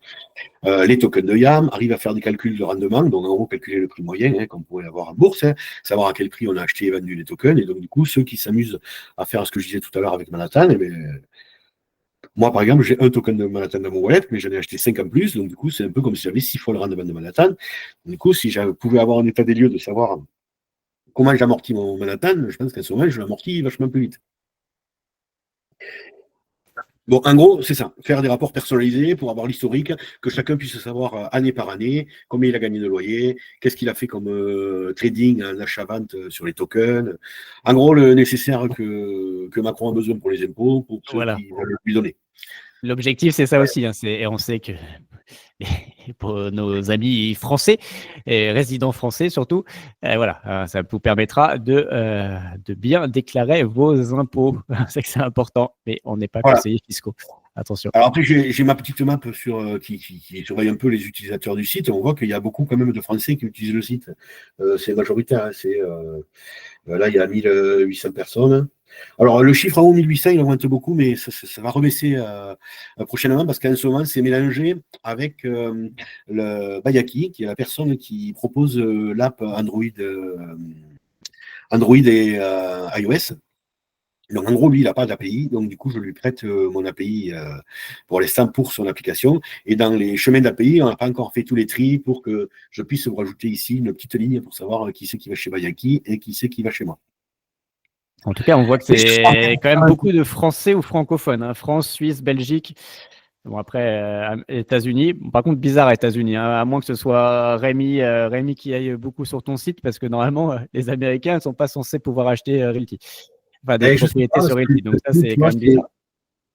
Speaker 2: Les tokens de YAM arrivent à faire des calculs de rendement, donc en gros calculer le prix moyen qu'on pourrait avoir en bourse, savoir à quel prix on a acheté et vendu les tokens, et donc du coup ceux qui s'amusent à faire ce que je disais tout à l'heure avec Manhattan, moi par exemple j'ai un token de Manhattan dans mon wallet, mais j'en ai acheté 5 en plus, donc du coup c'est un peu comme si j'avais 6 fois le rendement de Manhattan. Du coup si je pouvais avoir un état des lieux de savoir comment j'amortis mon Manhattan, je pense qu'en ce moment je l'amortis vachement plus vite. Bon, en gros, c'est ça. Faire des rapports personnalisés pour avoir l'historique, que chacun puisse savoir année par année combien il a gagné de loyer, qu'est-ce qu'il a fait comme trading en achat-vente sur les tokens. En gros, le nécessaire que Macron a besoin pour les impôts, pour ceux
Speaker 1: Voilà.
Speaker 2: qui veulent lui donner.
Speaker 1: L'objectif, c'est ça aussi. Hein, et on sait que pour nos amis français et résidents français surtout, voilà, ça vous permettra de bien déclarer vos impôts. C'est que c'est important, mais on n'est pas
Speaker 2: Voilà.
Speaker 1: conseillers fiscaux. Attention.
Speaker 2: Alors après, j'ai ma petite map qui surveille un peu les utilisateurs du site. On voit qu'il y a beaucoup quand même de Français qui utilisent le site. C'est majoritaire. Là, il y a 1800 personnes. Alors, le chiffre en haut, 1800, il augmente beaucoup, mais ça va rebaisser prochainement parce qu'en ce moment, c'est mélangé avec le Bayaki, qui est la personne qui propose l'app Android et iOS. Donc, en gros, lui, il n'a pas d'API. Donc, du coup, je lui prête mon API pour l'instant pour son application. Et dans les chemins d'API, on n'a pas encore fait tous les tris pour que je puisse vous rajouter ici une petite ligne pour savoir qui c'est qui va chez Bayaki et qui c'est qui va chez moi.
Speaker 1: En tout cas, on voit que c'est quand même beaucoup de Français ou francophones. Hein. France, Suisse, Belgique. Bon, après, États-Unis. Par contre, bizarre, États-Unis. Hein, à moins que ce soit Rémi qui aille beaucoup sur ton site, parce que normalement, les Américains ne sont pas censés pouvoir acheter Realty. Enfin, des
Speaker 2: Je sais
Speaker 1: propriétés
Speaker 2: pas,
Speaker 1: sur Realty. Donc, ça, c'est quand même bizarre.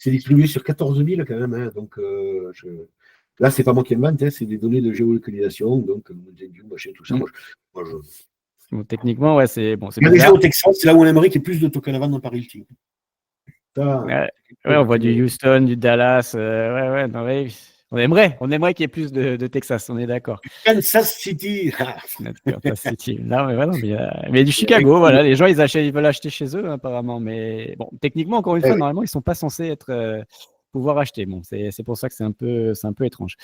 Speaker 2: c'est distribué sur 14 villes quand même. Donc, là, c'est pas moi qui invente, c'est des données de géolocalisation. Donc, machin, tout ça.
Speaker 1: Mm.
Speaker 2: Moi,
Speaker 1: Bon, techniquement, ouais, c'est
Speaker 2: Il y a déjà
Speaker 1: bizarre.
Speaker 2: au Texas, c'est là où on aimerait qu'il y ait plus de tokens à vendre dans Paris. Ça,
Speaker 1: Ouais, on voit du Houston, du Dallas. Ouais, non, ouais, on aimerait qu'il y ait plus de Texas, on est d'accord.
Speaker 2: Kansas City.
Speaker 1: Kansas City. Non, mais voilà, mais du Chicago, voilà, les gens ils veulent acheter chez eux apparemment, mais bon, techniquement encore une fois, normalement ils sont pas censés être pouvoir acheter. Bon, c'est pour ça que c'est un peu étrange.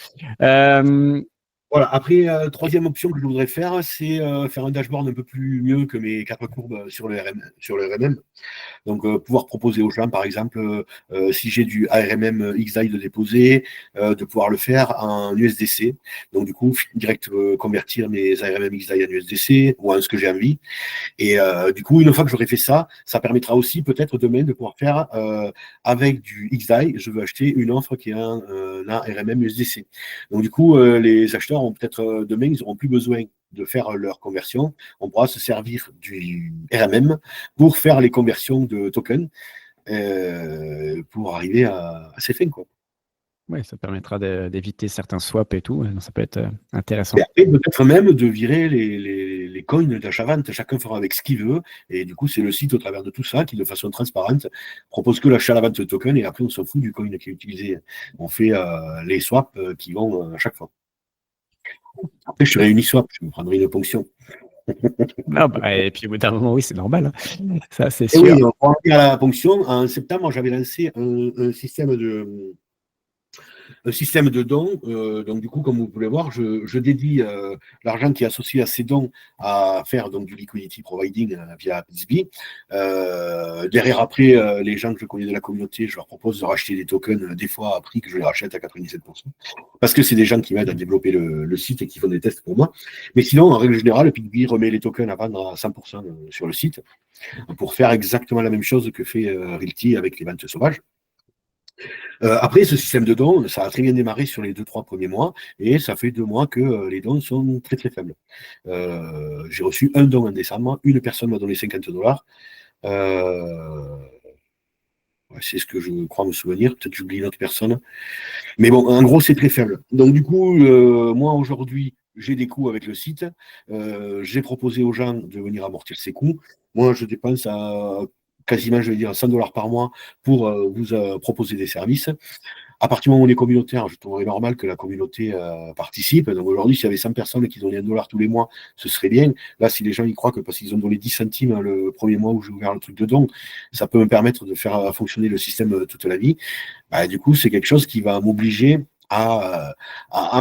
Speaker 2: Voilà. Après, troisième option que je voudrais faire, c'est faire un dashboard un peu plus mieux que mes quatre courbes sur le RMM. Donc, pouvoir proposer aux gens, par exemple, si j'ai du ARMM XDAI de déposer, de pouvoir le faire en USDC. Donc, du coup, direct convertir mes ARMM XDAI en USDC ou en ce que j'ai envie. Et du coup, une fois que j'aurai fait ça, ça permettra aussi peut-être demain de pouvoir faire avec du XDAI, je veux acheter une offre qui a un ARMM USDC. Donc, du coup, les acheteurs ont peut-être demain, ils n'auront plus besoin de faire leur conversion, on pourra se servir du RMM pour faire les conversions de tokens pour arriver à ces fins, quoi.
Speaker 1: Ouais, ça permettra d'éviter certains swaps et tout. Ça peut être intéressant.
Speaker 2: Et après, peut-être même de virer les coins d'achat-vente. Chacun fera avec ce qu'il veut. Et du coup, c'est le site, au travers de tout ça, qui, de façon transparente, propose que l'achat-la-vente de token. Et après, on s'en fout du coin qui est utilisé. On fait les swaps qui vont à chaque fois. Après, je ferai Uniswap. Je me prendrai une ponction.
Speaker 1: Ah bah, et puis au bout d'un moment, oui, c'est normal. Hein. Ça, c'est
Speaker 2: Et
Speaker 1: sûr.
Speaker 2: oui, pour en venir à la ponction, en septembre, j'avais lancé un système de dons. Donc, du coup, comme vous pouvez voir, je dédie l'argent qui est associé à ces dons à faire donc, du liquidity providing via Bitsby. Derrière, après, les gens que je connais de la communauté, je leur propose de racheter des tokens, des fois à prix que je les rachète à 97%. Parce que c'est des gens qui m'aident à développer le site et qui font des tests pour moi. Mais sinon, en règle générale, Bitsby remet les tokens à vendre à 100% sur le site pour faire exactement la même chose que fait Realty avec les ventes sauvages. Après, ce système de dons, ça a très bien démarré sur les 2-3 premiers mois, et ça fait 2 mois que les dons sont très très faibles. J'ai reçu un don en décembre, une personne m'a donné $50. C'est ce que je crois me souvenir, peut-être que j'oublie une autre personne. Mais bon, en gros, c'est très faible. Donc du coup, moi aujourd'hui, j'ai des coûts avec le site. J'ai proposé aux gens de venir amortir ces coûts. Moi, je dépense à quasiment, je vais dire, $100 par mois pour vous proposer des services. À partir du moment où on est communautaire, je trouverais normal que la communauté participe. Donc aujourd'hui, s'il y avait 100 personnes qui donnaient $1 tous les mois, ce serait bien. Là, si les gens y croient que parce qu'ils ont donné 10 centimes le premier mois où j'ai ouvert le truc de don, ça peut me permettre de faire fonctionner le système toute la vie, bah, du coup, c'est quelque chose qui va m'obliger à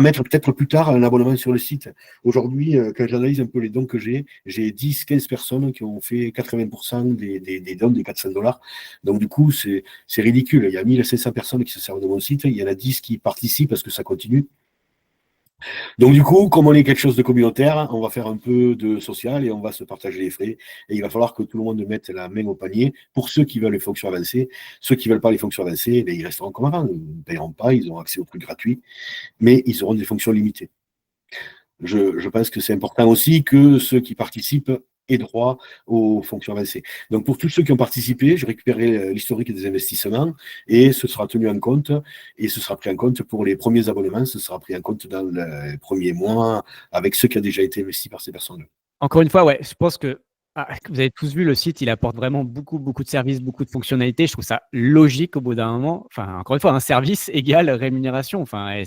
Speaker 2: mettre peut-être plus tard un abonnement sur le site. Aujourd'hui, quand j'analyse un peu les dons que j'ai 10-15 personnes qui ont fait 80% des dons des $400. Donc du coup, c'est ridicule. Il y a 1500 personnes qui se servent de mon site, il y en a 10 qui participent parce que ça continue. Donc du coup, comme on est quelque chose de communautaire, on va faire un peu de social et on va se partager les frais. Et il va falloir que tout le monde mette la main au panier pour ceux qui veulent les fonctions avancées. Ceux qui ne veulent pas les fonctions avancées, ben, ils resteront comme avant. Ils ne paieront pas, ils auront accès aux trucs gratuits, mais ils auront des fonctions limitées. Je pense que c'est important aussi que ceux qui participent aient droit aux fonctions avancées. Donc pour tous ceux qui ont participé, je récupérerai l'historique des investissements et ce sera tenu en compte et ce sera pris en compte pour les premiers abonnements, ce sera pris en compte dans les premiers mois avec ce qui a déjà été investi par ces personnes-là.
Speaker 1: Encore une fois, ouais, je pense que vous avez tous vu le site, il apporte vraiment beaucoup, beaucoup de services, beaucoup de fonctionnalités. Je trouve ça logique au bout d'un moment. Enfin, encore une fois, un service égale rémunération. Enfin, et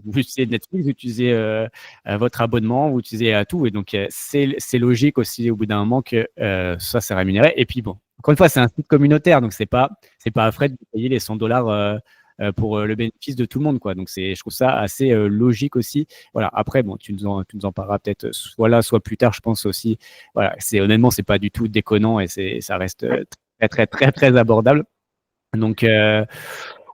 Speaker 1: vous utilisez Netflix, vous utilisez votre abonnement, vous utilisez tout. Et donc, c'est logique aussi au bout d'un moment que ça, c'est rémunéré. Et puis, bon, encore une fois, c'est un site communautaire. Donc, c'est pas à frais de payer les $100 pour le bénéfice de tout le monde, quoi. Donc, je trouve ça assez logique aussi. Voilà. Après, bon, tu nous en parleras peut-être soit là, soit plus tard, je pense aussi. Voilà. Honnêtement, c'est pas du tout déconnant et ça reste très, très, très, très abordable. Donc,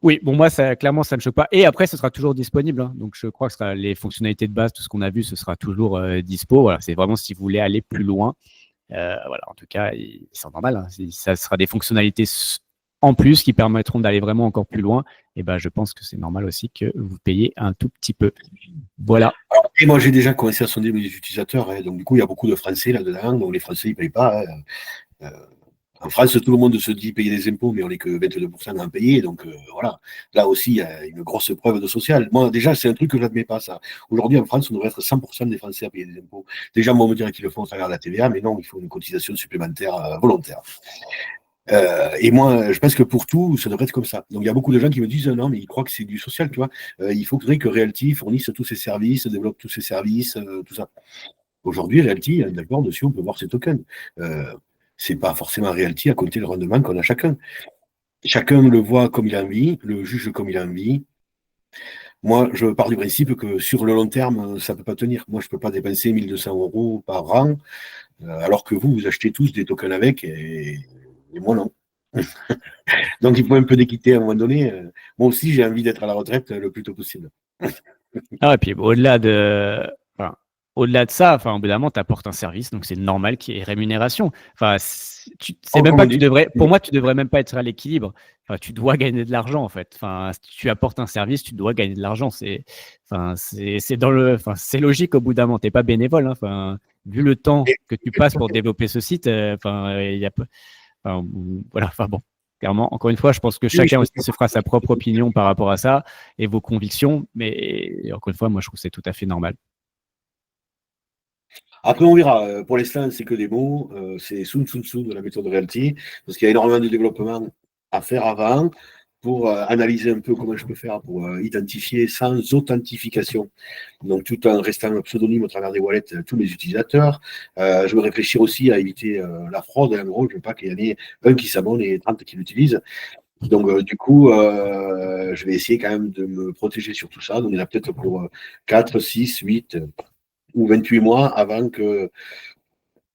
Speaker 1: oui, bon, moi, clairement, ça ne me choque pas. Et après, ce sera toujours disponible. Hein. Donc, je crois que les fonctionnalités de base, tout ce qu'on a vu, ce sera toujours dispo. Voilà, c'est vraiment si vous voulez aller plus loin. Voilà, en tout cas, c'est normal. Hein. Ça sera des fonctionnalités en plus qui permettront d'aller vraiment encore plus loin. Et ben, je pense que c'est normal aussi que vous payiez un tout petit peu. Voilà.
Speaker 2: Et moi, j'ai déjà commencé à sonder mes utilisateurs. Hein. Donc, du coup, il y a beaucoup de Français là-dedans. Donc, les Français, ils ne payent pas. Hein. En France, tout le monde se dit payer des impôts, mais on n'est que 22% à en payer. Donc voilà, là aussi, il y a une grosse preuve de social. Moi, déjà, c'est un truc que je n'admets pas, ça. Aujourd'hui, en France, on devrait être 100% des Français à payer des impôts. Les gens vont me dire qu'ils le font à travers la TVA, mais non, il faut une cotisation supplémentaire volontaire. Et moi, je pense que pour tout, ça devrait être comme ça. Donc, il y a beaucoup de gens qui me disent non, mais ils croient que c'est du social, tu vois. Il faudrait que Realty fournisse tous ses services, développe tous ses services, tout ça. Aujourd'hui, Realty, d'accord, dessus, on peut voir ses tokens. C'est pas forcément Realty à compter le rendement qu'on a chacun. Chacun le voit comme il a envie, le juge comme il a envie. Moi, je pars du principe que sur le long terme, ça ne peut pas tenir. Moi, je ne peux pas dépenser 1 200 € par an, alors que vous achetez tous des tokens avec, et moi, non. Donc, il faut un peu d'équité à un moment donné. Moi aussi, j'ai envie d'être à la retraite le plus tôt possible.
Speaker 1: Ah, et puis au-delà de. Enfin, au-delà de ça, enfin, au bout d'un moment, tu apportes un service, donc c'est normal qu'il y ait rémunération. Enfin, c'est même
Speaker 2: Comme
Speaker 1: pas
Speaker 2: on
Speaker 1: que tu
Speaker 2: dit.
Speaker 1: devrais, pour moi, tu devrais même pas être à l'équilibre. Enfin, tu dois gagner de l'argent, en fait. Enfin, si tu apportes un service, tu dois gagner de l'argent. Enfin, enfin, c'est logique au bout d'un moment. T'es pas bénévole, hein. Enfin, vu le temps que tu passes pour développer ce site, enfin, il y a, enfin, voilà. Enfin bon, clairement, encore une fois, je pense que
Speaker 2: Oui,
Speaker 1: chacun aussi se fera sa propre opinion par rapport à ça et vos convictions. Mais encore une fois, moi, je trouve que c'est tout à fait normal.
Speaker 2: après, on verra. Pour l'instant, c'est que des mots. C'est Sun Sun Sun de la méthode Realty, parce qu'il y a énormément de développement à faire avant pour analyser un peu comment je peux faire pour identifier sans authentification, donc tout en restant pseudonyme au travers des wallets tous mes utilisateurs. Je vais réfléchir aussi à éviter la fraude. En gros, je ne veux pas qu'il y en ait un qui s'abonne et 30 qui l'utilisent. Donc, du coup, je vais essayer quand même de me protéger sur tout ça. Donc, il y en a peut-être pour 4, 6, 8 ou 28 mois avant que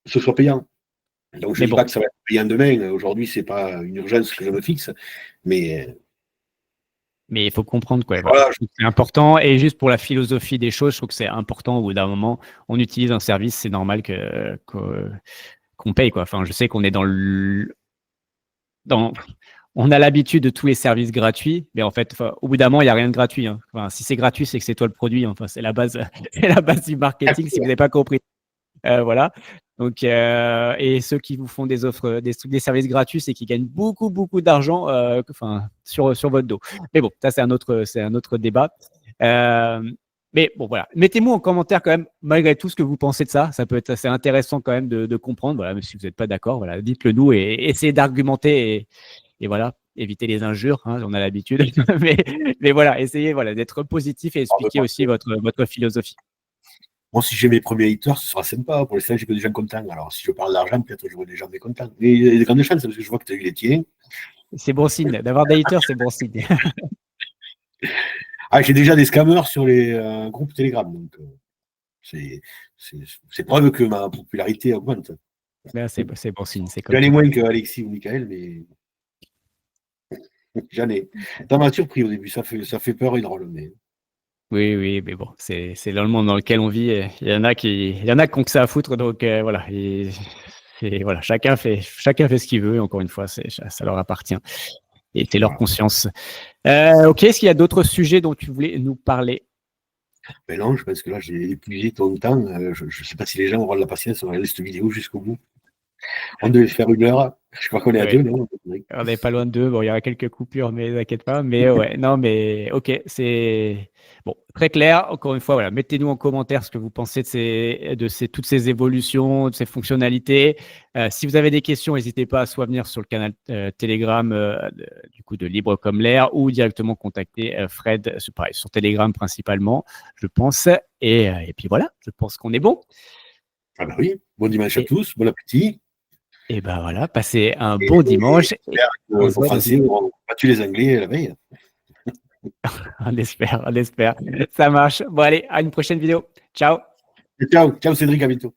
Speaker 2: ce soit payant. Donc, je ne
Speaker 1: Mais
Speaker 2: dis
Speaker 1: bon.
Speaker 2: pas que ça va être payant demain. Aujourd'hui, ce n'est pas une urgence que je me fixe. Mais
Speaker 1: Mais il faut comprendre quoi. Voilà.
Speaker 2: voilà.
Speaker 1: C'est important. Et juste pour la philosophie des choses, je trouve que c'est important au bout d'un moment, on utilise un service, c'est normal qu'on paye quoi. Enfin, je sais qu'on est dans on a l'habitude de tous les services gratuits, mais en fait, enfin, au bout d'un moment, il n'y a rien de gratuit, hein. Enfin, si c'est gratuit, c'est que c'est toi le produit, hein. Enfin, c'est la base, c'est la base du marketing. Si vous n'avez pas compris, voilà. Donc, et ceux qui vous font des offres, des services gratuits, c'est qu'ils gagnent beaucoup, beaucoup d'argent, enfin, sur votre dos. Mais bon, ça, c'est un autre débat. Euh, mais bon, voilà. Mettez-moi en commentaire quand même, malgré tout, ce que vous pensez de ça. Ça peut être assez intéressant quand même de comprendre. Voilà, même si vous n'êtes pas d'accord, voilà, dites-le nous et essayez d'argumenter et voilà, éviter les injures, hein, on a l'habitude. mais voilà, essayez voilà, d'être positif et expliquer aussi votre philosophie.
Speaker 2: Moi, si j'ai mes premiers haters, ce sera sympa. Pour l'instant, j'ai que des gens contents. Alors, si je parle d'argent, peut-être que j'aurai des gens mécontents. Mais il y a des grandes chances parce que je vois que tu as eu les tiens.
Speaker 1: C'est bon signe. D'avoir des haters, c'est bon signe.
Speaker 2: Ah, j'ai déjà des scammers sur les groupes Telegram. Donc, c'est c'est preuve que ma popularité augmente.
Speaker 1: Là, c'est bon signe. C'est comme
Speaker 2: J'en ai
Speaker 1: tout.
Speaker 2: moins que Alexis ou Michael, mais j'en ai. Ça m'a surpris au début. Ça fait peur et drôle. Mais
Speaker 1: Oui, oui, mais bon, c'est dans le monde dans lequel on vit. Il y en a qui ont que ça à foutre. Donc, voilà. Voilà. Chacun fait ce qu'il veut. Encore une fois, ça leur appartient. Et c'est leur
Speaker 2: voilà.
Speaker 1: conscience. OK. Est-ce qu'il y a d'autres sujets dont tu voulais nous parler?
Speaker 2: Mais non, je pense que là, j'ai épuisé ton temps. Je ne sais pas si les gens auront de la patience de regarder cette vidéo jusqu'au bout. On devait faire 1 heure. Je crois qu'on est à
Speaker 1: Oui.
Speaker 2: 2, non?
Speaker 1: On n'est pas loin de deux. Bon, il y aura quelques coupures, mais t'inquiète pas. Mais ouais, non, mais OK, c'est bon, très clair. Encore une fois, voilà, mettez-nous en commentaire ce que vous pensez toutes ces évolutions, de ces fonctionnalités. Si vous avez des questions, n'hésitez pas à soit venir sur le canal Telegram du coup de Libre comme l'air ou directement contacter Fred, pareil, sur Telegram principalement, je pense. Et puis voilà, je pense qu'on est bon.
Speaker 2: Ah bah oui. Bon dimanche à
Speaker 1: Et,
Speaker 2: tous. Bon appétit.
Speaker 1: et ben voilà, passez un
Speaker 2: Et
Speaker 1: bon dimanche. Et
Speaker 2: j'espère
Speaker 1: on
Speaker 2: que
Speaker 1: se
Speaker 2: vos
Speaker 1: voit dans
Speaker 2: Français
Speaker 1: une.
Speaker 2: auront battu les Anglais la veille.
Speaker 1: On espère, on espère. Ça marche. Bon, allez, à une prochaine vidéo. Ciao.
Speaker 2: Ciao, ciao Cédric, à bientôt.